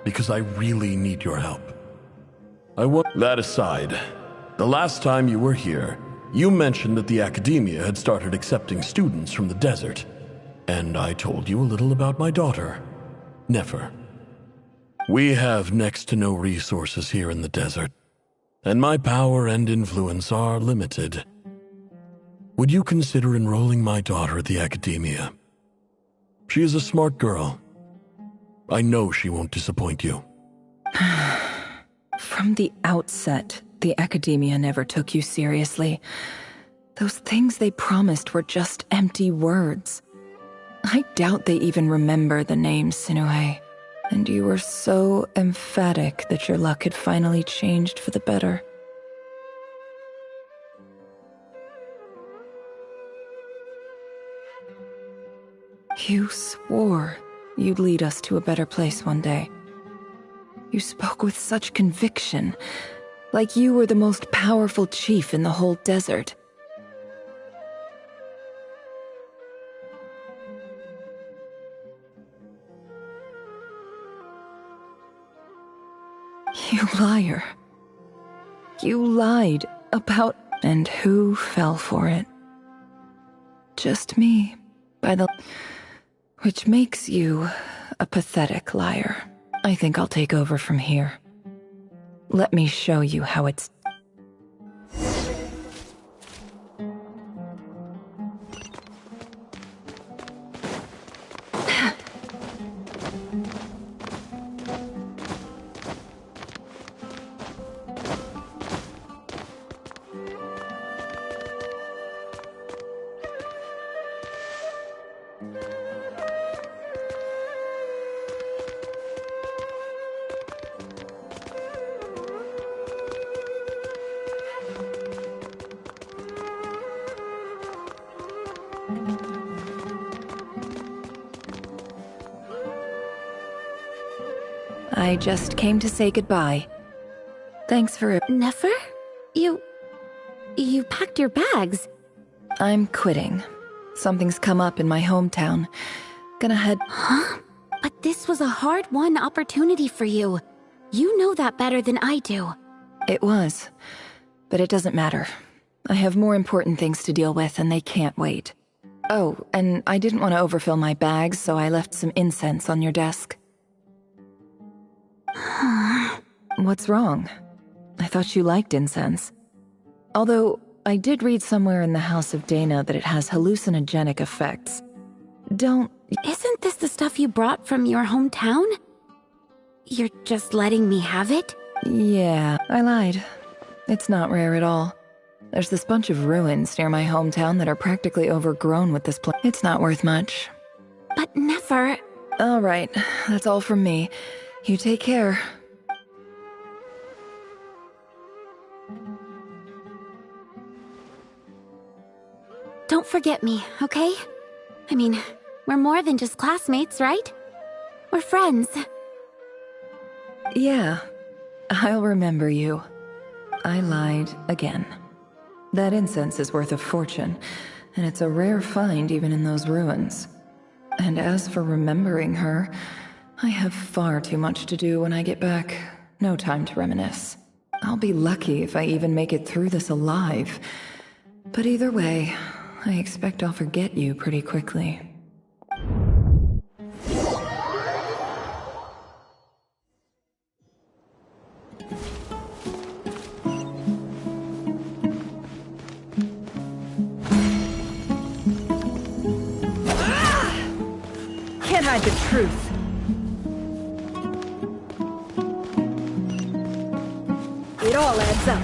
because I really need your help. That aside, the last time you were here, you mentioned that the academia had started accepting students from the desert, and I told you a little about my daughter, Nefer. We have next to no resources here in the desert, and my power and influence are limited. Would you consider enrolling my daughter at the academia? She is a smart girl. I know she won't disappoint you. From the outset, the academia never took you seriously. Those things they promised were just empty words. I doubt they even remember the name Sinuhe. And you were so emphatic that your luck had finally changed for the better. You swore you'd lead us to a better place one day. You spoke with such conviction, like you were the most powerful chief in the whole desert. You liar. You lied about... And who fell for it? Just me, by the... Which makes you a pathetic liar. I think I'll take over from here. Let me show you how it's... I just came to say goodbye. Thanks for... Nefer? You packed your bags. I'm quitting. Something's come up in my hometown. Gonna head... Huh? But this was a hard-won opportunity for you. You know that better than I do. It was. But it doesn't matter. I have more important things to deal with, and they can't wait. Oh, and I didn't want to overfill my bags, so I left some incense on your desk. What's wrong? I thought you liked incense. Although, I did read somewhere in the House of Dana that it has hallucinogenic effects. Don't... Isn't this the stuff you brought from your hometown? You're just letting me have it? Yeah, I lied. It's not rare at all. There's this bunch of ruins near my hometown that are practically overgrown with this plant. It's not worth much. But Nefer... All right, that's all from me. You take care. Don't forget me, okay? I mean, we're more than just classmates, right? We're friends. Yeah, I'll remember you. I lied again. That incense is worth a fortune, and it's a rare find even in those ruins. And as for remembering her, I have far too much to do when I get back. No time to reminisce. I'll be lucky if I even make it through this alive. But either way, I expect I'll forget you pretty quickly. Can't hide the truth. It all adds up.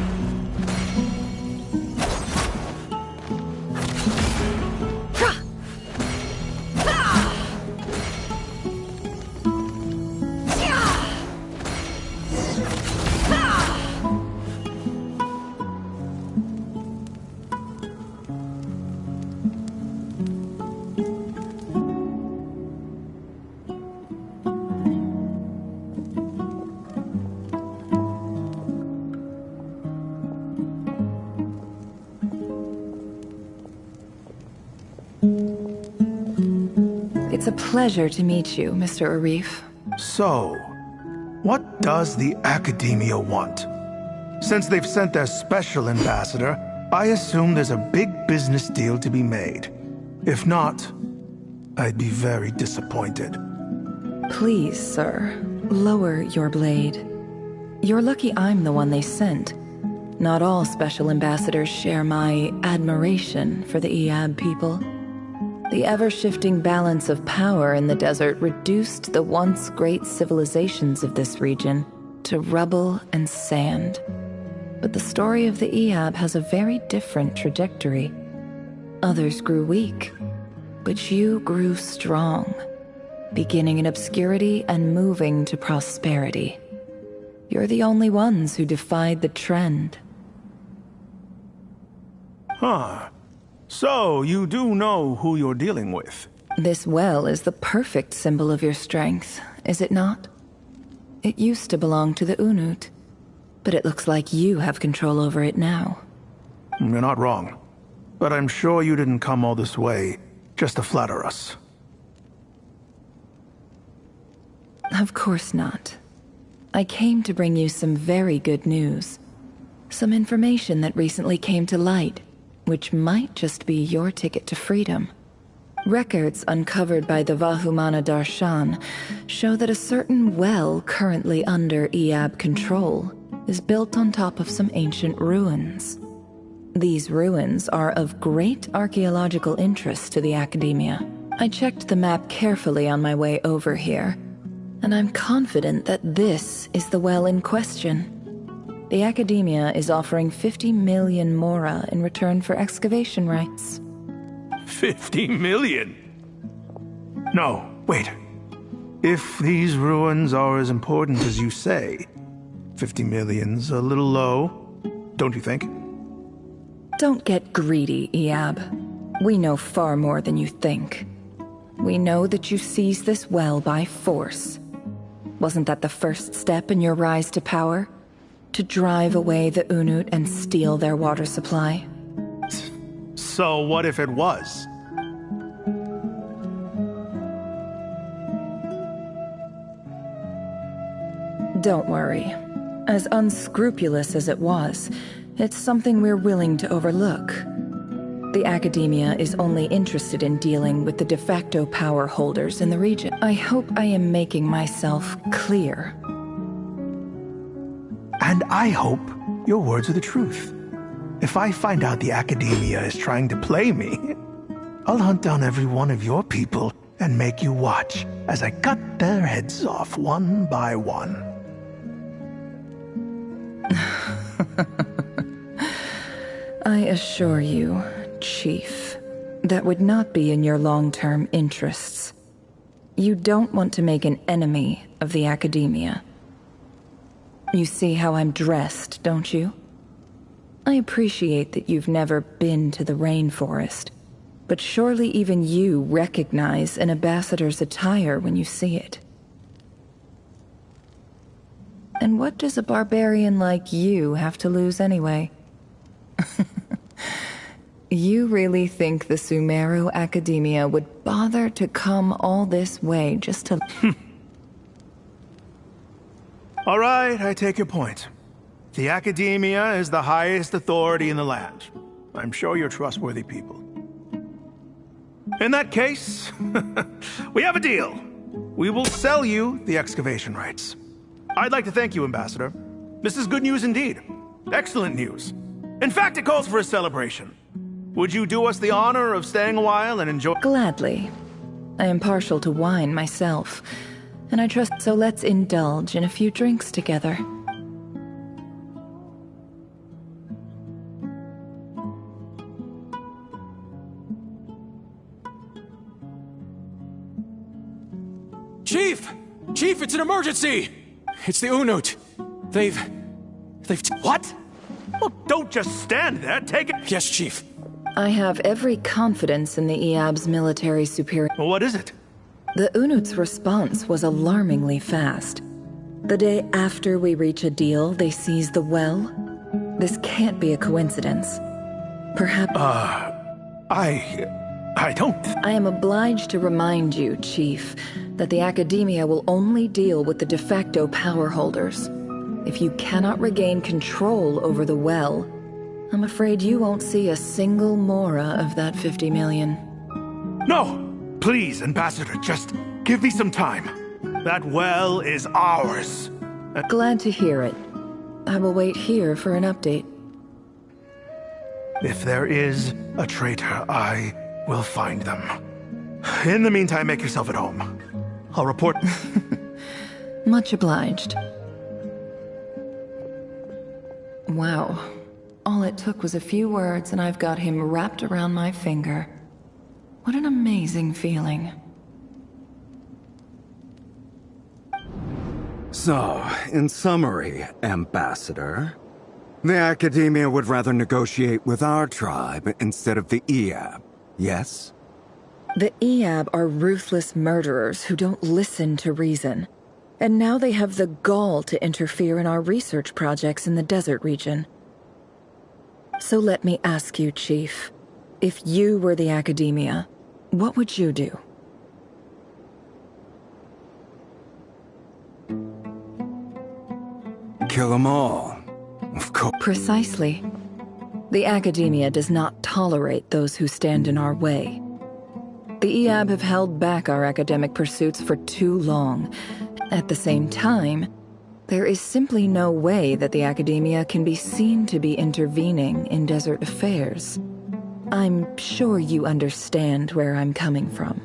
It's a pleasure to meet you, Mr. Arif. So, what does the Academia want? Since they've sent their special ambassador, I assume there's a big business deal to be made. If not, I'd be very disappointed. Please, sir, lower your blade. You're lucky I'm the one they sent. Not all special ambassadors share my admiration for the Eab people. The ever-shifting balance of power in the desert reduced the once great civilizations of this region to rubble and sand. But the story of the Eab has a very different trajectory. Others grew weak, but you grew strong, beginning in obscurity and moving to prosperity. You're the only ones who defied the trend. Huh. So, you do know who you're dealing with? This well is the perfect symbol of your strength, is it not? It used to belong to the Unut, but it looks like you have control over it now. You're not wrong. But I'm sure you didn't come all this way just to flatter us. Of course not. I came to bring you some very good news. Some information that recently came to light, which might just be your ticket to freedom. Records uncovered by the Vahumana Darshan show that a certain well currently under Eab control is built on top of some ancient ruins. These ruins are of great archaeological interest to the Academia. I checked the map carefully on my way over here, and I'm confident that this is the well in question. The Academia is offering 50 million mora in return for excavation rights. 50 million? No, wait. If these ruins are as important as you say, 50 million's a little low, don't you think? Don't get greedy, Eab. We know far more than you think. We know that you seized this well by force. Wasn't that the first step in your rise to power? To drive away the Unut and steal their water supply? So what if it was? Don't worry. As unscrupulous as it was, it's something we're willing to overlook. The Academia is only interested in dealing with the de facto power holders in the region. I hope I am making myself clear. And I hope your words are the truth. If I find out the Academia is trying to play me, I'll hunt down every one of your people and make you watch as I cut their heads off one by one. I assure you, Chief, that would not be in your long-term interests. You don't want to make an enemy of the Academia. You see how I'm dressed, don't you? I appreciate that you've never been to the rainforest, but surely even you recognize an ambassador's attire when you see it. And what does a barbarian like you have to lose anyway? You really think the Sumeru Academia would bother to come all this way just to... All right, I take your point. The Academia is the highest authority in the land. I'm sure you're trustworthy people. In that case, we have a deal. We will sell you the excavation rights. I'd like to thank you, Ambassador. This is good news indeed. Excellent news. In fact, it calls for a celebration. Would you do us the honor of staying a while and enjoy— Gladly. I am partial to wine myself, and I trust, so let's indulge in a few drinks together. Chief! Chief, it's an emergency! It's the Unut. They've... What? Well, don't just stand there, take it— Yes, Chief. I have every confidence in the Eab's military superior— Well, what is it? The Unut's response was alarmingly fast. The day after we reach a deal, they seize the well. This can't be a coincidence. Perhaps— I don't. I am obliged to remind you, Chief, that the Academia will only deal with the de facto power holders. If you cannot regain control over the well, I'm afraid you won't see a single mora of that 50 million. No! Please, Ambassador, just give me some time. That well is ours. Glad to hear it. I will wait here for an update. If there is a traitor, I will find them. In the meantime, make yourself at home. I'll report. Much obliged. Wow. All it took was a few words and I've got him wrapped around my finger. What an amazing feeling. So, in summary, Ambassador, the Academia would rather negotiate with our tribe instead of the Eab, yes? The Eab are ruthless murderers who don't listen to reason. And now they have the gall to interfere in our research projects in the desert region. So let me ask you, Chief, if you were the Academia, what would you do? Kill them all, of course. Precisely. The Academia does not tolerate those who stand in our way. The Eab have held back our academic pursuits for too long. At the same time, there is simply no way that the Academia can be seen to be intervening in desert affairs. I'm sure you understand where I'm coming from.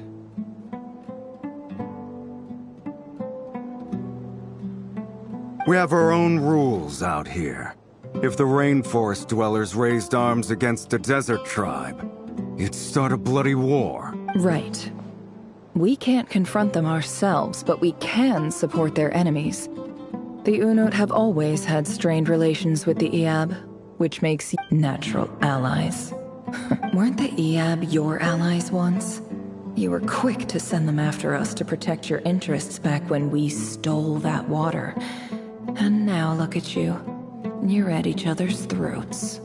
We have our own rules out here. If the rainforest dwellers raised arms against a desert tribe, it'd start a bloody war. Right. We can't confront them ourselves, but we can support their enemies. The Unut have always had strained relations with the Eab, which makes natural allies. Weren't the Eab your allies once? You were quick to send them after us to protect your interests back when we stole that water. And now look at you. You're at each other's throats.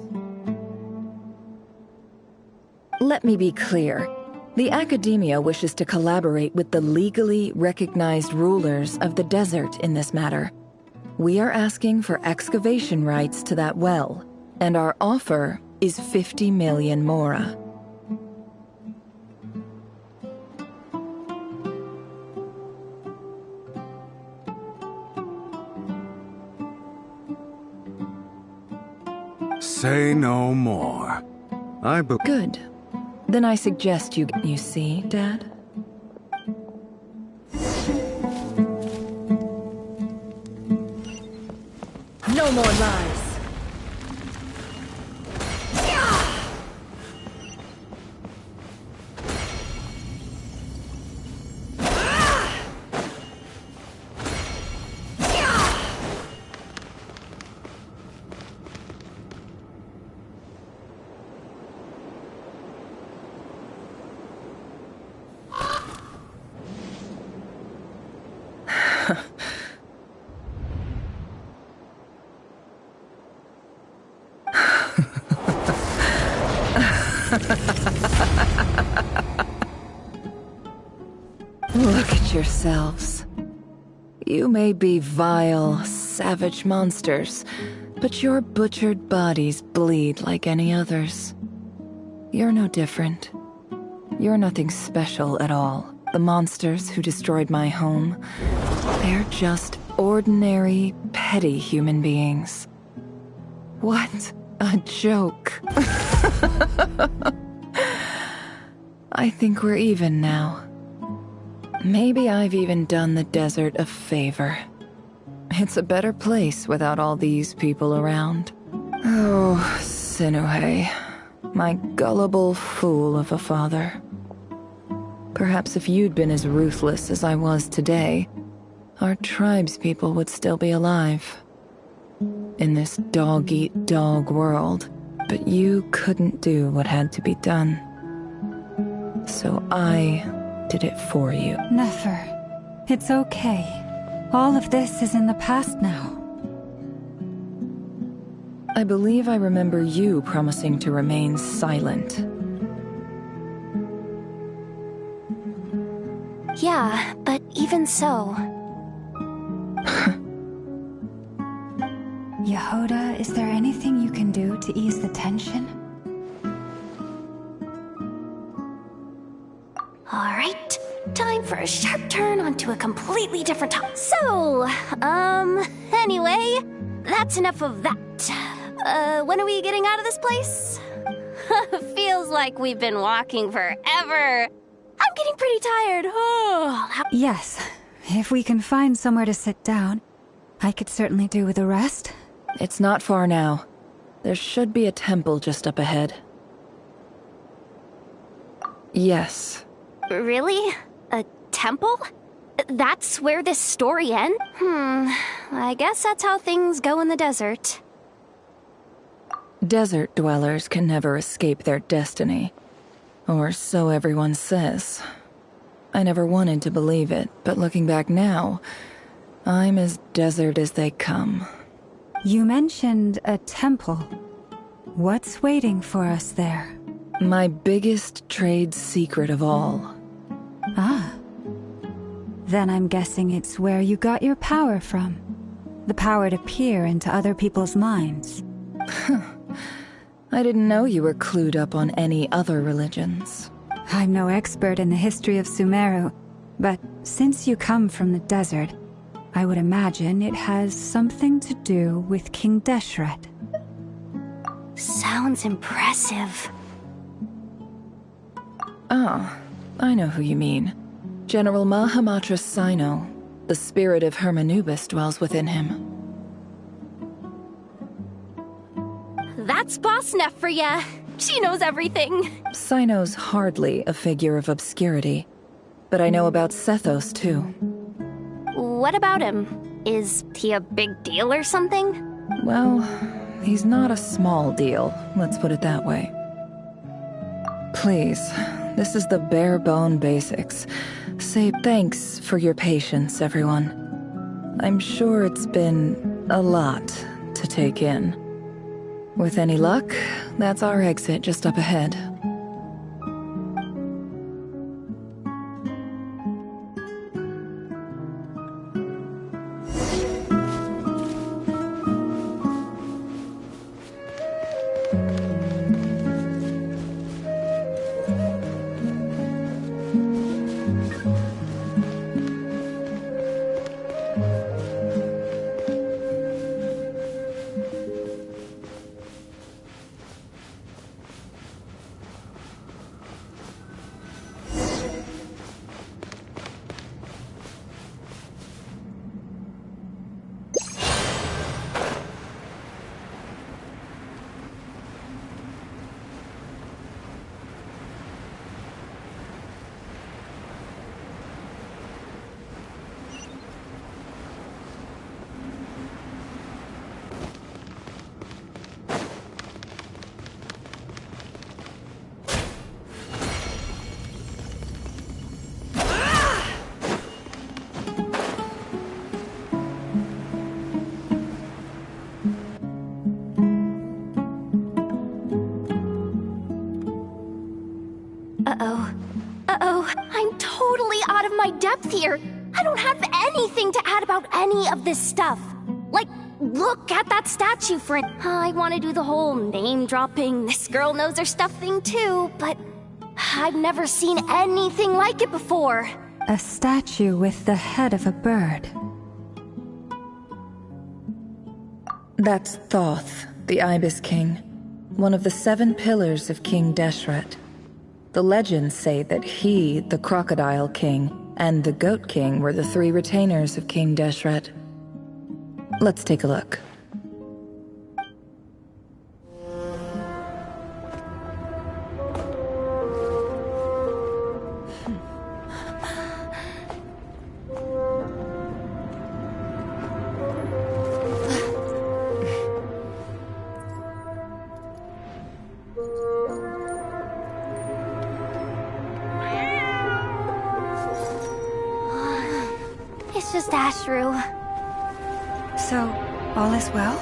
Let me be clear. The Academia wishes to collaborate with the legally recognized rulers of the desert in this matter. We are asking for excavation rights to that well, and our offer is 50 million mora. Say no more. Good. Then I suggest you see, Dad? No more lies. Look at yourselves. You may be vile, savage monsters, but your butchered bodies bleed like any others. You're no different. You're nothing special at all. The monsters who destroyed my home, they're just ordinary, petty human beings. What a joke. I think we're even now. Maybe I've even done the desert a favor. It's a better place without all these people around. Oh, Sinuhe, my gullible fool of a father. Perhaps if you'd been as ruthless as I was today, our tribespeople would still be alive. In this dog-eat-dog world, but you couldn't do what had to be done. So I did it for you. Nefer, it's okay. All of this is in the past now. I believe I remember you promising to remain silent. Yeah, but even so... Yehoda, is there anything you can do to ease the tension? Alright, time for a sharp turn onto a completely different topic. So, anyway, that's enough of that. When are we getting out of this place? Feels like we've been walking forever. I'm getting pretty tired. Yes, if we can find somewhere to sit down, I could certainly do with a rest. It's not far now. There should be a temple just up ahead. Yes. Really? A temple? That's where this story ends? I guess that's how things go in the desert. Desert dwellers can never escape their destiny. Or so everyone says. I never wanted to believe it, but looking back now, I'm as desert as they come. You mentioned a temple. What's waiting for us there? My biggest trade secret of all. Ah. Then I'm guessing it's where you got your power from. The power to peer into other people's minds. I didn't know you were clued up on any other religions. I'm no expert in the history of Sumeru, but since you come from the desert, I would imagine it has something to do with King Deshret. Sounds impressive. Ah, I know who you mean. General Mahamatra Sino. The spirit of Hermanubis dwells within him. That's Boss Neff for ya. She knows everything. Sino's hardly a figure of obscurity, but I know about Sethos too. What about him? Is he a big deal or something? Well, he's not a small deal, let's put it that way. Please, this is the bare bone basics. Say thanks for your patience, everyone. I'm sure it's been a lot to take in. With any luck, that's our exit just up ahead. I'm totally out of my depth here. I don't have anything to add about any of this stuff. Like, look at that statue, friend. I want to do the whole name-dropping, this girl knows her stuff thing too, but I've never seen anything like it before. A statue with the head of a bird. That's Thoth, the Ibis King, one of the 7 pillars of King Deshret. The legends say that he, the Crocodile King, and the Goat King were the 3 retainers of King Deshret. Let's take a look. It's just Ashru. So, all is well?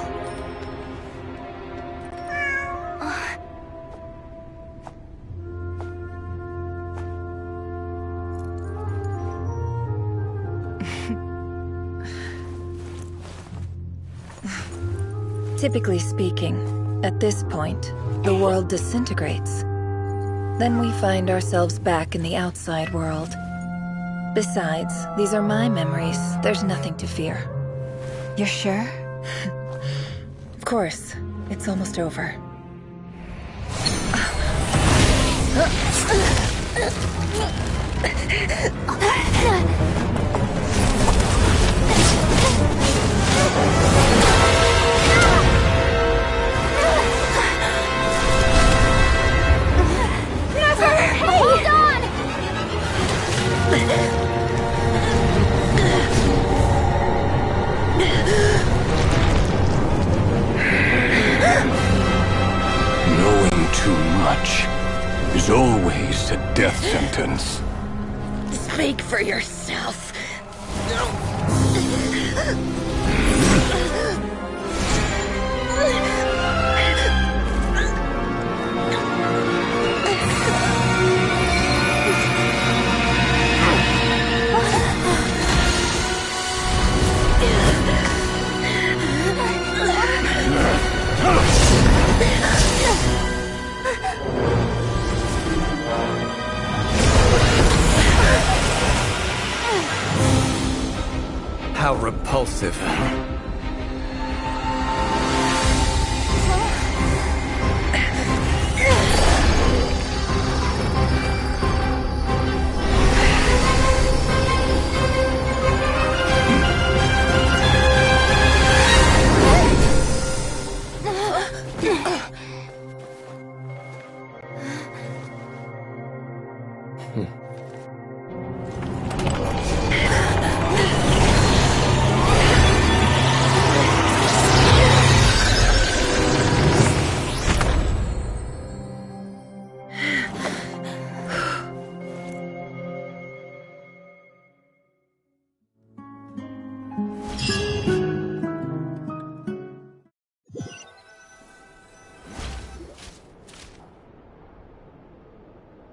Typically speaking, at this point, the world disintegrates. Then we find ourselves back in the outside world. Besides, these are my memories. There's nothing to fear. You're sure? Of course. It's almost over. Hold on! Knowing too much is always a death sentence. Speak for yourself. How repulsive.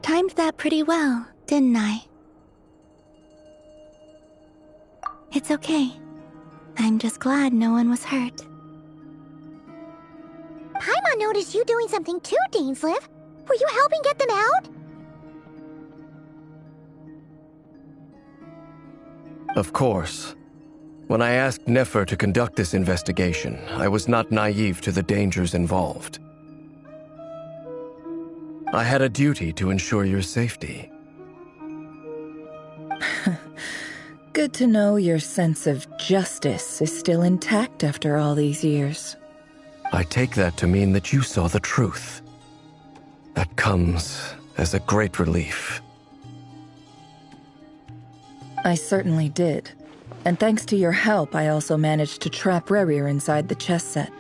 Timed that pretty well, didn't I? It's okay. I'm just glad no one was hurt. Paimon noticed you doing something too, Dainsleif. Were you helping get them out? Of course. When I asked Nefer to conduct this investigation, I was not naive to the dangers involved. I had a duty to ensure your safety. Good to know your sense of justice is still intact after all these years. I take that to mean that you saw the truth. That comes as a great relief. I certainly did. And thanks to your help, I also managed to trap Rerir inside the chess set.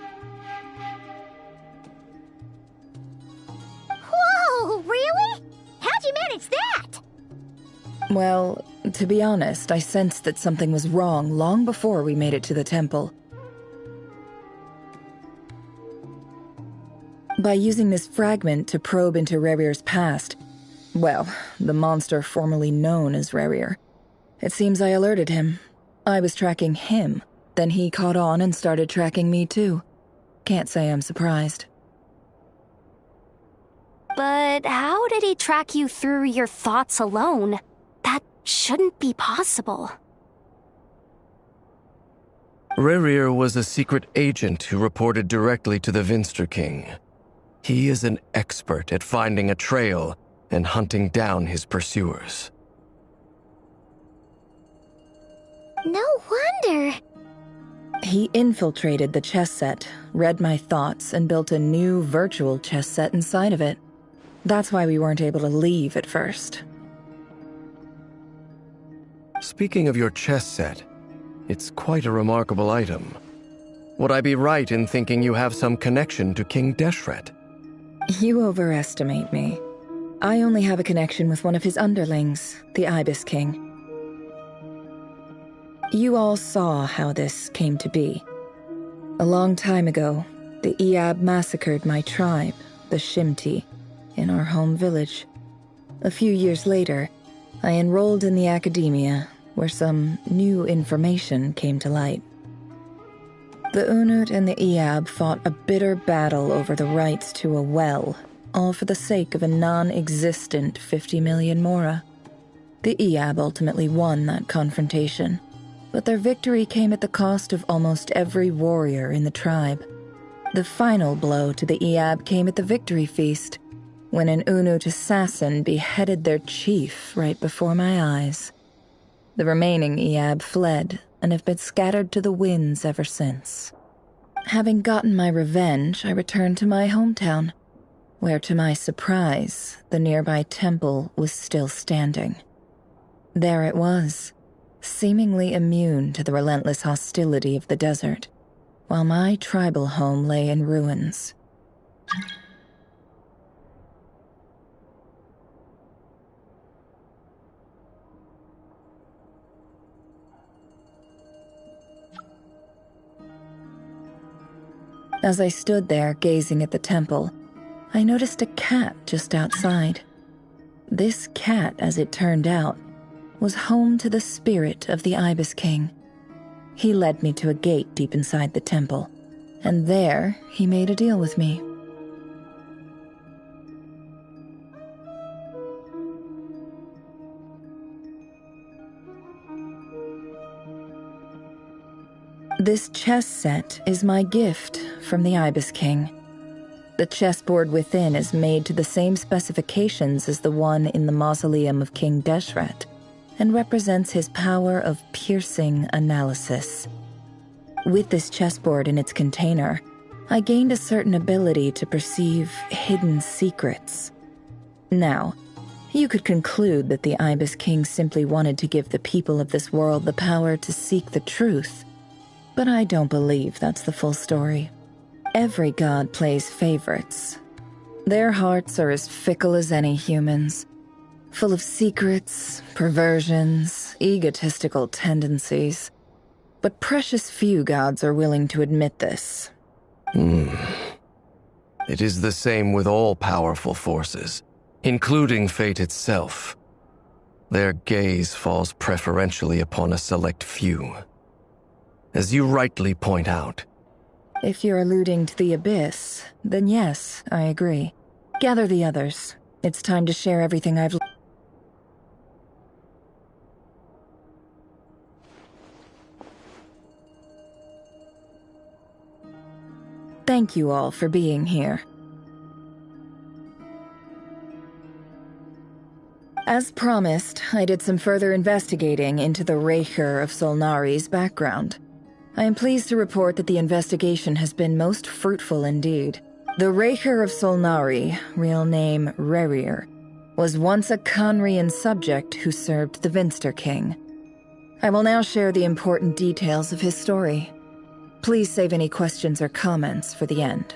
Whoa, really? How'd you manage that? Well, to be honest, I sensed that something was wrong long before we made it to the temple. By using this fragment to probe into Rerir's past, well, the monster formerly known as Rerir, it seems I alerted him. I was tracking him, then he caught on and started tracking me too. Can't say I'm surprised. But how did he track you through your thoughts alone? That shouldn't be possible. Rerir was a secret agent who reported directly to the Vinster King. He is an expert at finding a trail and hunting down his pursuers. No wonder. He infiltrated the chess set, read my thoughts, and built a new virtual chess set inside of it. That's why we weren't able to leave at first. Speaking of your chess set, it's quite a remarkable item. Would I be right in thinking you have some connection to King Deshret? You overestimate me. I only have a connection with one of his underlings, the Ibis King. You all saw how this came to be. A long time ago, the Iab massacred my tribe, the Shimti, in our home village. A few years later, I enrolled in the academia, where some new information came to light. The Unut and the Iab fought a bitter battle over the rights to a well, all for the sake of a non-existent 50 million mora. The Iab ultimately won that confrontation, but their victory came at the cost of almost every warrior in the tribe. The final blow to the Iab came at the victory feast, when an Unut assassin beheaded their chief right before my eyes. The remaining Iab fled and have been scattered to the winds ever since. Having gotten my revenge, I returned to my hometown, where to my surprise, the nearby temple was still standing. There it was, seemingly immune to the relentless hostility of the desert, while my tribal home lay in ruins. As I stood there gazing at the temple, I noticed a cat just outside. This cat, as it turned out, was home to the spirit of the Ibis King. He led me to a gate deep inside the temple, and there he made a deal with me. This chess set is my gift from the Ibis King. The chessboard within is made to the same specifications as the one in the mausoleum of King Deshret, and represents his power of piercing analysis. With this chessboard in its container, I gained a certain ability to perceive hidden secrets. Now, you could conclude that the Ibis King simply wanted to give the people of this world the power to seek the truth, but I don't believe that's the full story. Every god plays favorites. Their hearts are as fickle as any human's, full of secrets, perversions, egotistical tendencies. But precious few gods are willing to admit this. It is the same with all powerful forces, including fate itself. Their gaze falls preferentially upon a select few. As you rightly point out. If you're alluding to the Abyss, then yes, I agree. Gather the others. It's time to share everything I've... Thank you all for being here. As promised, I did some further investigating into the Reicher of Solnari's background. I am pleased to report that the investigation has been most fruitful indeed. The Reicher of Solnari, real name Rerir, was once a Conrian subject who served the Vinster King. I will now share the important details of his story. Please save any questions or comments for the end.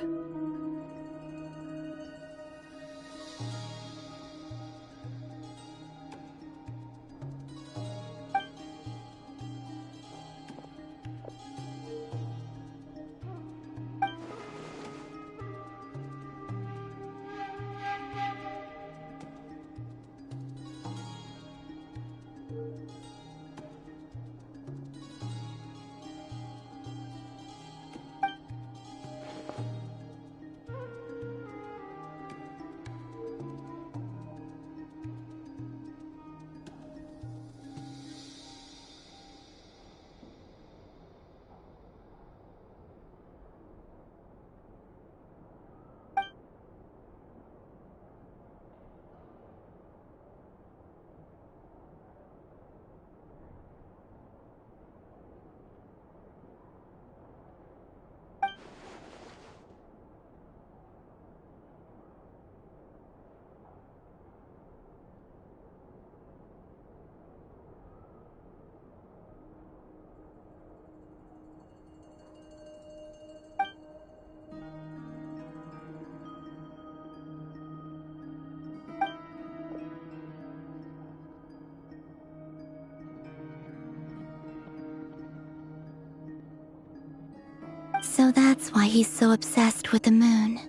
So that's why he's so obsessed with the moon.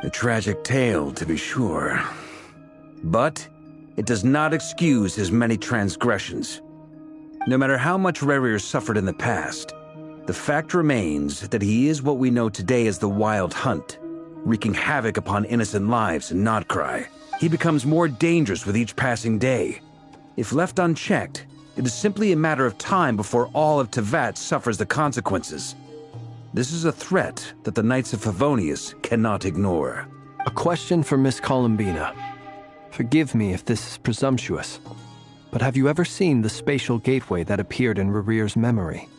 A tragic tale, to be sure. But it does not excuse his many transgressions. No matter how much Rerir suffered in the past, The fact remains that he is what we know today as the Wild Hunt, wreaking havoc upon innocent lives in Nod-Krai. He becomes more dangerous with each passing day. If left unchecked, it is simply a matter of time before all of Teyvat suffers the consequences. This is a threat that the Knights of Favonius cannot ignore. A question for Miss Columbina. Forgive me if this is presumptuous, but have you ever seen the spatial gateway that appeared in Rerear's memory?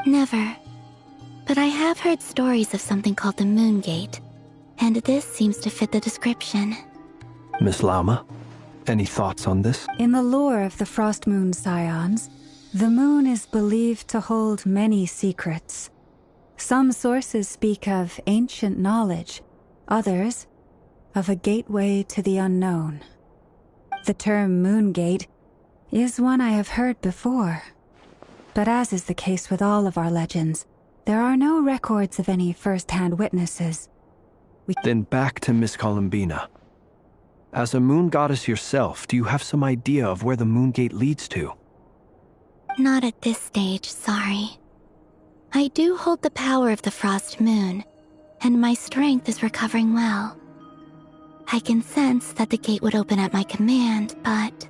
Never. But I have heard stories of something called the Moon Gate, and this seems to fit the description. Miss Lauma, any thoughts on this? In the lore of the Frost Moon Scions, the moon is believed to hold many secrets. Some sources speak of ancient knowledge, others of a gateway to the unknown. The term Moon Gate is one I have heard before, but as is the case with all of our legends, there are no records of any first-hand witnesses. Then back to Miss Columbina. As a moon goddess yourself, do you have some idea of where the Moon Gate leads to? Not at this stage, sorry. I do hold the power of the Frost Moon, and my strength is recovering well. I can sense that the gate would open at my command, but...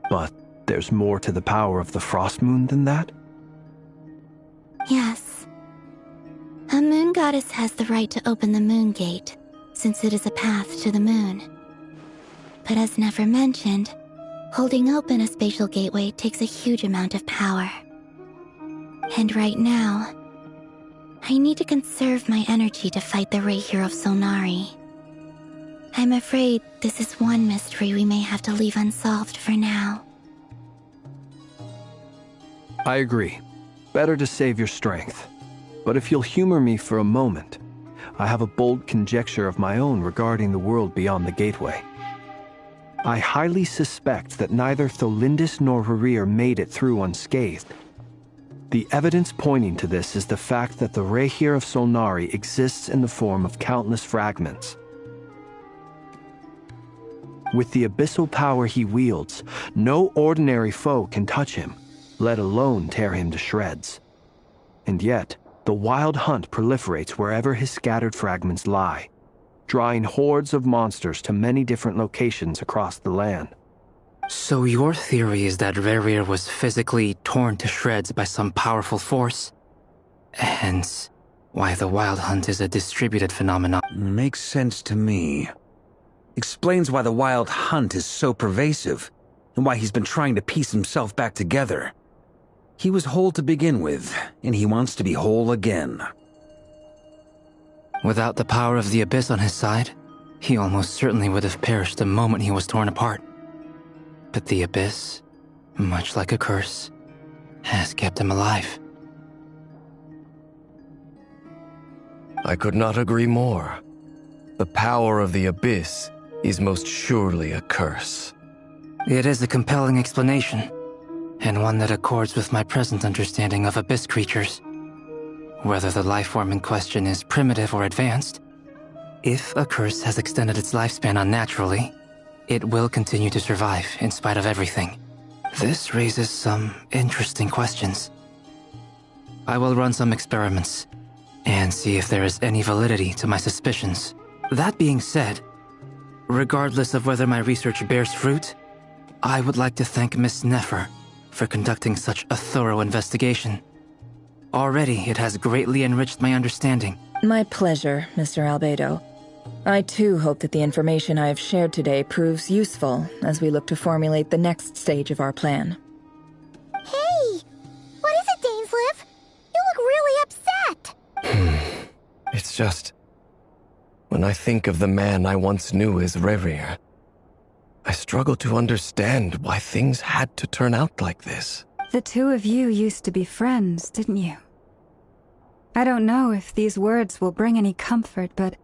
But there's more to the power of the Frost Moon than that? Yes. A moon goddess has the right to open the Moon Gate, since it is a path to the moon. But as never mentioned, holding open a spatial gateway takes a huge amount of power. And right now, I need to conserve my energy to fight the Rahier of Solnari. I'm afraid this is one mystery we may have to leave unsolved for now. I agree. Better to save your strength. But if you'll humor me for a moment, I have a bold conjecture of my own regarding the world beyond the gateway. I highly suspect that neither Tholindis nor Rerear made it through unscathed. The evidence pointing to this is the fact that the Rahier of Solnari exists in the form of countless fragments. With the abyssal power he wields, no ordinary foe can touch him, let alone tear him to shreds. And yet, the Wild Hunt proliferates wherever his scattered fragments lie, drawing hordes of monsters to many different locations across the land. So your theory is that Rerear was physically torn to shreds by some powerful force? Hence, why the Wild Hunt is a distributed phenomenon. Makes sense to me. Explains why the Wild Hunt is so pervasive, and why he's been trying to piece himself back together. He was whole to begin with, and he wants to be whole again. Without the power of the Abyss on his side, he almost certainly would have perished the moment he was torn apart. But the Abyss, much like a curse, has kept him alive. I could not agree more. The power of the Abyss is most surely a curse. It is a compelling explanation, and one that accords with my present understanding of Abyss creatures. Whether the life form in question is primitive or advanced, if a curse has extended its lifespan unnaturally, it will continue to survive in spite of everything. This raises some interesting questions. I will run some experiments and see if there is any validity to my suspicions. That being said, regardless of whether my research bears fruit, I would like to thank Miss Nefer for conducting such a thorough investigation. Already, it has greatly enriched my understanding. My pleasure, Mr. Albedo. I too hope that the information I have shared today proves useful as we look to formulate the next stage of our plan. Hey! What is it, Dainsleif? You look really upset! It's just... when I think of the man I once knew as Rerear, I struggle to understand why things had to turn out like this. The two of you used to be friends, didn't you? I don't know if these words will bring any comfort, but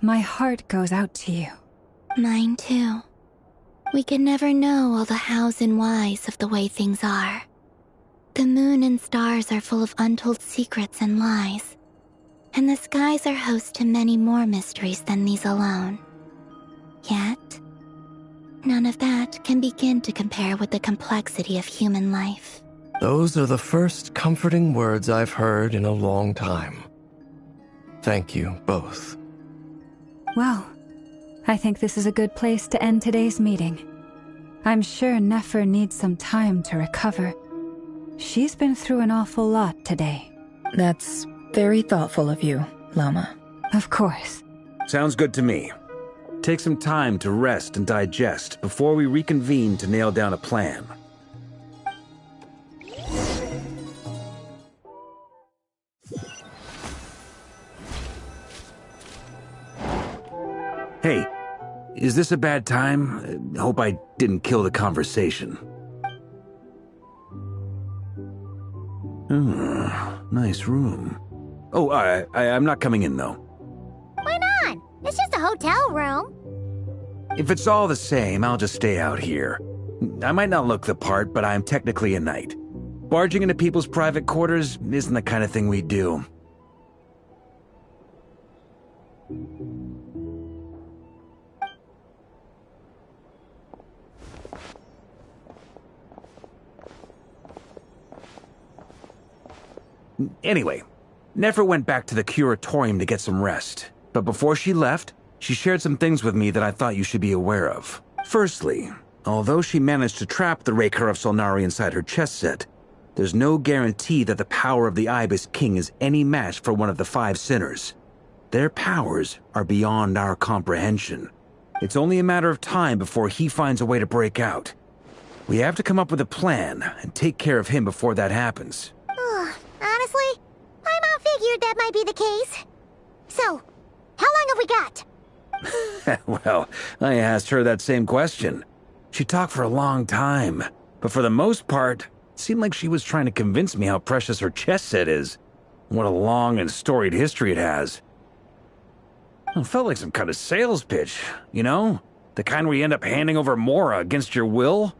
my heart goes out to you. Mine too. We can never know all the hows and whys of the way things are. The moon and stars are full of untold secrets and lies, and the skies are host to many more mysteries than these alone. Yet, none of that can begin to compare with the complexity of human life. Those are the first comforting words I've heard in a long time. Thank you, both. Well, I think this is a good place to end today's meeting. I'm sure Nefer needs some time to recover. She's been through an awful lot today. That's very thoughtful of you, Lama. Of course. Sounds good to me. Take some time to rest and digest before we reconvene to nail down a plan. Hey, is this a bad time? Hope I didn't kill the conversation. Nice room. Oh, I'm not coming in, though. Why not? It's just a hotel room. If it's all the same, I'll just stay out here. I might not look the part, but I'm technically a knight. Barging into people's private quarters isn't the kind of thing we do. Anyway, Nefer went back to the curatorium to get some rest. But before she left, she shared some things with me that I thought you should be aware of. Firstly, although she managed to trap the Raker of Solnari inside her chess set, there's no guarantee that the power of the Ibis King is any match for one of the 5 sinners. Their powers are beyond our comprehension. It's only a matter of time before he finds a way to break out. We have to come up with a plan and take care of him before that happens. Honestly, my mom figured that might be the case. So, how long have we got? Well, I asked her that same question. She talked for a long time, but for the most part, it seemed like she was trying to convince me how precious her chess set is. What a long and storied history it has. It felt like some kind of sales pitch, you know? The kind where you end up handing over Mora against your will?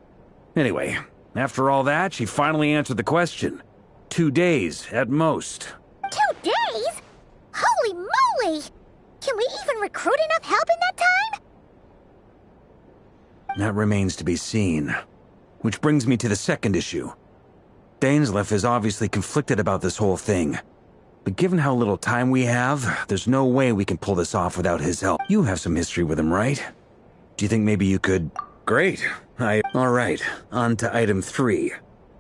Anyway, after all that, she finally answered the question. 2 days, at most. 2 days? Holy moly! Can we even recruit enough help in that time? That remains to be seen. Which brings me to the second issue. Dainsleif is obviously conflicted about this whole thing. But given how little time we have, there's no way we can pull this off without his help. You have some history with him, right? Do you think maybe you could... Great. Alright, on to item 3.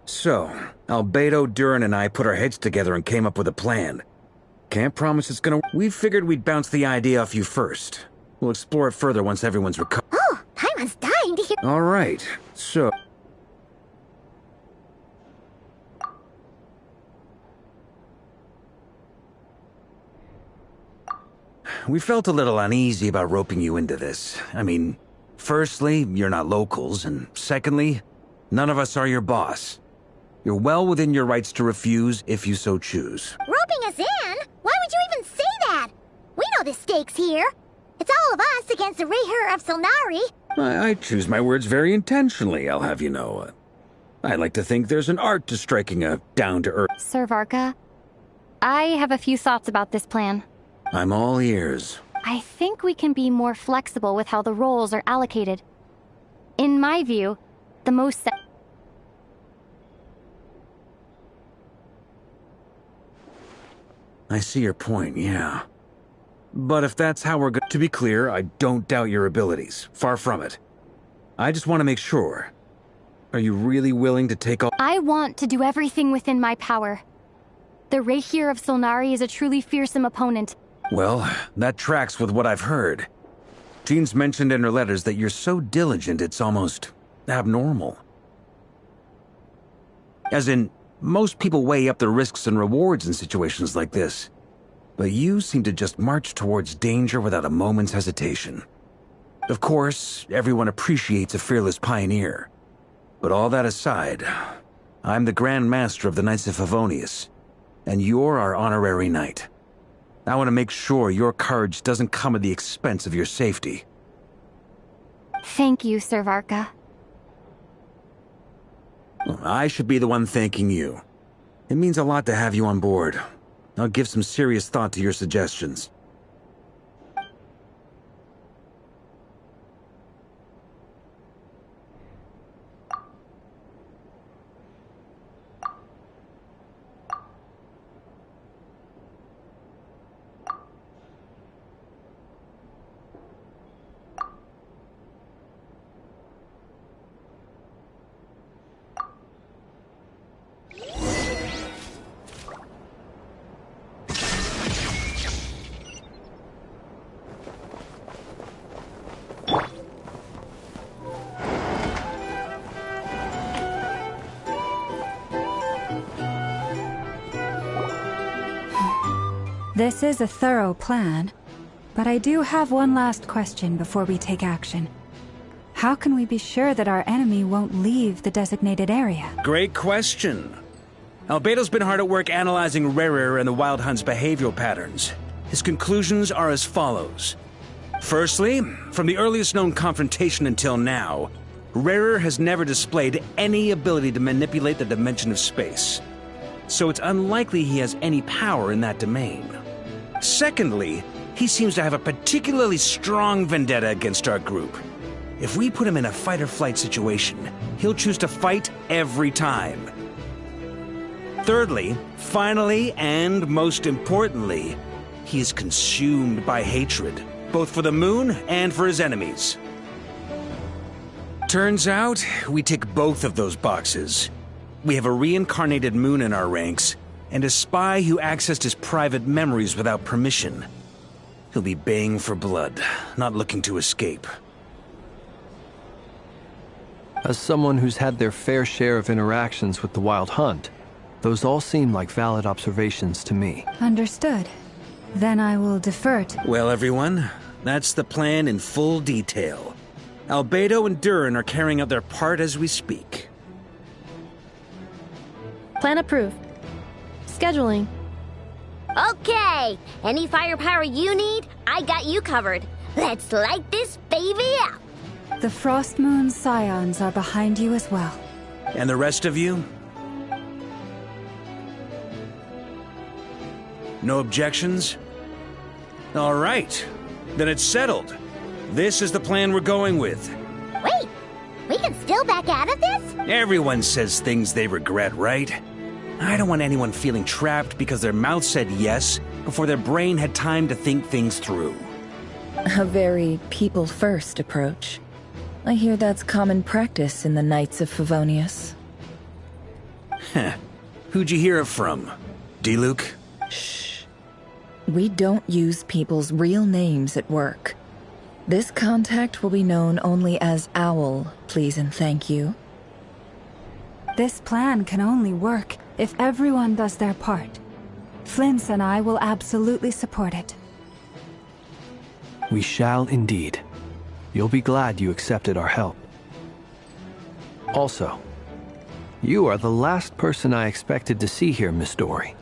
So, Albedo, Durin, and I put our heads together and came up with a plan. Can't promise it's gonna... We figured we'd bounce the idea off you first. We'll explore it further once everyone's recovered. Oh, Paimon's dying to hear... Alright, so... We felt a little uneasy about roping you into this. I mean, firstly, you're not locals, and secondly, none of us are your boss. You're well within your rights to refuse if you so choose. Roping us in? Why would you even say that? We know the stakes here. It's all of us against the Raher of Solnari. I choose my words very intentionally, I'll have you know. I like to think there's an art to striking a down-to-earth... Sir Varka, I have a few thoughts about this plan. I'm all ears. I think we can be more flexible with how the roles are allocated. In my view, the most... I see your point, yeah. But if that's how we're going to be clear, I don't doubt your abilities. Far from it. I just want to make sure. Are you really willing to take all... I want to do everything within my power. The Raher of Solnari is a truly fearsome opponent. Well, that tracks with what I've heard. Jean's mentioned in her letters that you're so diligent it's almost abnormal. As in, most people weigh up the risks and rewards in situations like this. But you seem to just march towards danger without a moment's hesitation. Of course, everyone appreciates a fearless pioneer. But all that aside, I'm the Grand Master of the Knights of Favonius, and you're our honorary knight. I want to make sure your courage doesn't come at the expense of your safety. Thank you, Sir Varka. I should be the one thanking you. It means a lot to have you on board. I'll give some serious thought to your suggestions. This is a thorough plan, but I do have one last question before we take action. How can we be sure that our enemy won't leave the designated area? Great question. Albedo's been hard at work analyzing Rarer and the Wild Hunt's behavioral patterns. His conclusions are as follows. Firstly, from the earliest known confrontation until now, Rarer has never displayed any ability to manipulate the dimension of space. So it's unlikely he has any power in that domain. Secondly, he seems to have a particularly strong vendetta against our group. If we put him in a fight-or-flight situation, he'll choose to fight every time. Thirdly, finally, and most importantly, he is consumed by hatred, both for the moon and for his enemies. Turns out, we tick both of those boxes. We have a reincarnated moon in our ranks, and a spy who accessed his private memories without permission. He'll be baying for blood, not looking to escape. As someone who's had their fair share of interactions with the Wild Hunt, those all seem like valid observations to me. Understood. Then I will defer to... Well, everyone, that's the plan in full detail. Albedo and Durin are carrying out their part as we speak. Plan approved. Scheduling. Okay, any firepower you need, I got you covered. Let's light this baby up. The Frost Moon Scions are behind you as well. And the rest of you? No objections? All right, then it's settled. This is the plan we're going with. Wait, we can still back out of this? Everyone says things they regret, right? I don't want anyone feeling trapped because their mouth said yes before their brain had time to think things through. A very people-first approach. I hear that's common practice in the Knights of Favonius. Heh. Who'd you hear it from? D-Luke? Shh. We don't use people's real names at work. This contact will be known only as Owl, please and thank you. This plan can only work if everyone does their part. Flint's and I will absolutely support it. We shall indeed. You'll be glad you accepted our help. Also, you are the last person I expected to see here, Miss Dory.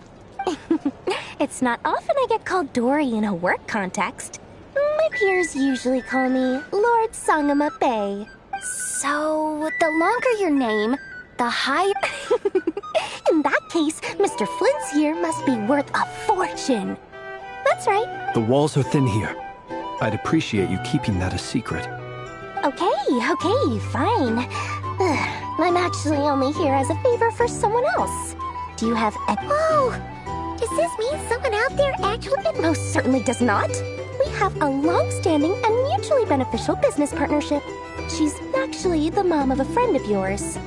It's not often I get called Dory in a work context. My peers usually call me Lord Sangama Bay. So, the longer your name, the higher... In that case, Mr. Flint's here must be worth a fortune. That's right. The walls are thin here. I'd appreciate you keeping that a secret. Okay, fine. I'm actually only here as a favor for someone else. Do you have a... Oh! Does this mean someone out there actually... It most certainly does not. We have a long-standing and mutually beneficial business partnership. She's actually the mom of a friend of yours.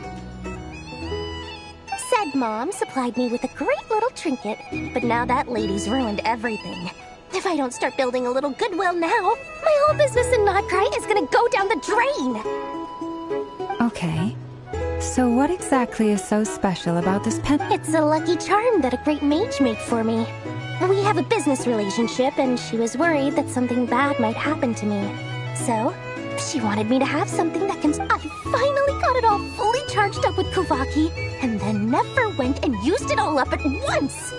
Said mom supplied me with a great little trinket, but now that lady's ruined everything. If I don't start building a little goodwill now, my whole business in Nod-Krai is gonna go down the drain! Okay. So what exactly is so special about this pen? It's a lucky charm that a great mage made for me. We have a business relationship, and she was worried that something bad might happen to me. So, she wanted me to have something that can... I finally got it all fully charged up with Kuvaki, and then never went and used it all up at once!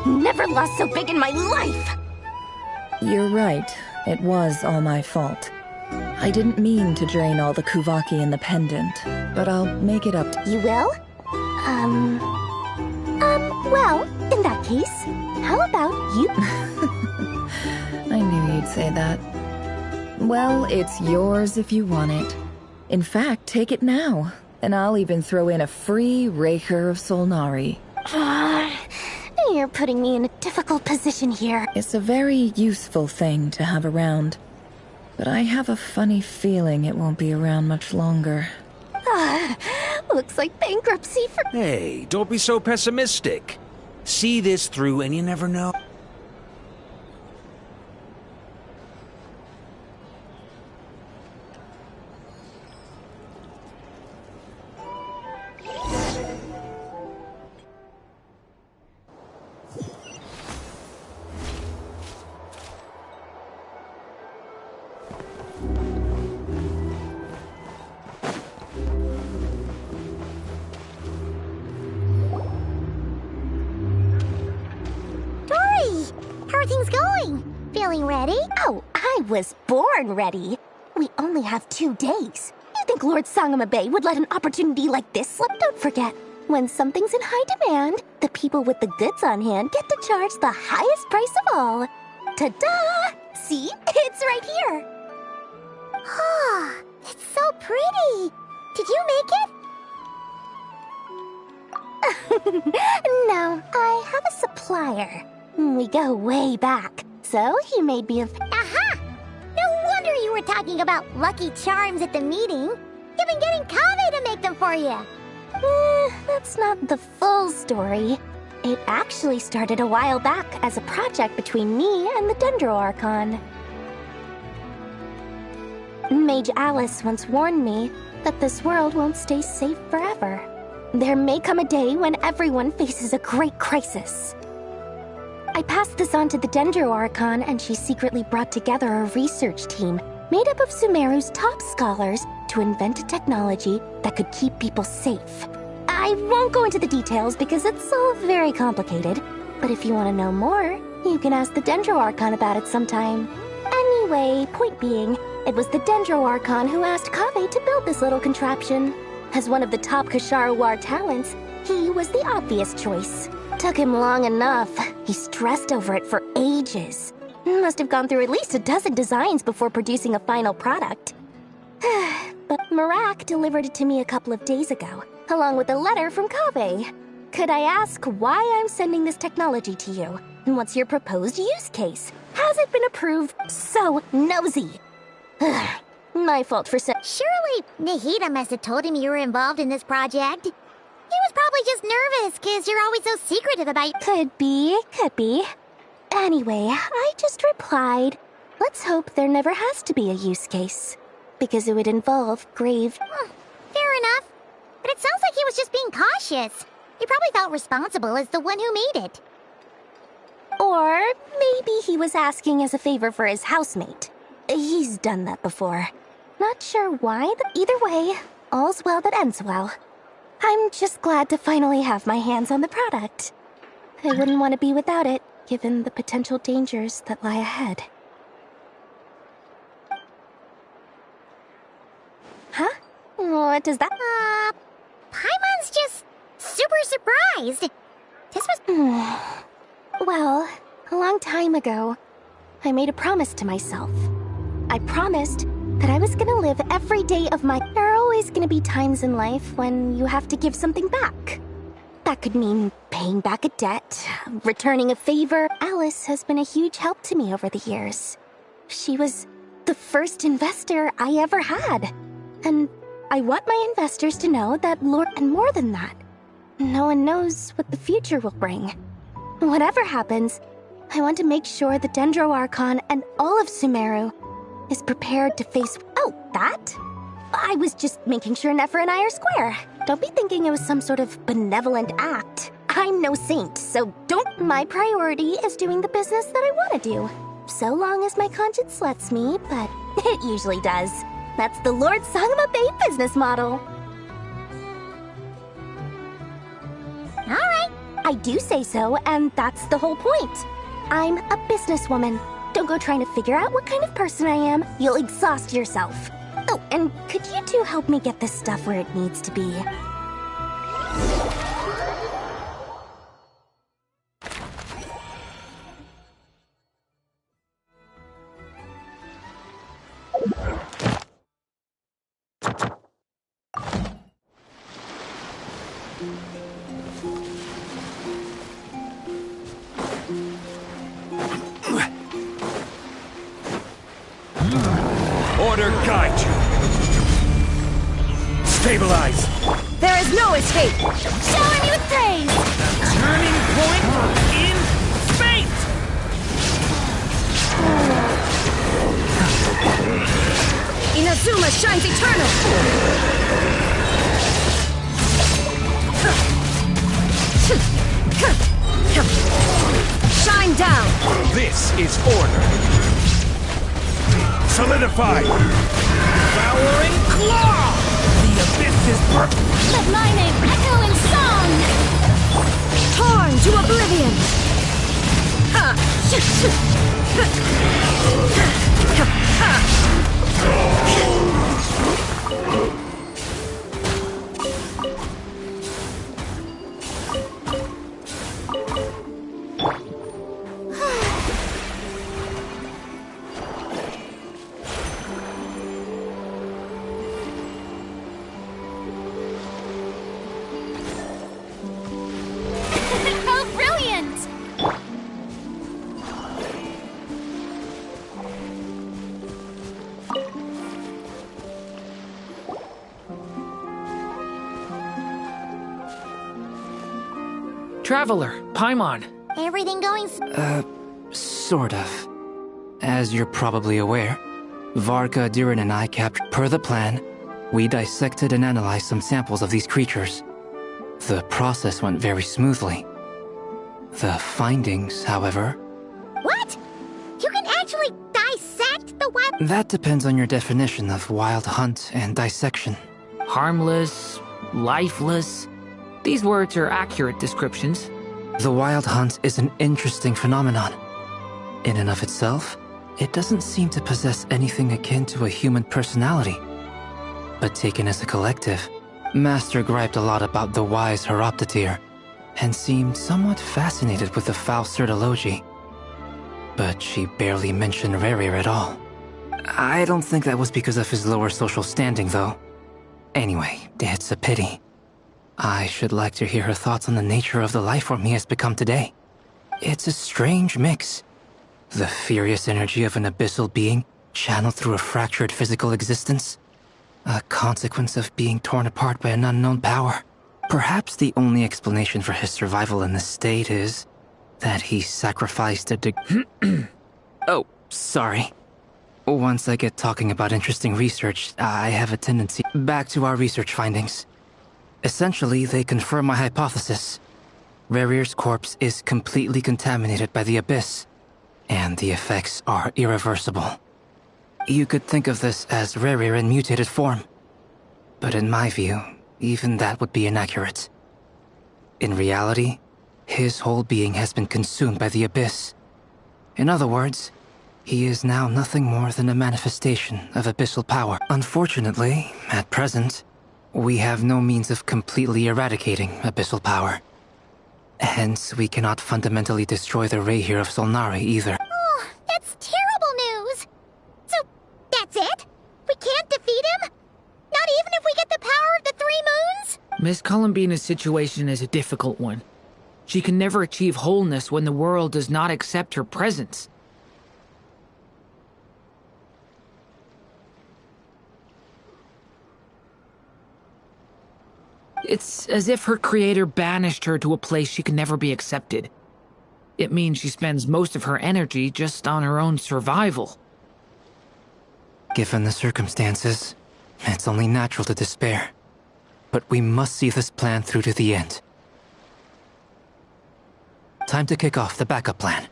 Never lost so big in my life! You're right. It was all my fault. I didn't mean to drain all the Kuvaki in the pendant, but I'll make it up to you. Will? Well, in that case, how about you? I knew you'd say that. Well, it's yours if you want it. In fact, take it now, and I'll even throw in a free Raker of Solnari. You're putting me in a difficult position here. It's a very useful thing to have around, but I have a funny feeling it won't be around much longer. Looks like bankruptcy for... Hey, don't be so pessimistic. See this through and you never know. How are things going? Feeling ready? Oh, I was born ready. We only have 2 days. You think Lord Sangamabe would let an opportunity like this slip? Don't forget, when something's in high demand, the people with the goods on hand get to charge the highest price of all. Ta-da! See? It's right here. Ah, it's so pretty. Did you make it? No, I have a supplier. We go way back, so he made me a... Aha! No wonder you were talking about Lucky Charms at the meeting. You've been getting Kaveh to make them for you. That's not the full story. It actually started a while back as a project between me and the Dendro Archon. Mage Alice once warned me that this world won't stay safe forever. There may come a day when everyone faces a great crisis. I passed this on to the Dendro Archon, and she secretly brought together a research team made up of Sumeru's top scholars to invent a technology that could keep people safe. I won't go into the details because it's all very complicated, but if you want to know more, you can ask the Dendro Archon about it sometime. Anyway, point being, it was the Dendro Archon who asked Kaveh to build this little contraption. As one of the top Kashara War talents, he was the obvious choice. Took him long enough. He stressed over it for ages. Must have gone through at least a dozen designs before producing a final product. But Marak delivered it to me a couple of days ago, along with a letter from Kaveh. Could I ask why I'm sending this technology to you? And what's your proposed use case? Has it been approved? So nosy. My fault for Surely Nahida must have told him you were involved in this project. He was probably just nervous because you're always so secretive about... Could be. Anyway, I just replied, let's hope there never has to be a use case. Because it would involve grave... Fair enough. But it sounds like he was just being cautious. He probably felt responsible as the one who made it. Or maybe he was asking as a favor for his housemate. He's done that before. Not sure why, but either way, all's well that ends well. I'm just glad to finally have my hands on the product. I wouldn't want to be without it, given the potential dangers that lie ahead. Huh? What does that... Paimon's just super surprised. This was... Well, a long time ago, I made a promise to myself. I promised that I was gonna live every day of my... There are always gonna be times in life when you have to give something back. That could mean paying back a debt, returning a favor. Alice has been a huge help to me over the years. She was the first investor I ever had. And I want my investors to know that and more than that, no one knows what the future will bring. Whatever happens, I want to make sure the Dendro Archon and all of Sumeru is prepared to face... Oh, that? I was just making sure Nefer and I are square. Don't be thinking it was some sort of benevolent act. I'm no saint, so don't... My priority is doing the business that I want to do. So long as my conscience lets me, but it usually does. That's the Lord Sangamabe business model. Alright. I do say so, and that's the whole point. I'm a businesswoman. Don't go trying to figure out what kind of person I am. You'll exhaust yourself. Oh, and could you two help me get this stuff where it needs to be? Order guide you. Stabilize. There is no escape. Showing you praise. Turning point in space. Inazuma shines eternal. Shine down. This is order. Solidify! Devouring claw! The abyss is Let my name echo in song! Torn to oblivion! Ha! Oh, brilliant! Traveler, Paimon. Everything going Sort of. As you're probably aware, Varka, Durin, and I captured. Per the plan, we dissected and analyzed some samples of these creatures. The process went very smoothly. The findings, however... What? You can actually dissect the wild... That depends on your definition of wild hunt and dissection. Harmless, lifeless. These words are accurate descriptions. The wild hunt is an interesting phenomenon. In and of itself, it doesn't seem to possess anything akin to a human personality. But taken as a collective, Master griped a lot about the wise Horoptotire, and seemed somewhat fascinated with the foul Certology. But she barely mentioned Rerir at all. I don't think that was because of his lower social standing, though. Anyway, it's a pity. I should like to hear her thoughts on the nature of the lifeform he has become today. It's a strange mix. The furious energy of an abyssal being channeled through a fractured physical existence. A consequence of being torn apart by an unknown power. Perhaps the only explanation for his survival in this state is that he sacrificed a Oh, sorry. Once I get talking about interesting research, I have a tendency... Back to our research findings. Essentially, they confirm my hypothesis. Rerir's corpse is completely contaminated by the Abyss, and the effects are irreversible. You could think of this as Rerir in mutated form. But in my view, even that would be inaccurate. In reality, his whole being has been consumed by the Abyss. In other words, he is now nothing more than a manifestation of abyssal power. Unfortunately, at present, we have no means of completely eradicating abyssal power. Hence, we cannot fundamentally destroy the Rerir of Solnari either. Oh, that's terrible news! So, that's it? We can't defeat him? Not even if we get the power of the Three Moons? Miss Columbina's situation is a difficult one. She can never achieve wholeness when the world does not accept her presence. It's as if her creator banished her to a place she can never be accepted. It means she spends most of her energy just on her own survival. Given the circumstances, it's only natural to despair. But we must see this plan through to the end. Time to kick off the backup plan.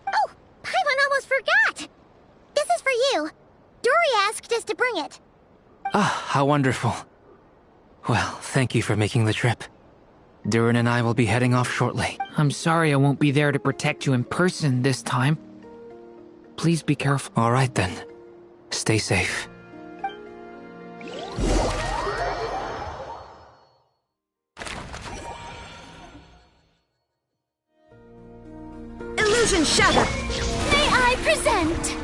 Oh, Paimon almost forgot! This is for you. Dory asked us to bring it. Ah, how wonderful. Well, thank you for making the trip. Durin and I will be heading off shortly. I'm sorry I won't be there to protect you in person this time. Please be careful. All right then. Stay safe. Illusion shattered! May I present?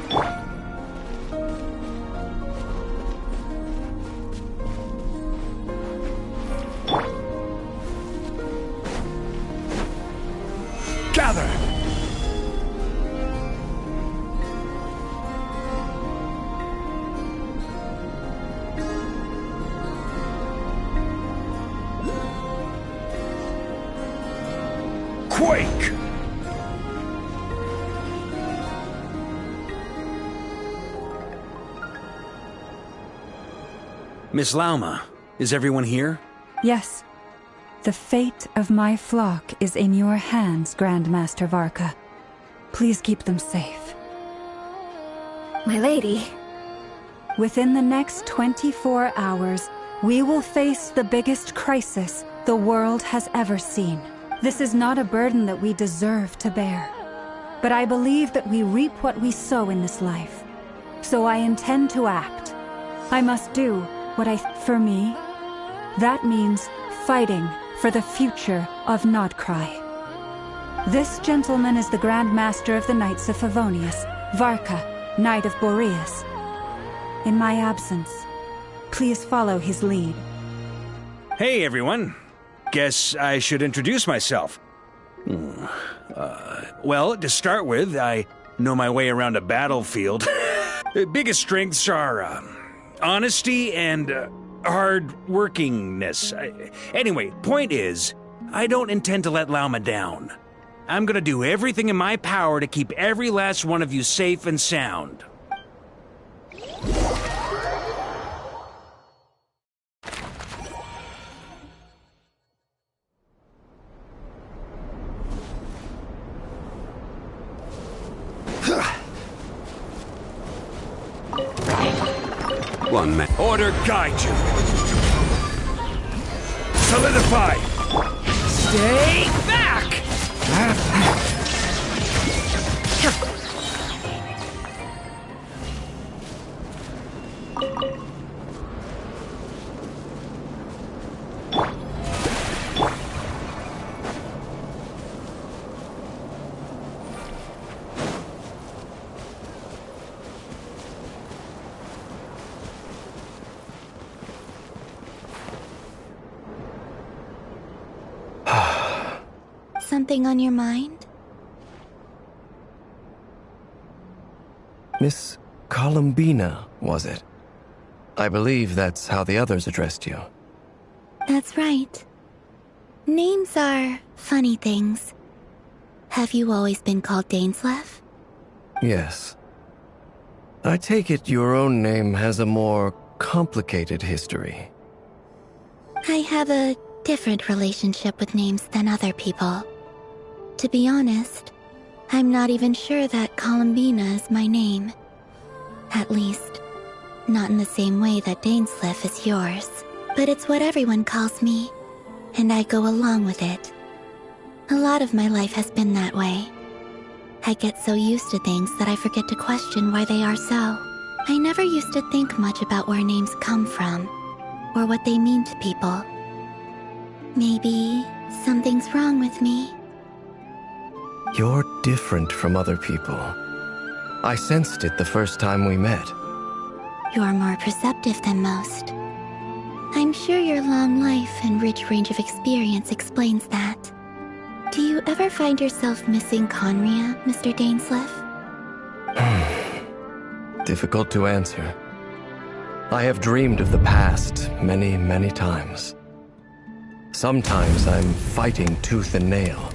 Gather! Quake! Miss Lauma, is everyone here? Yes. The fate of my flock is in your hands, Grandmaster Varka. Please keep them safe. My lady. Within the next 24 hours, we will face the biggest crisis the world has ever seen. This is not a burden that we deserve to bear. but I believe that we reap what we sow in this life. So I intend to act. I must do for me, that means fighting for the future of Nod-Krai. This gentleman is the Grand Master of the Knights of Favonius, Varka, Knight of Boreas. In my absence, please follow his lead. Hey, everyone. Guess I should introduce myself. Well, to start with, I know my way around a battlefield. Biggest strengths are honesty and hard-workingness. Anyway, point is, I don't intend to let Lauma down. I'm gonna do everything in my power to keep every last one of you safe and sound. One man. Order guide you. Solidify. Stay back. Something on your mind? Miss Columbina, was it? I believe that's how the others addressed you. That's right. Names are funny things. Have you always been called Dainsleif? Yes. I take it your own name has a more complicated history. I have a different relationship with names than other people. To be honest, I'm not even sure that Columbina is my name. At least, not in the same way that Dainsleif is yours. But it's what everyone calls me, and I go along with it. A lot of my life has been that way. I get so used to things that I forget to question why they are so. I never used to think much about where names come from, or what they mean to people. Maybe something's wrong with me. You're different from other people. I sensed it the first time we met. You're more perceptive than most. I'm sure your long life and rich range of experience explains that. Do you ever find yourself missing Conria, Mr. Dainsleif? Difficult to answer. I have dreamed of the past many, many times. Sometimes I'm fighting tooth and nail.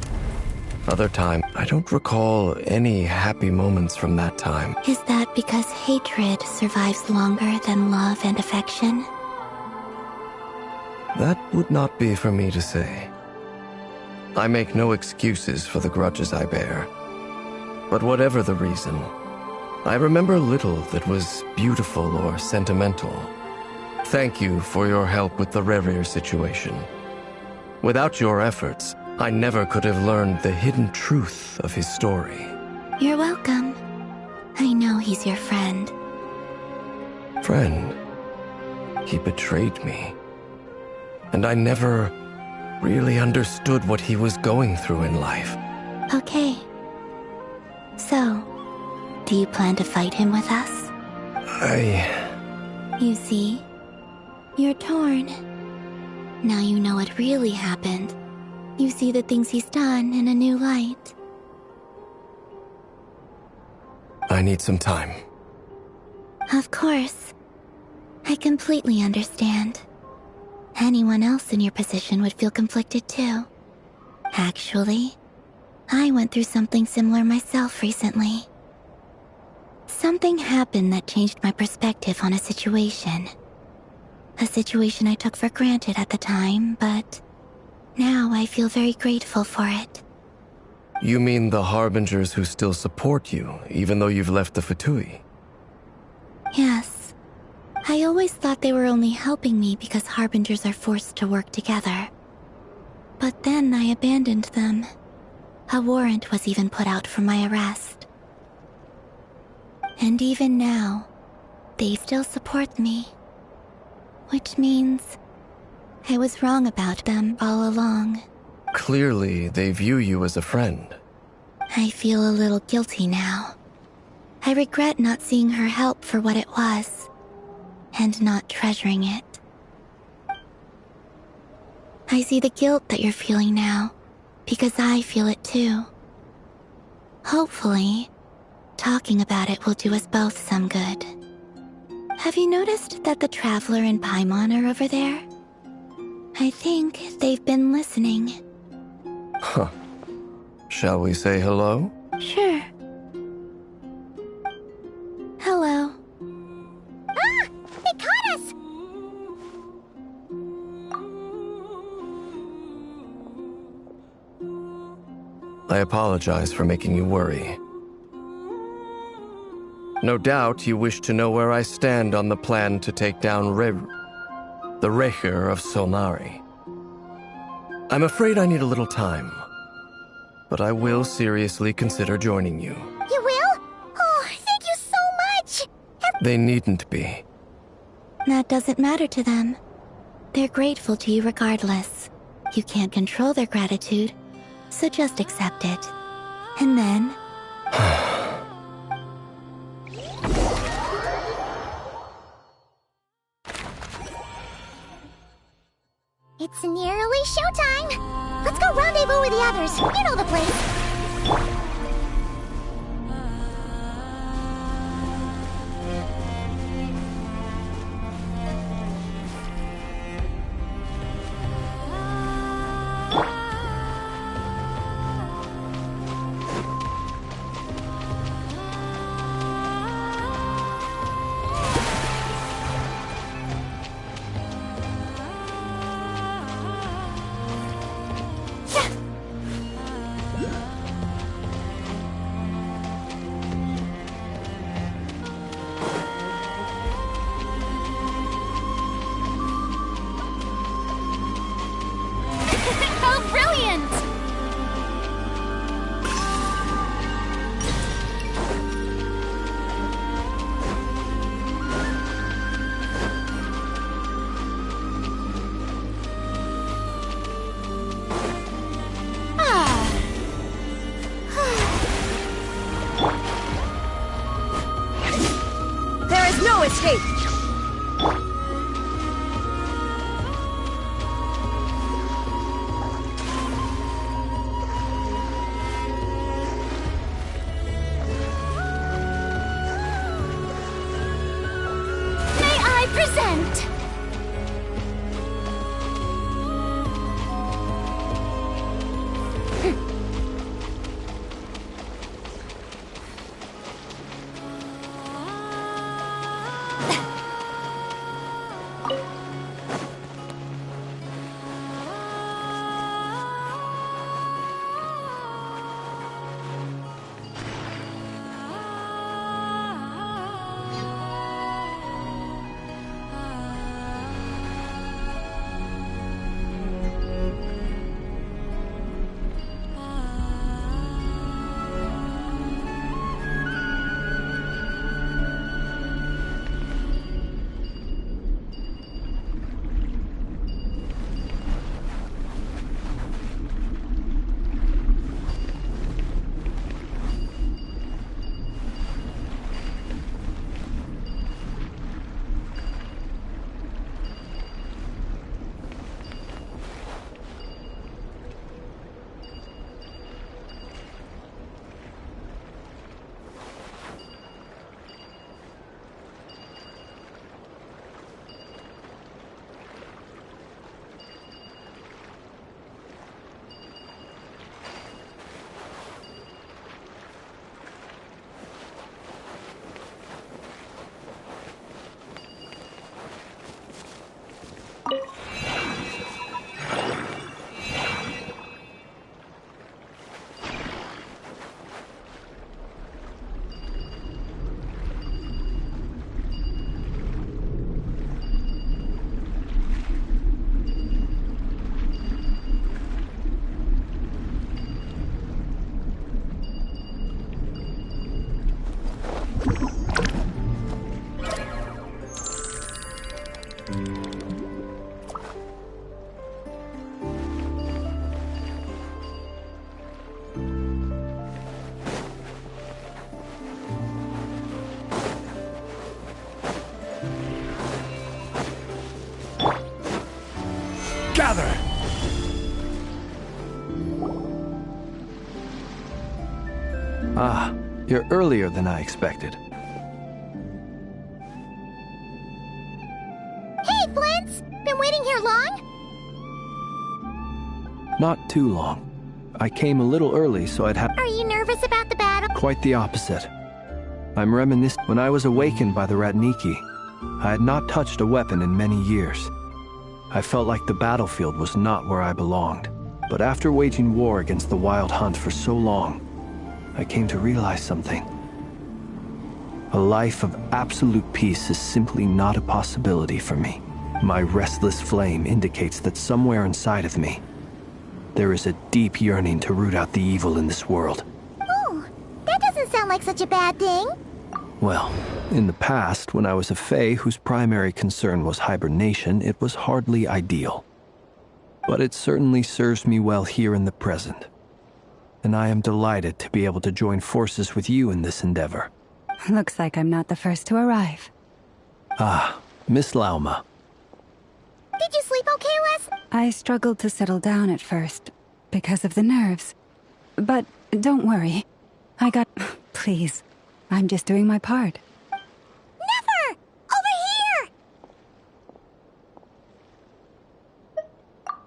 Other time, I don't recall any happy moments from that time. Is that because hatred survives longer than love and affection? That would not be for me to say. I make no excuses for the grudges I bear. But whatever the reason, I remember little that was beautiful or sentimental. Thank you for your help with the Rerir situation. Without your efforts, I never could have learned the hidden truth of his story. You're welcome. I know he's your friend. Friend? He betrayed me. And I never really understood what he was going through in life. Okay. So, do you plan to fight him with us? You see, you're torn. Now you know what really happened. You see the things he's done in a new light. I need some time. Of course. I completely understand. Anyone else in your position would feel conflicted too. Actually, I went through something similar myself recently. Something happened that changed my perspective on a situation. A situation I took for granted at the time, but now I feel very grateful for it. You mean the Harbingers who still support you, even though you've left the Fatui? Yes. I always thought they were only helping me because Harbingers are forced to work together. But then I abandoned them. A warrant was even put out for my arrest. And even now, they still support me. Which means I was wrong about them all along. Clearly, they view you as a friend. I feel a little guilty now. I regret not seeing her help for what it was, and not treasuring it. I see the guilt that you're feeling now, because I feel it too. Hopefully, talking about it will do us both some good. Have you noticed that the Traveler and Paimon are over there? I think they've been listening. Huh. Shall we say hello? Sure. Hello. Ah! They caught us! I apologize for making you worry. No doubt you wish to know where I stand on the plan to take down the Recher of Solnari. I'm afraid I need a little time, but I will seriously consider joining you. You will? Oh, thank you so much! They needn't be. That doesn't matter to them. They're grateful to you regardless. You can't control their gratitude, so just accept it. And then... It's nearly showtime! Let's go rendezvous with the others. You know the place. escape! May I present? Ah, you're earlier than I expected. Hey, Flint's! Been waiting here long? Not too long. I came a little early so I'd have... Are you nervous about the battle? Quite the opposite. I'm reminiscing when I was awakened by the Ratniki. I had not touched a weapon in many years. I felt like the battlefield was not where I belonged. But after waging war against the Wild Hunt for so long, I came to realize something. A life of absolute peace is simply not a possibility for me. My restless flame indicates that somewhere inside of me, there is a deep yearning to root out the evil in this world. Oh, that doesn't sound like such a bad thing. Well, in the past, when I was a Fae whose primary concern was hibernation, it was hardly ideal. But it certainly serves me well here in the present. And I am delighted to be able to join forces with you in this endeavor. Looks like I'm not the first to arrive. Ah, Miss Lauma. Did you sleep okay, Les? I struggled to settle down at first, because of the nerves. But don't worry. I got... Please, I'm just doing my part. Never! Over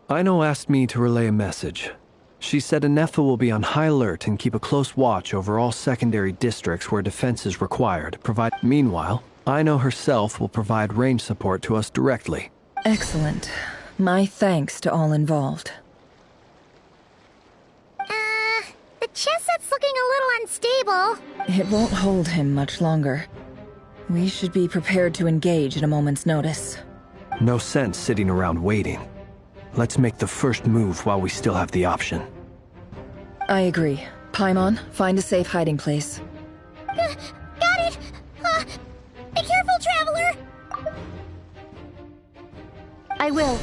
here! Aino asked me to relay a message. She said Anefa will be on high alert and keep a close watch over all secondary districts where defense is required. Meanwhile, Aino herself will provide range support to us directly. Excellent. My thanks to all involved. The chest set's looking a little unstable. It won't hold him much longer. We should be prepared to engage at a moment's notice. No sense sitting around waiting. Let's make the first move while we still have the option. I agree. Paimon, find a safe hiding place. Got it! Be careful, Traveler! I will.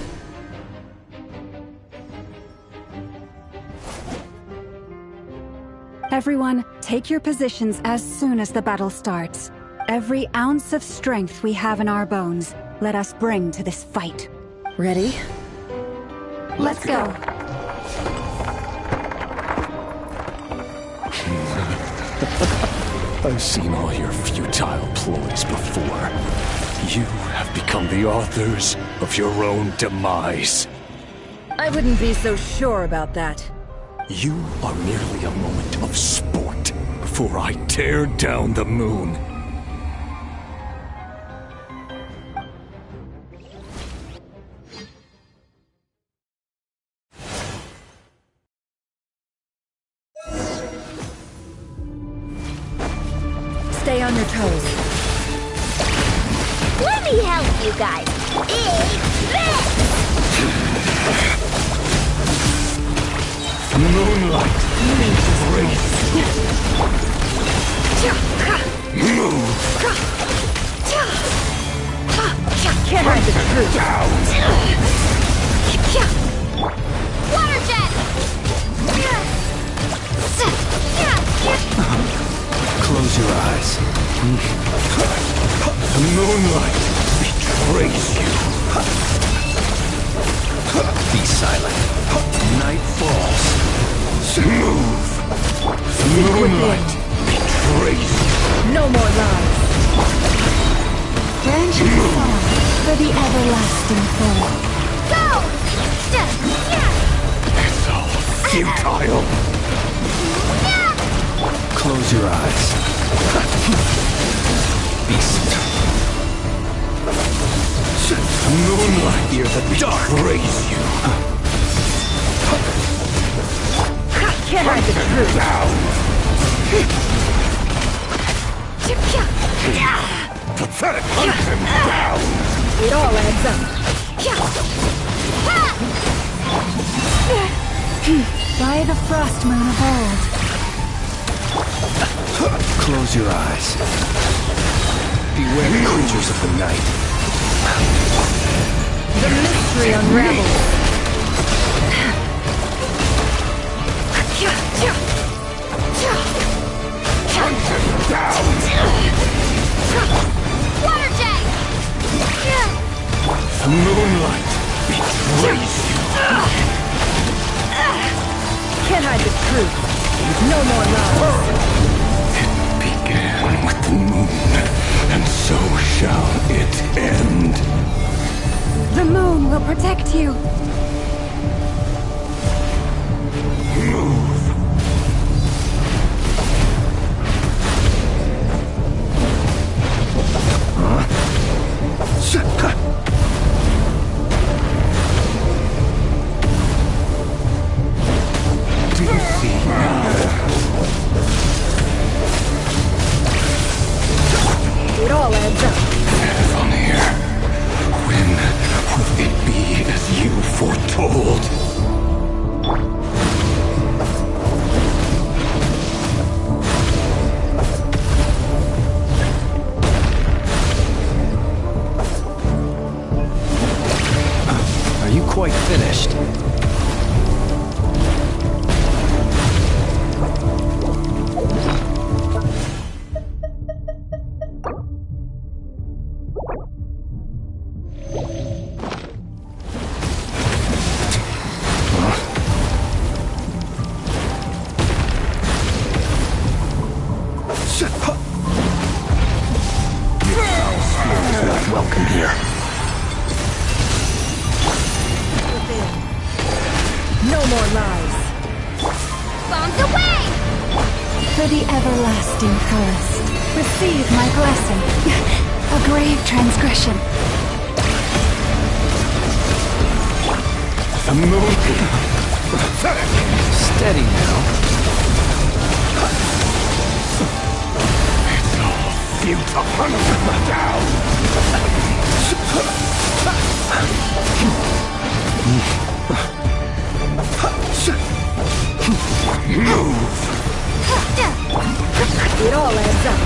Everyone, take your positions as soon as the battle starts. Every ounce of strength we have in our bones, let us bring to this fight. Ready? Let's go. I've seen all your futile ploys before. You have become the authors of your own demise. I wouldn't be so sure about that. You are merely a moment of sport before I tear down the moon. Stay on your toes. Let me help you guys. Moonlight, race. Move. Can't hide the truth. Down. Water jet! Close your eyes. The moonlight betrays you. Be silent. Night falls. Move. The moonlight betrays you. No more lies. Branching song for the everlasting fall. Go! It's all futile. Close your eyes. Beast. Moonlight here that betrays you. Can't hide the truth. Down. Pathetic. Hunt him down. It all adds up. By the frost moon of old. Close your eyes. Beware the creatures of the night. The mystery unravels. Hunt him down. Water jet! The moonlight betrays you. Can't hide the truth. No more lies. began with the moon, and so shall it end. The moon will protect you. Move. Do you see now? It all adds up. From here, when will it be as you foretold? Are you quite finished? Welcome here. No more lies. Bombs away! For the everlasting forest, receive my blessing. A grave transgression. The moon. Steady now. It's all futile. Hunt down. Move. It all adds up.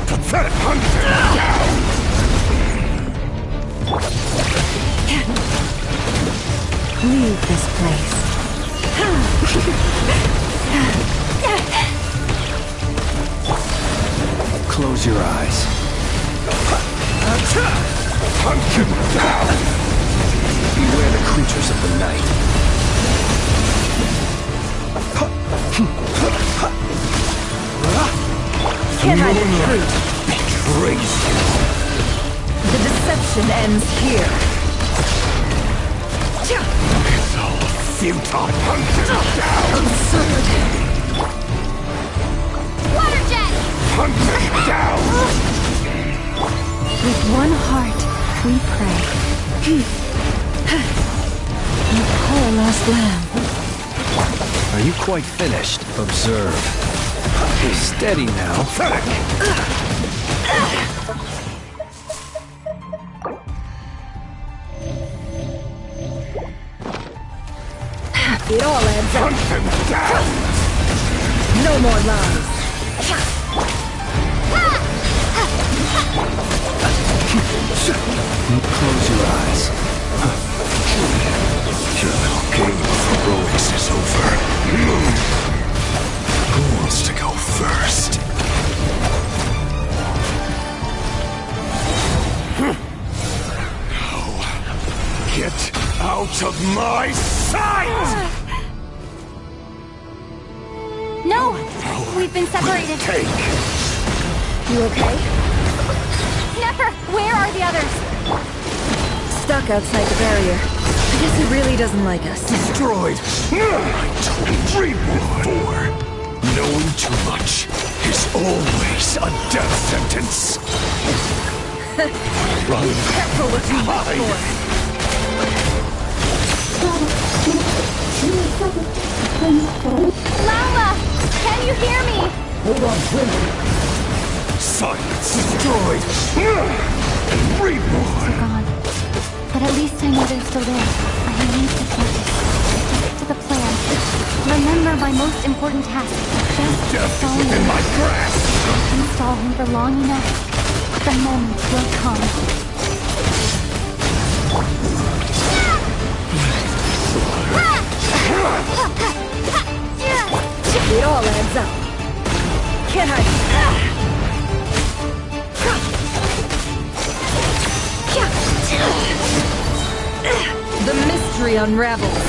Pathetic hunter down. Leave this place. Close your eyes. Hunt him down. Beware the creatures of the night. Can I retreat? Betrays you. The deception ends here. It's all futile. Hunt him down. Absurd. Water jet! Hunt him down. With one heart, we pray. You poor lost lamb. Are you quite finished? Observe. Steady now. It all adds up. Hunt him down. No more lies. Close your eyes. Your little game of heroics is over. Who wants to go first? No. Get out of my sight! No! We've been separated. Take. You okay? Never! Where are the others? Stuck outside the barrier. I guess he really doesn't like us. Destroyed. I told you before. Knowing too much is always a death sentence. Run. Be careful what you wish for. Lala! Can you hear me? Hold on, silence destroyed. And reborn. Gone. But at least I know they're still there. I need to focus. Stick to the plan. Remember my most important task. Just Death is within my grasp. install him for long enough. The moment will come. It all adds up. Can I? The mystery unravels.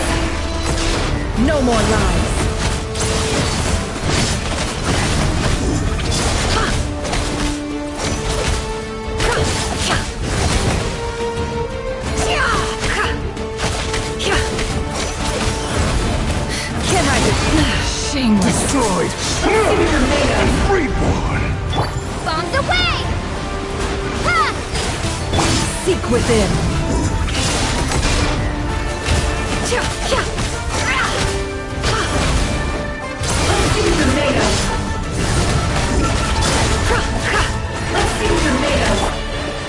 No more lies. shameless. Destroyed! Reborn! Bombs away! Ha! Seek within. Let's see what you're made of. Let's see what you're made of.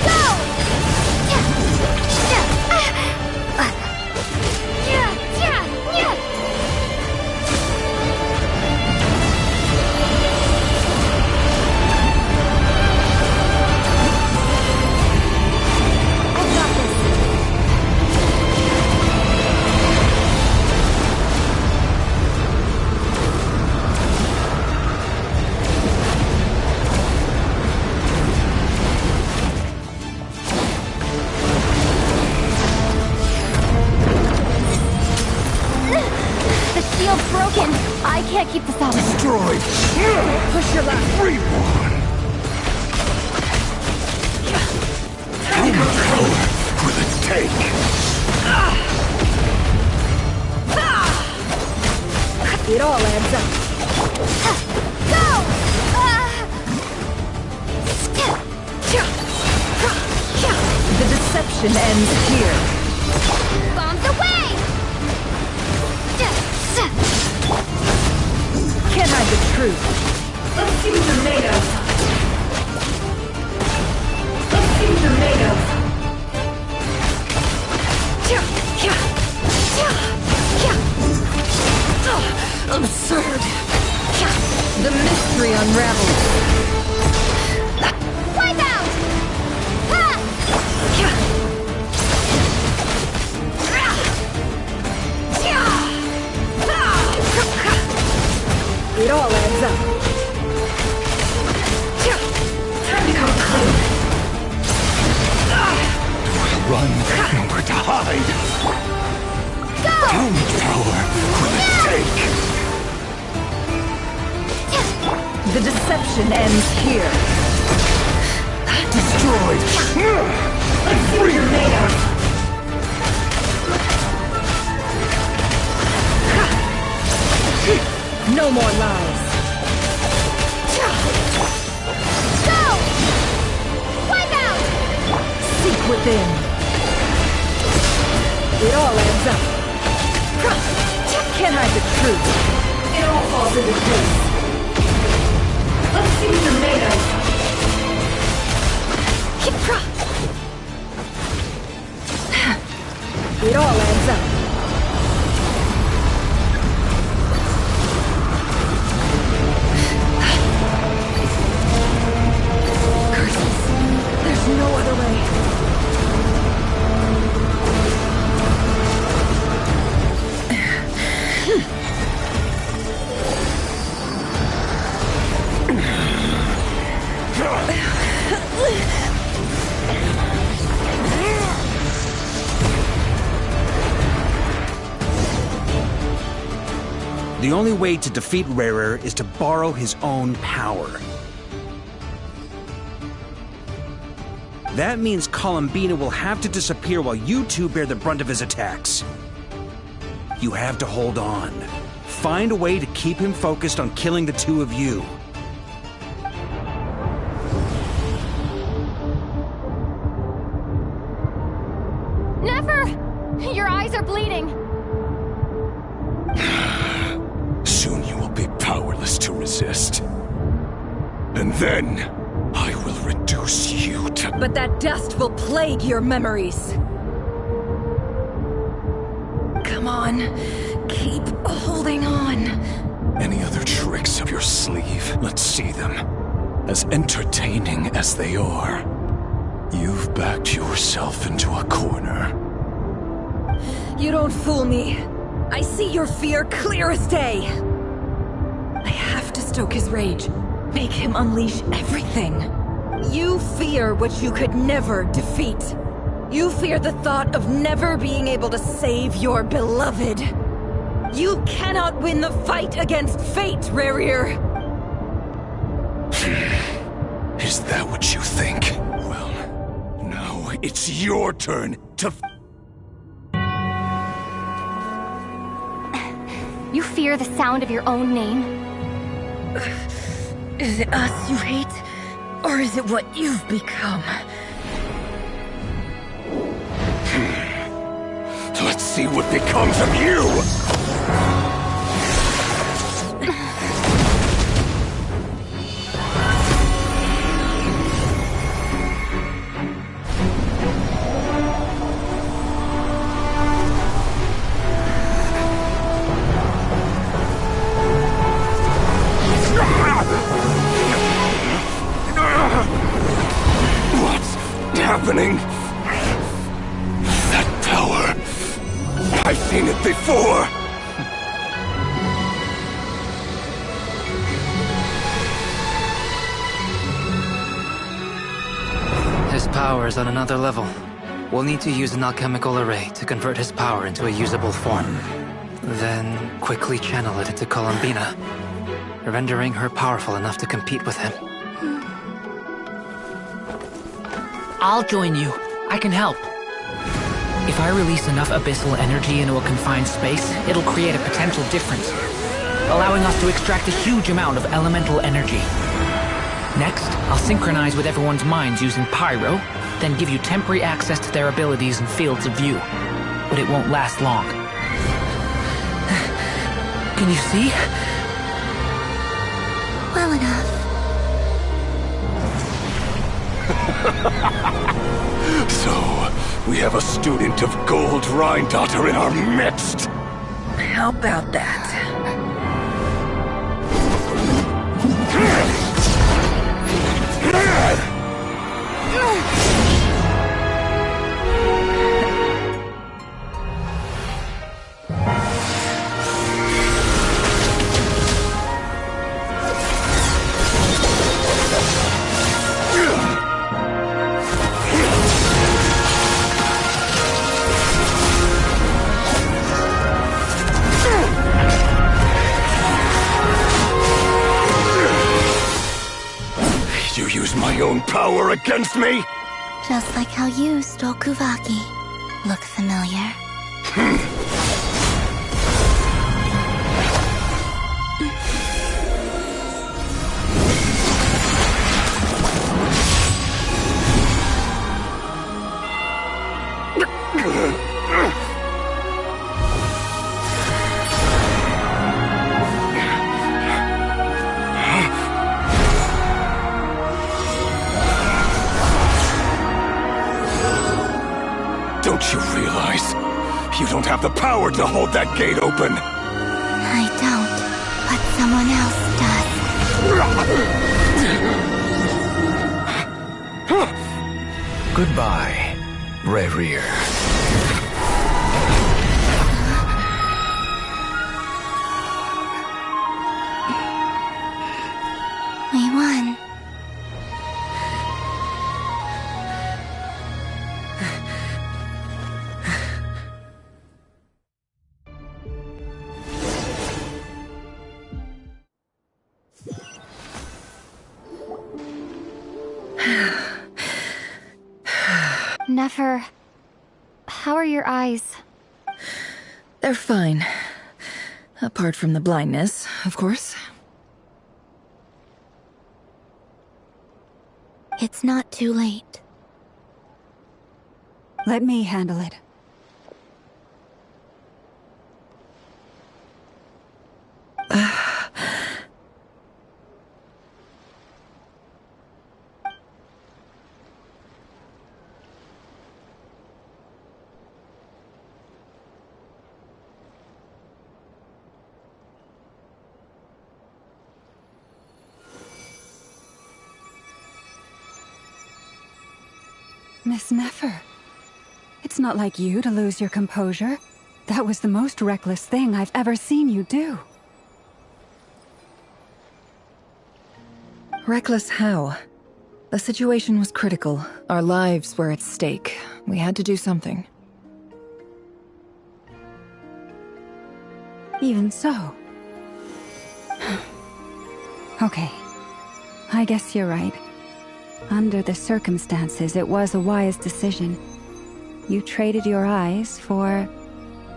Go! Broken. I can't keep this up. Destroyed! Push your left. Reborn! Human power for the take! It all adds up. Go! The deception ends here. Bombs away! Can't hide the truth. Let's see what you're made of. Let's see what you're made of. Absurd. The mystery unravels. Wipe out! Ha! It all adds up. Time to come clean. Run, nowhere to hide! Go! Human power for the take! The deception ends here. Destroyed! Let's see what you're made of. No more lies. Go! Wipe out! Seek within. It all adds up. Can't hide the truth. It all falls into place. Let's see what you're made of. It all adds up. Curses. There's no other way. The only way to defeat Rarer is to borrow his own power. That means Columbina will have to disappear while you two bear the brunt of his attacks. You have to hold on. Find a way to keep him focused on killing the two of you. Never! Your eyes are bleeding. Soon you will be powerless to resist. And then, I will reduce you to... But that dust will plague your memories. Come on. Keep holding on. Any other tricks up your sleeve? Let's see them. As entertaining as they are. You've backed yourself into a corner. You don't fool me. I see your fear clear as day. I have to stoke his rage. Make him unleash everything. You fear what you could never defeat. You fear the thought of never being able to save your beloved. You cannot win the fight against fate, Rarer. Is that what you think? Well, now it's your turn to... You fear the sound of your own name? Is it us you hate? Or is it what you've become? Let's see what becomes of you! What's happening? That power. I've seen it before! His power is on another level. We'll need to use an alchemical array to convert his power into a usable form. Then quickly channel it into Columbina, rendering her powerful enough to compete with him. I'll join you. I can help. If I release enough abyssal energy into a confined space, it'll create a potential difference, allowing us to extract a huge amount of elemental energy. Next, I'll synchronize with everyone's minds using Pyro, then give you temporary access to their abilities and fields of view. But it won't last long. Can you see? Well enough. So, we have a student of Gold Rheindotter in our midst! How about that? You use my own power against me? Just like how you stole Kuvaki. Look familiar? Don't you realize? You don't have the power to hold that gate open! I don't, but someone else does. Goodbye, Rerir. We won. Nefer, how are your eyes? They're fine. Apart from the blindness, of course. It's not too late. Let me handle it. Miss Nefer, it's not like you to lose your composure. That was the most reckless thing I've ever seen you do. Reckless how? The situation was critical. Our lives were at stake. We had to do something. Even so. Okay. I guess you're right. Under the circumstances, it was a wise decision. You traded your eyes for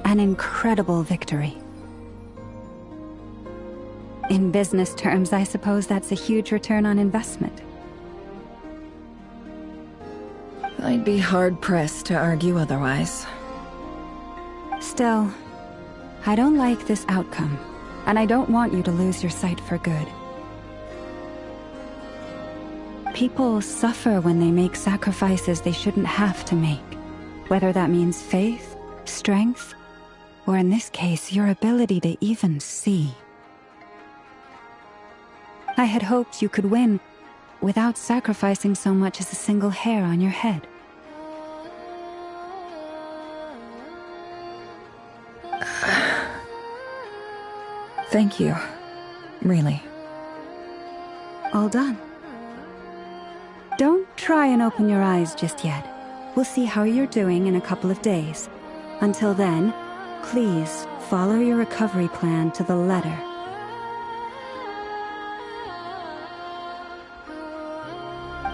an incredible victory. In business terms, I suppose that's a huge return on investment. I'd be hard-pressed to argue otherwise. Still, I don't like this outcome, and I don't want you to lose your sight for good. People suffer when they make sacrifices they shouldn't have to make, whether that means faith, strength, or in this case, your ability to even see. I had hoped you could win without sacrificing so much as a single hair on your head. Thank you. Really. All done. Don't try and open your eyes just yet. We'll see how you're doing in a couple of days. Until then, please follow your recovery plan to the letter.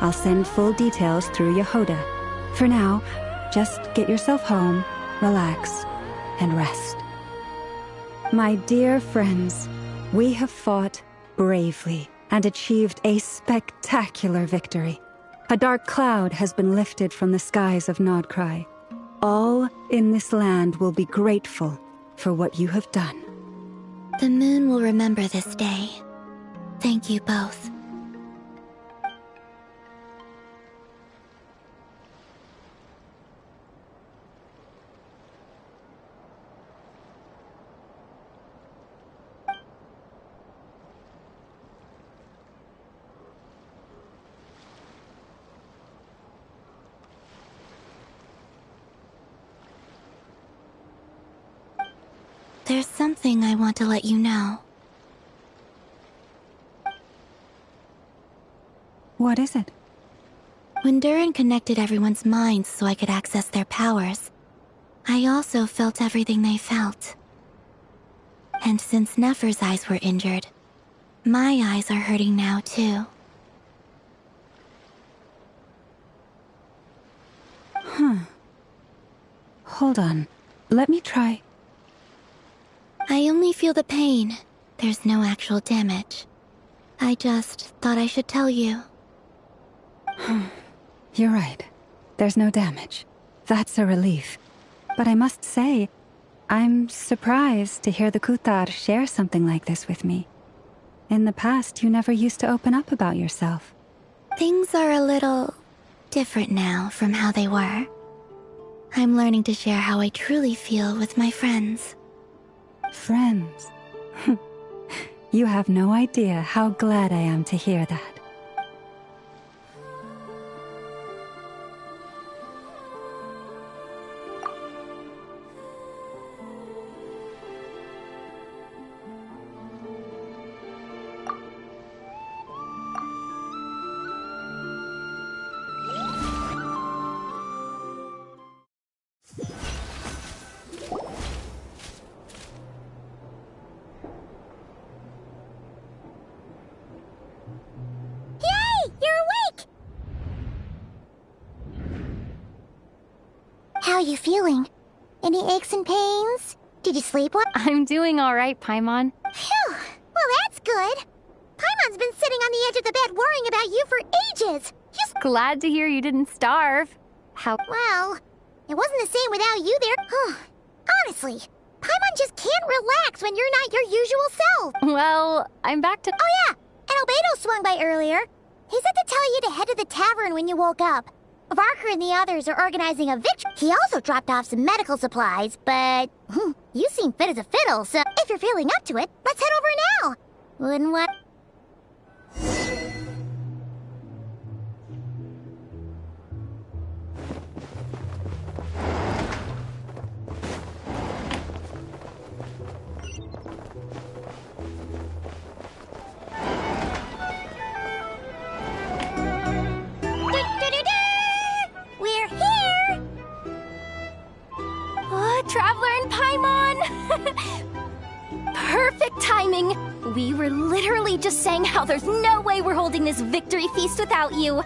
I'll send full details through Yehoda. For now, just get yourself home, relax, and rest. My dear friends, we have fought bravely and achieved a spectacular victory. A dark cloud has been lifted from the skies of Nod-Krai. All in this land will be grateful for what you have done. The moon will remember this day. Thank you both. There's something I want to let you know. What is it? When Durin connected everyone's minds so I could access their powers, I also felt everything they felt. And since Nefer's eyes were injured, my eyes are hurting now too. Hold on. Let me try. I only feel the pain. There's no actual damage. I just thought I should tell you. You're right. There's no damage. That's a relief. But I must say, I'm surprised to hear the Kutar share something like this with me. In the past, you never used to open up about yourself. Things are a little different now from how they were. I'm learning to share how I truly feel with my friends. Friends? You have no idea how glad I am to hear that. How are you feeling? Any aches and pains? Did you sleep well? I'm doing all right, Paimon. Phew! Well, that's good. Paimon's been sitting on the edge of the bed worrying about you for ages. He's glad to hear you didn't starve. How? Well, it wasn't the same without you there. Honestly, Paimon just can't relax when you're not your usual self. Well, I'm back to... Oh yeah, and Albedo swung by earlier. He said to tell you to head to the tavern when you woke up. Varker and the others are organizing a victory. He also dropped off some medical supplies, but you seem fit as a fiddle, so if you're feeling up to it, let's head over now. Wouldn't what? We're here! Oh, Traveler and Paimon! Perfect timing! We were literally just saying how there's no way we're holding this victory feast without you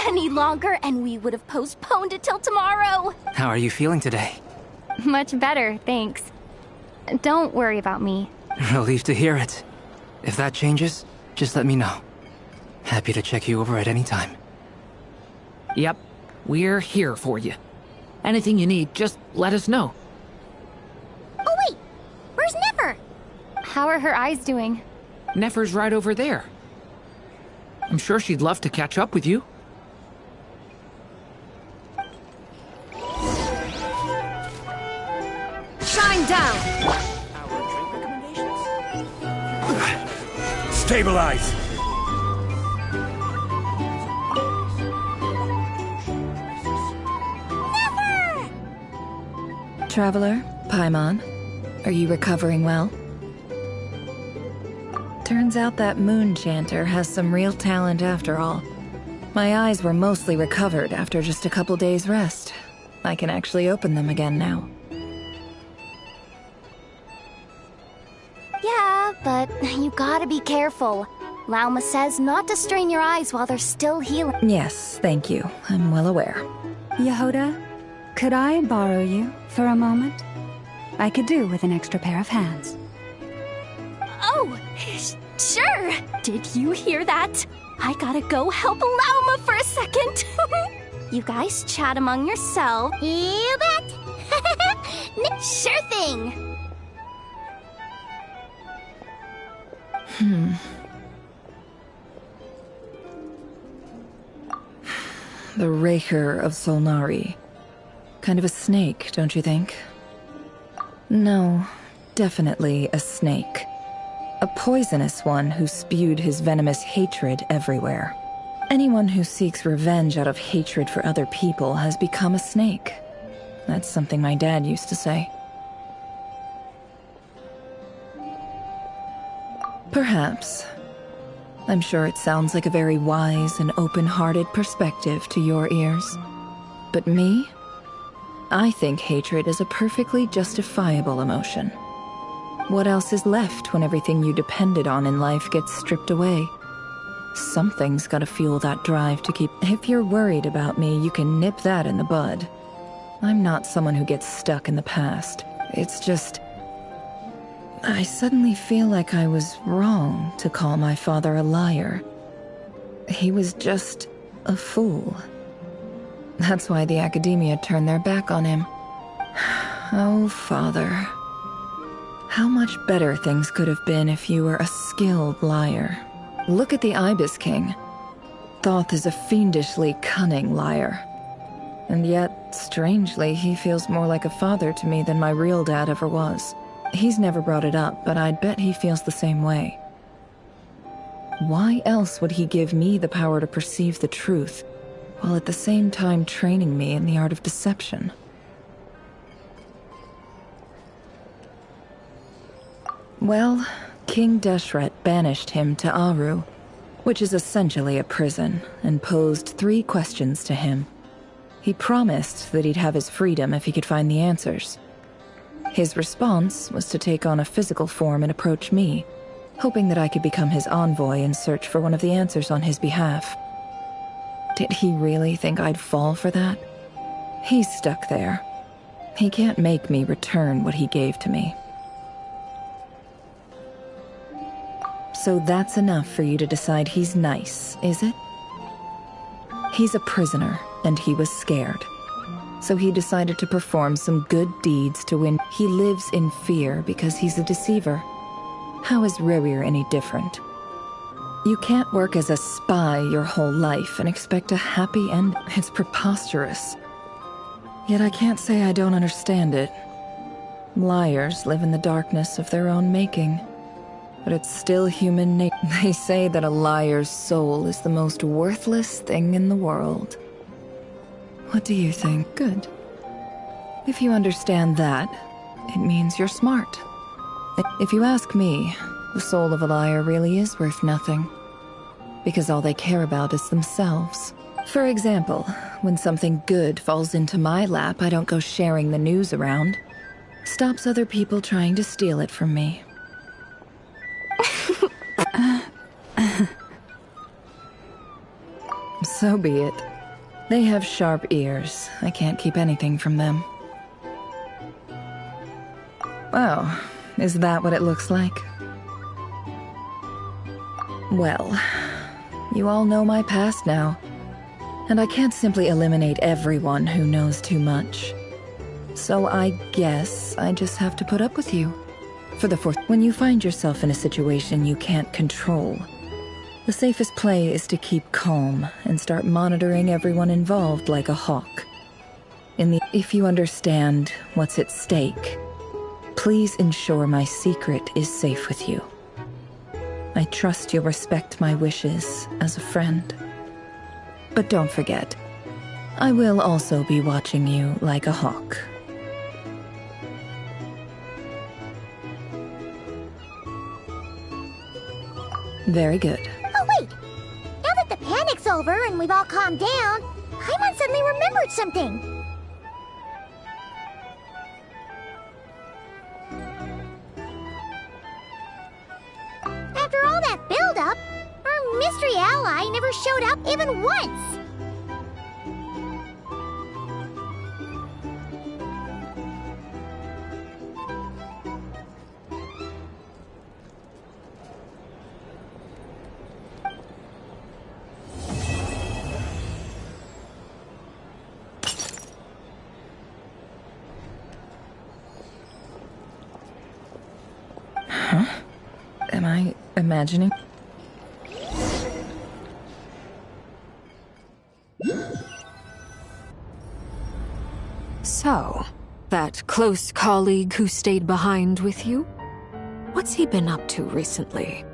any longer, and we would have postponed it till tomorrow. How are you feeling today? Much better, thanks. Don't worry about me. Relieved to hear it. If that changes, just let me know. Happy to check you over at any time. Yep, we're here for you. Anything you need, just let us know. Oh wait, where's Nefer? How are her eyes doing? Nefer's right over there. I'm sure she'd love to catch up with you. Shine down! Stabilize! Traveler, Paimon, are you recovering well? Turns out that moon chanter has some real talent after all. My eyes were mostly recovered after just a couple days' rest. I can actually open them again now. Yeah, but you gotta be careful. Lauma says not to strain your eyes while they're still healing. Yes, thank you. I'm well aware. Yehoda, could I borrow you for a moment? I could do with an extra pair of hands. Oh, sure. Did you hear that? I gotta go help Lauma for a second. You guys chat among yourselves. You bet. Sure thing. The Raker of Solnari. Kind of a snake, don't you think? No, definitely a snake. A poisonous one who spewed his venomous hatred everywhere. Anyone who seeks revenge out of hatred for other people has become a snake. That's something my dad used to say. Perhaps. I'm sure it sounds like a very wise and open-hearted perspective to your ears. But me? I think hatred is a perfectly justifiable emotion. What else is left when everything you depended on in life gets stripped away? Something's gotta fuel that drive to keep... If you're worried about me, you can nip that in the bud. I'm not someone who gets stuck in the past. It's just... I suddenly feel like I was wrong to call my father a liar. He was just a fool. That's why the Academia turned their back on him. Oh, Father. How much better things could have been if you were a skilled liar. Look at the Ibis King. Thoth is a fiendishly cunning liar. And yet, strangely, he feels more like a father to me than my real dad ever was. He's never brought it up, but I'd bet he feels the same way. Why else would he give me the power to perceive the truth, while at the same time training me in the art of deception? Well, King Deshret banished him to Aru, which is essentially a prison, and posed 3 questions to him. He promised that he'd have his freedom if he could find the answers. His response was to take on a physical form and approach me, hoping that I could become his envoy and search for one of the answers on his behalf. Did he really think I'd fall for that? He's stuck there. He can't make me return what he gave to me. So that's enough for you to decide he's nice, is it? He's a prisoner, and he was scared. So he decided to perform some good deeds to win. He lives in fear because he's a deceiver. How is Rerir any different? You can't work as a spy your whole life and expect a happy end. It's preposterous. Yet I can't say I don't understand it. Liars live in the darkness of their own making. But it's still human nature. They say that a liar's soul is the most worthless thing in the world. What do you think? Good. If you understand that, it means you're smart. If you ask me, the soul of a liar really is worth nothing. Because all they care about is themselves. For example, when something good falls into my lap, I don't go sharing the news around. Stops other people trying to steal it from me. So be it. They have sharp ears. I can't keep anything from them. Oh, is that what it looks like? Well, you all know my past now, and I can't simply eliminate everyone who knows too much. So I guess I just have to put up with you. For the fourth, when you find yourself in a situation you can't control, the safest play is to keep calm and start monitoring everyone involved like a hawk. If you understand what's at stake, please ensure my secret is safe with you. I trust you'll respect my wishes as a friend. But don't forget, I will also be watching you like a hawk. Very good. Oh, wait! Now that the panic's over and we've all calmed down, Paimon suddenly remembered something. After all that build-up, our mystery ally never showed up even once! Huh? Am I imagining? So, that close colleague who stayed behind with you? What's he been up to recently?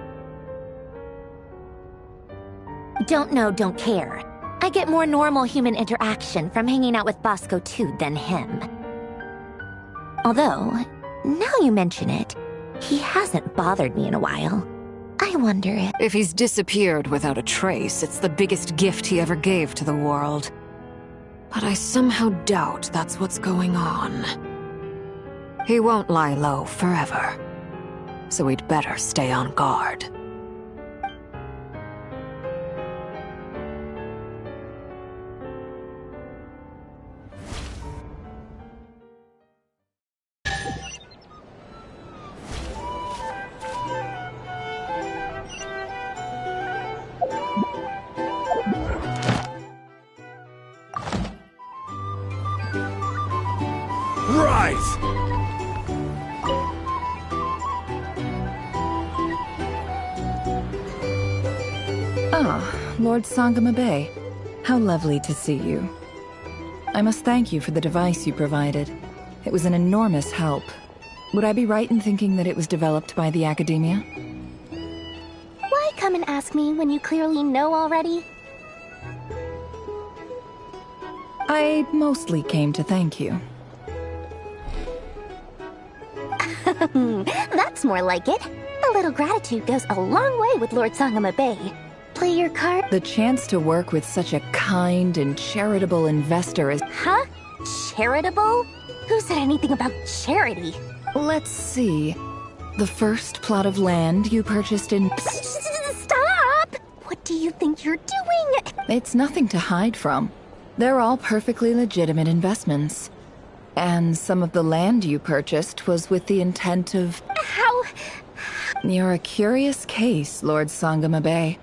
Don't know, don't care. I get more normal human interaction from hanging out with Bosco 2 than him. Although, now you mention it, he hasn't bothered me in a while. I wonder if he's disappeared without a trace, it's the biggest gift he ever gave to the world. But I somehow doubt that's what's going on. He won't lie low forever, so we'd better stay on guard. Ah, Lord Sangama Bay. How lovely to see you. I must thank you for the device you provided. It was an enormous help. Would I be right in thinking that it was developed by the Academia? Why come and ask me when you clearly know already? I mostly came to thank you. That's more like it. A little gratitude goes a long way with Lord Sangama Bay. Play your card. The chance to work with such a kind and charitable investor is... Huh? Charitable? Who said anything about charity? Let's see. The first plot of land you purchased in... Stop! What do you think you're doing? It's nothing to hide from. They're all perfectly legitimate investments. And some of the land you purchased was with the intent of... How? You're a curious case, Lord Sangama Bay.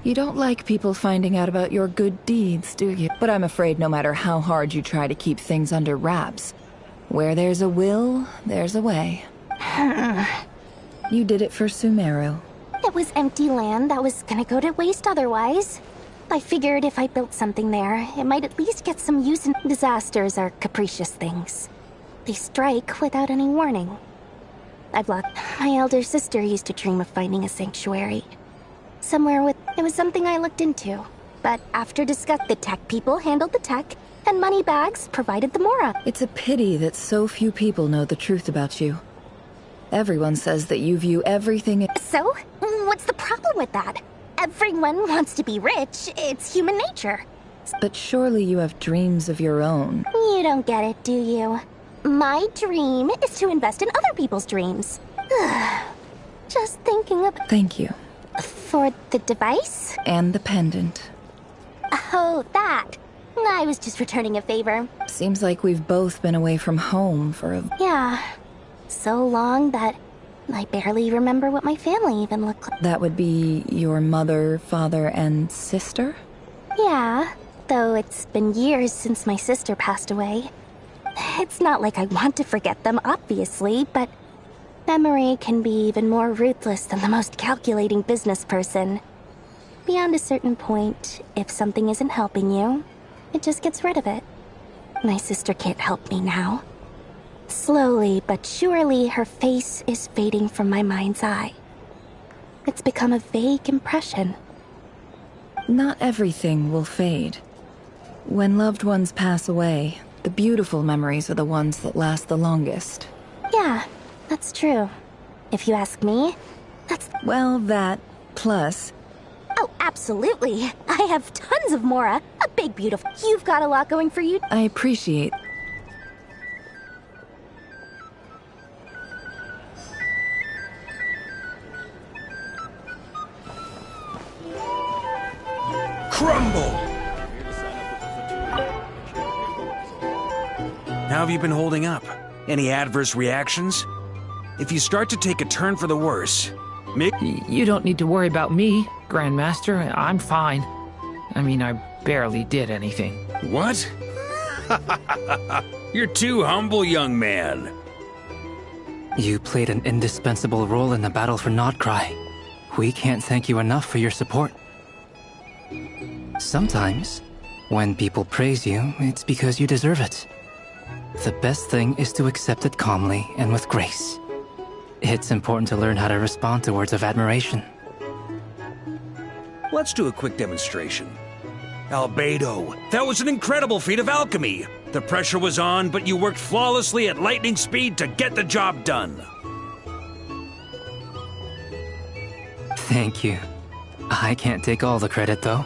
You don't like people finding out about your good deeds, do you? But I'm afraid no matter how hard you try to keep things under wraps, where there's a will, there's a way. You did it for Sumeru. It was empty land that was gonna go to waste otherwise. I figured if I built something there, it might at least get some use, and disasters are capricious things. They strike without any warning. I've lost... My elder sister used to dream of finding a sanctuary. Somewhere with... It was something I looked into. But after the tech people handled the tech, and money bags provided the mora. It's a pity that so few people know the truth about you. Everyone says that you view everything... So? What's the problem with that? Everyone wants to be rich. It's human nature. But surely you have dreams of your own. You don't get it, do you? My dream is to invest in other people's dreams. Just thinking of... Thank you. For the device? And the pendant. Oh, that. I was just returning a favor. Seems like we've both been away from home for a... Yeah. So long that I barely remember what my family even looked like. That would be your mother, father, and sister? Yeah, though it's been years since my sister passed away. It's not like I want to forget them, obviously, but memory can be even more ruthless than the most calculating business person. Beyond a certain point, if something isn't helping you, it just gets rid of it. My sister can't help me now. Slowly but surely, her face is fading from my mind's eye. It's become a vague impression. Not everything will fade. When loved ones pass away, the beautiful memories are the ones that last the longest. Yeah, that's true. If you ask me, that's... Well, that, plus... Oh, absolutely. I have tons of Mora. A big, beautiful... You've got a lot going for you. I appreciate... Crumble! How have you been holding up? Any adverse reactions? If you start to take a turn for the worse, You don't need to worry about me, Grandmaster. I'm fine. I mean, I barely did anything. What? You're too humble, young man. You played an indispensable role in the battle for Nod-Krai. We can't thank you enough for your support. Sometimes, when people praise you, it's because you deserve it. The best thing is to accept it calmly and with grace. It's important to learn how to respond to words of admiration. Let's do a quick demonstration. Albedo, that was an incredible feat of alchemy. The pressure was on, but you worked flawlessly at lightning speed to get the job done. Thank you. I can't take all the credit, though.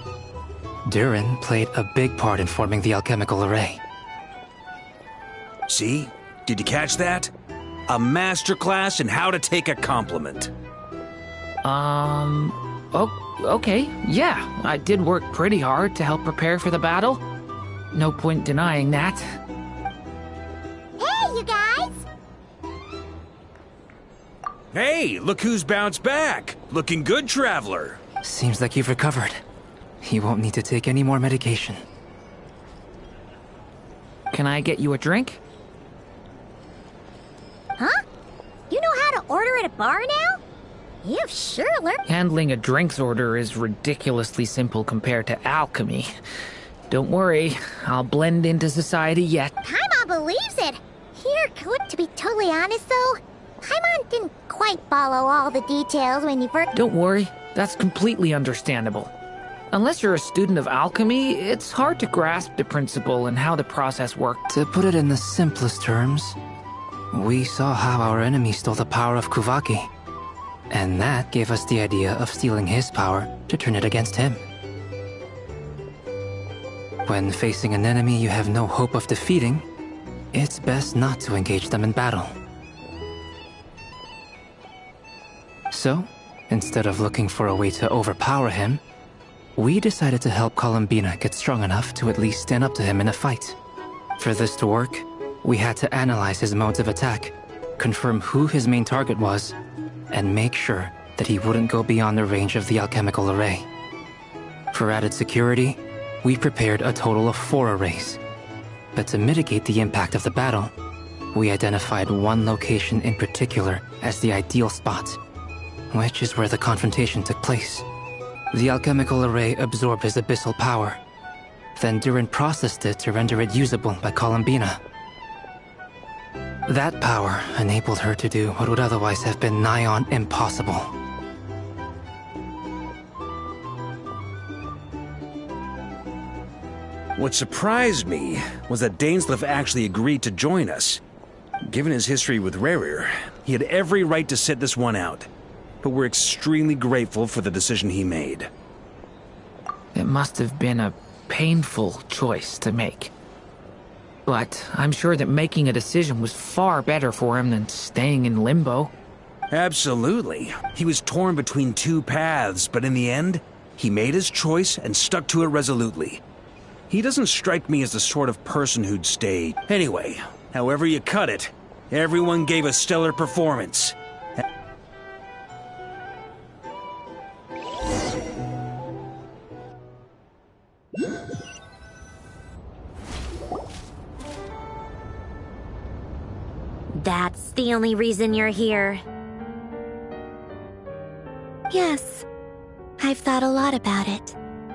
Durin played a big part in forming the alchemical array. See? Did you catch that? A masterclass in how to take a compliment. Okay, yeah. I did work pretty hard to help prepare for the battle. No point denying that. Hey, you guys! Hey, look who's bounced back. Looking good, Traveler. Seems like you've recovered. You won't need to take any more medication. Can I get you a drink? Huh? You know how to order at a bar now? You've sure learned. Handling a drinks order is ridiculously simple compared to alchemy. Don't worry, I'll blend into society yet. Paimon believes it. Here, to be totally honest though, Paimon didn't quite follow all the details when you first... Don't worry, that's completely understandable. Unless you're a student of alchemy, it's hard to grasp the principle and how the process works. To put it in the simplest terms, we saw how our enemy stole the power of Kuvaki. And that gave us the idea of stealing his power to turn it against him. When facing an enemy you have no hope of defeating, it's best not to engage them in battle. So, instead of looking for a way to overpower him, we decided to help Columbina get strong enough to at least stand up to him in a fight. For this to work, we had to analyze his modes of attack, confirm who his main target was, and make sure that he wouldn't go beyond the range of the alchemical array. For added security, we prepared a total of 4 arrays. But to mitigate the impact of the battle, we identified one location in particular as the ideal spot, which is where the confrontation took place. The alchemical array absorbed his abyssal power. Then Durin processed it to render it usable by Columbina. That power enabled her to do what would otherwise have been nigh on impossible. What surprised me was that Dainsleif actually agreed to join us. Given his history with Rerir, he had every right to sit this one out. But we're extremely grateful for the decision he made. It must have been a painful choice to make. But I'm sure that making a decision was far better for him than staying in limbo. Absolutely. He was torn between 2 paths, but in the end, he made his choice and stuck to it resolutely. He doesn't strike me as the sort of person who'd stay. Anyway, however you cut it, everyone gave a stellar performance. That's the only reason you're here? Yes. I've thought a lot about it.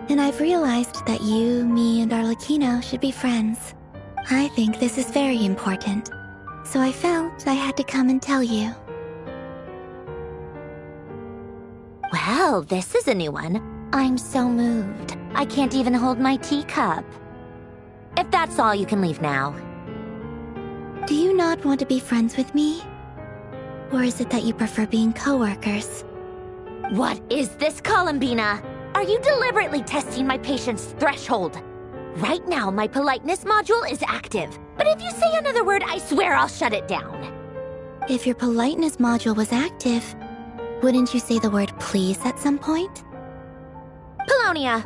And I've realized that you, me, and Arlecchino should be friends. I think this is very important. So I felt I had to come and tell you. Well, this is a new one. I'm so moved. I can't even hold my teacup. If that's all, you can leave now. Do you not want to be friends with me? Or is it that you prefer being co-workers? What is this, Columbina? Are you deliberately testing my patience threshold? Right now, my politeness module is active. But if you say another word, I swear I'll shut it down. If your politeness module was active, wouldn't you say the word please at some point? Polonia,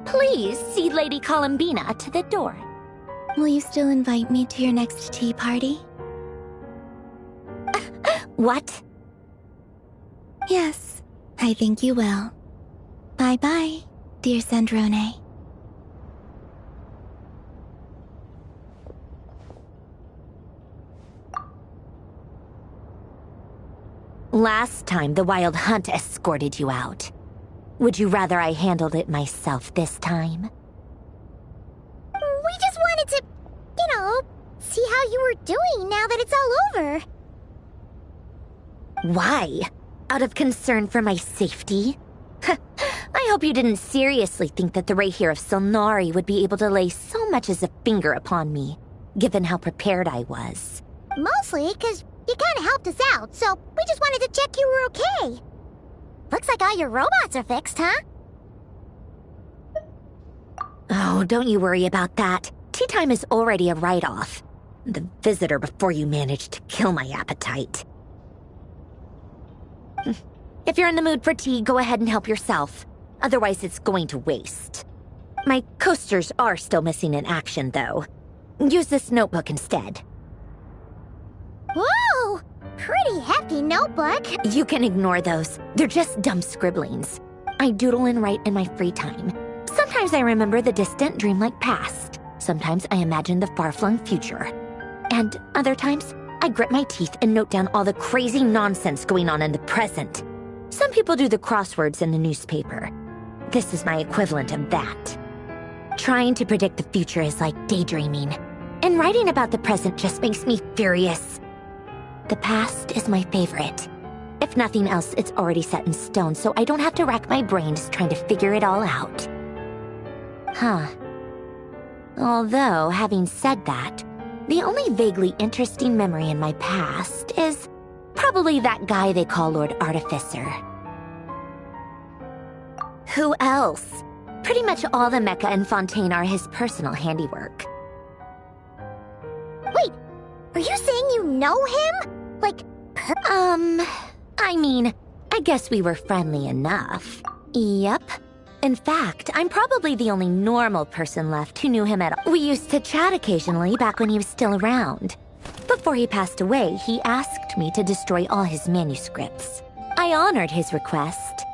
please see Lady Columbina to the door. Will you still invite me to your next tea party? What? Yes, I think you will. Bye-bye, dear Sandrone. Last time, the Wild Hunt escorted you out. Would you rather I handled it myself this time? We just wanted to, see how you were doing now that it's all over. Why? Out of concern for my safety? I hope you didn't seriously think that the Rayhir of Silnari would be able to lay so much as a finger upon me, given how prepared I was. Mostly because you kind of helped us out, so we just wanted to check you were okay. Looks like all your robots are fixed, huh? Oh, don't you worry about that. Tea time is already a write-off. The visitor before you managed to kill my appetite. If you're in the mood for tea, go ahead and help yourself. Otherwise, it's going to waste. My coasters are still missing in action, though. Use this notebook instead. Whoa! Pretty hefty notebook. You can ignore those. They're just dumb scribblings. I doodle and write in my free time. Sometimes I remember the distant dreamlike past. Sometimes I imagine the far-flung future. And other times, I grit my teeth and note down all the crazy nonsense going on in the present. Some people do the crosswords in the newspaper. This is my equivalent of that. Trying to predict the future is like daydreaming. And writing about the present just makes me furious. The past is my favorite. If nothing else, it's already set in stone, so I don't have to rack my brains trying to figure it all out. Huh. Although, having said that, the only vaguely interesting memory in my past is probably that guy they call Lord Artificer. Who else? Pretty much all the mecha in Fontaine are his personal handiwork. Wait, are you saying you know him? Like, I guess we were friendly enough. Yep. In fact, I'm probably the only normal person left who knew him at all. We used to chat occasionally back when he was still around. Before he passed away, he asked me to destroy all his manuscripts. I honored his request,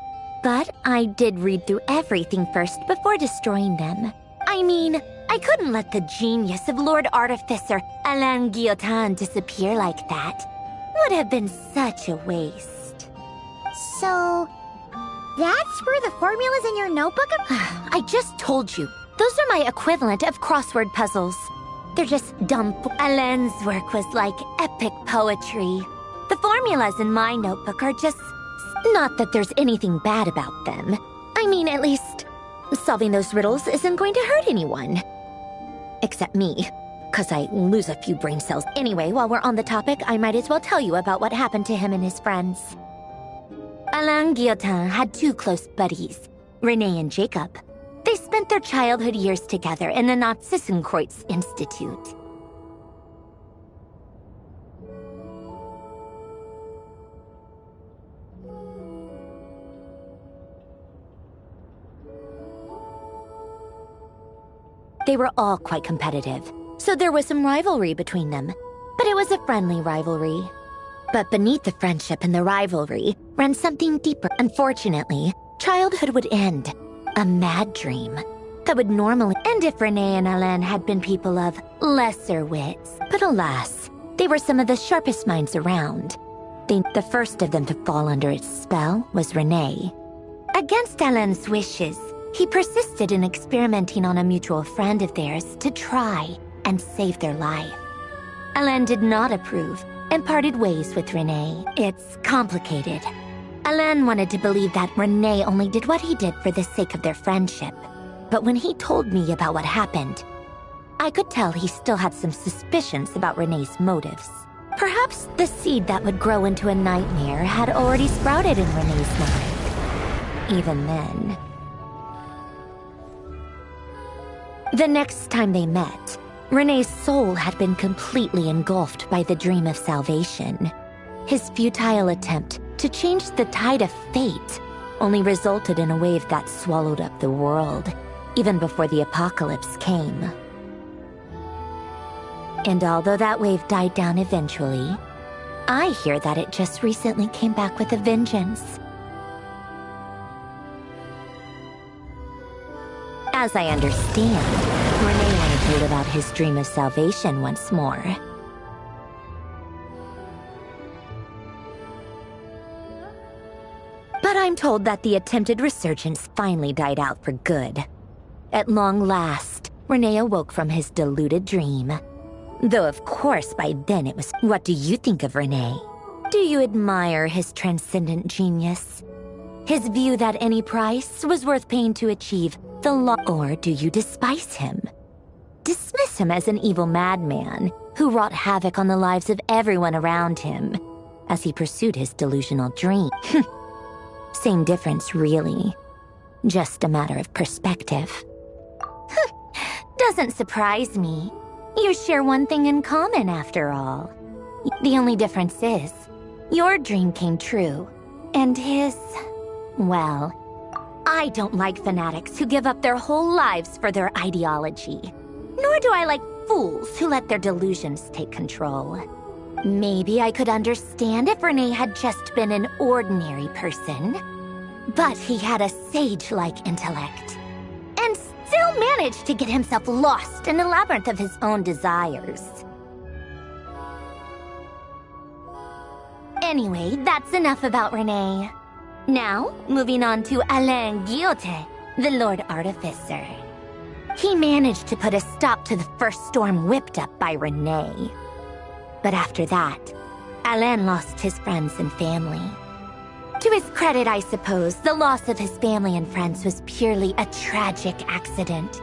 but I did read through everything first before destroying them. I couldn't let the genius of Lord Artificer Alain Guillotin disappear like that. Would have been such a waste. So, that's where the formulas in your notebook are? I just told you. Those are my equivalent of crossword puzzles. They're just dumb. Alain's work was like epic poetry. The formulas in my notebook are just... Not that there's anything bad about them. At least, solving those riddles isn't going to hurt anyone. Except me, because I lose a few brain cells. Anyway, while we're on the topic, I might as well tell you about what happened to him and his friends. Alain Guillotin had two close buddies, Renee and Jacob. They spent their childhood years together in the Narzissenkreuz Institute. They were all quite competitive, so there was some rivalry between them. But it was a friendly rivalry. But beneath the friendship and the rivalry ran something deeper. Unfortunately, childhood would end. A mad dream that would normally end if Renee and Alain had been people of lesser wits. But alas, They were some of the sharpest minds around. The first of them to fall under its spell was Renee. Against Alain's wishes, he persisted in experimenting on a mutual friend of theirs to try and save their life. Alain did not approve and parted ways with Renee. It's complicated. Alain wanted to believe that Renee only did what he did for the sake of their friendship. But when he told me about what happened, I could tell he still had some suspicions about Renee's motives. Perhaps the seed that would grow into a nightmare had already sprouted in Renee's mind. Even then. The next time they met, Renee's soul had been completely engulfed by the dream of salvation. His futile attempt to change the tide of fate only resulted in a wave that swallowed up the world, even before the apocalypse came. And although that wave died down eventually, I hear that it just recently came back with a vengeance. As I understand, Renee wanted to live out his dream of salvation once more. But I'm told that the attempted resurgence finally died out for good. At long last, Renee awoke from his deluded dream. Though of course by then it was, what do you think of Renee? Do you admire his transcendent genius? His view that any price was worth paying to achieve the law? Or do you despise him? Dismiss him as an evil madman who wrought havoc on the lives of everyone around him as he pursued his delusional dream. Same difference, really. Just a matter of perspective. Doesn't surprise me. You share one thing in common, after all. The only difference is, your dream came true, and his... well, I don't like fanatics who give up their whole lives for their ideology. Nor do I like fools who let their delusions take control. Maybe I could understand if Renee had just been an ordinary person. But he had a sage-like intellect. And still managed to get himself lost in a labyrinth of his own desires. Anyway, that's enough about Renee. Now, moving on to Alain Guillotin, the Lord Artificer. He managed to put a stop to the first storm whipped up by Renee. But after that, Alain lost his friends and family. To his credit, I suppose, the loss of his family and friends was purely a tragic accident.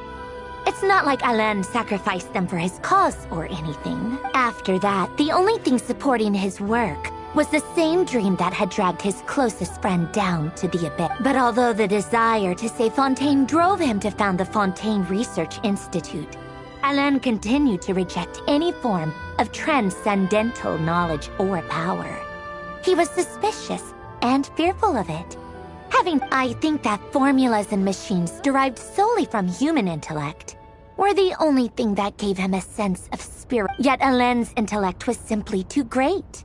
It's not like Alain sacrificed them for his cause or anything. After that, the only thing supporting his work was the same dream that had dragged his closest friend down to the abyss. But although the desire to save Fontaine drove him to found the Fontaine Research Institute, Alain continued to reject any form of transcendental knowledge or power. He was suspicious and fearful of it. I think that formulas and machines derived solely from human intellect were the only thing that gave him a sense of spirit. Yet Alain's intellect was simply too great.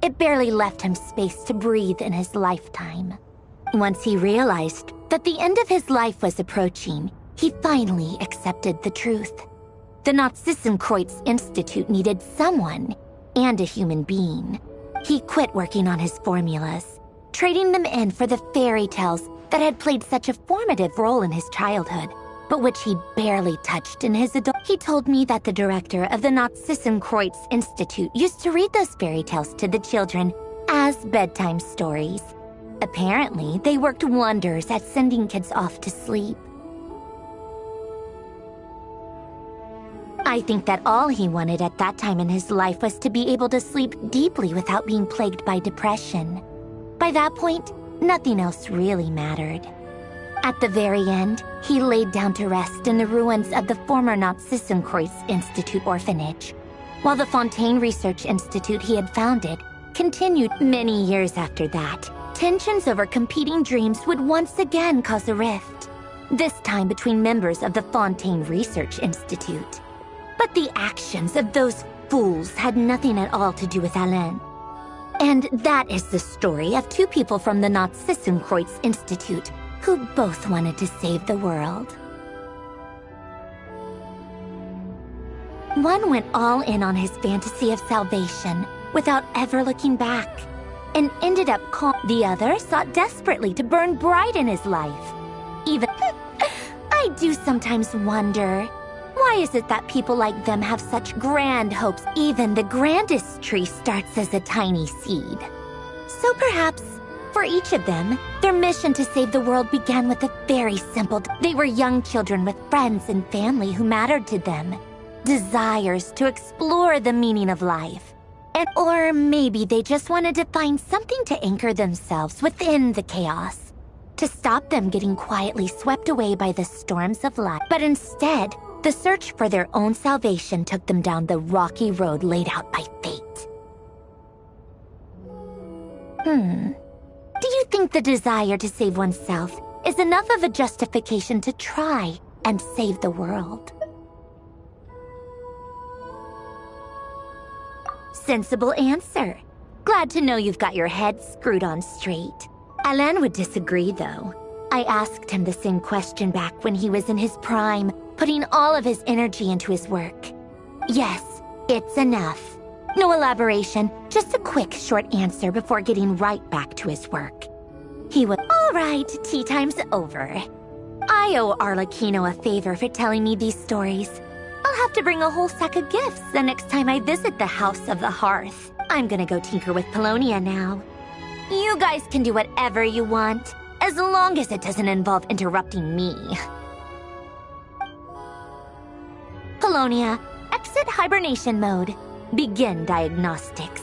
It barely left him space to breathe in his lifetime. Once he realized that the end of his life was approaching, he finally accepted the truth. The Nod-Krai Institute needed someone, and a human being. He quit working on his formulas, trading them in for the fairy tales that had played such a formative role in his childhood, but which he barely touched in his adult. He told me that the director of the Nod-Krai Institute used to read those fairy tales to the children as bedtime stories. Apparently, they worked wonders at sending kids off to sleep. I think that all he wanted at that time in his life was to be able to sleep deeply without being plagued by depression. By that point, nothing else really mattered. At the very end, he laid down to rest in the ruins of the former Nod-Krai Institute orphanage, while the Fontaine Research Institute he had founded continued. Many years after that, tensions over competing dreams would once again cause a rift, this time between members of the Fontaine Research Institute. But the actions of those fools had nothing at all to do with Alain. And that is the story of two people from the Nod-Krai Institute who both wanted to save the world. One went all in on his fantasy of salvation without ever looking back, and ended up the other sought desperately to burn bright in his life. Even I do sometimes wonder, why is it that people like them have such grand hopes? Even the grandest tree starts as a tiny seed. So perhaps, for each of them, their mission to save the world began with a very simple... They were young children with friends and family who mattered to them. Desires to explore the meaning of life. Or maybe they just wanted to find something to anchor themselves within the chaos, to stop them getting quietly swept away by the storms of life. But instead, the search for their own salvation took them down the rocky road laid out by fate. Do you think the desire to save oneself is enough of a justification to try and save the world? Sensible answer. Glad to know you've got your head screwed on straight. Alain would disagree, though. I asked him the same question back when he was in his prime, putting all of his energy into his work. Yes, it's enough. No elaboration, just a quick, short answer before getting right back to his work. He would, all right, tea time's over. I owe Arlecchino a favor for telling me these stories. I'll have to bring a whole sack of gifts the next time I visit the House of the Hearth. I'm gonna go tinker with Polonia now. You guys can do whatever you want, as long as it doesn't involve interrupting me. Polonia, exit hibernation mode. Begin diagnostics.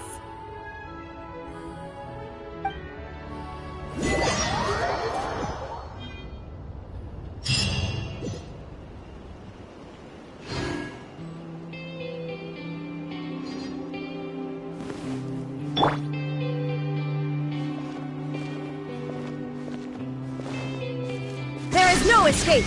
There is no escape!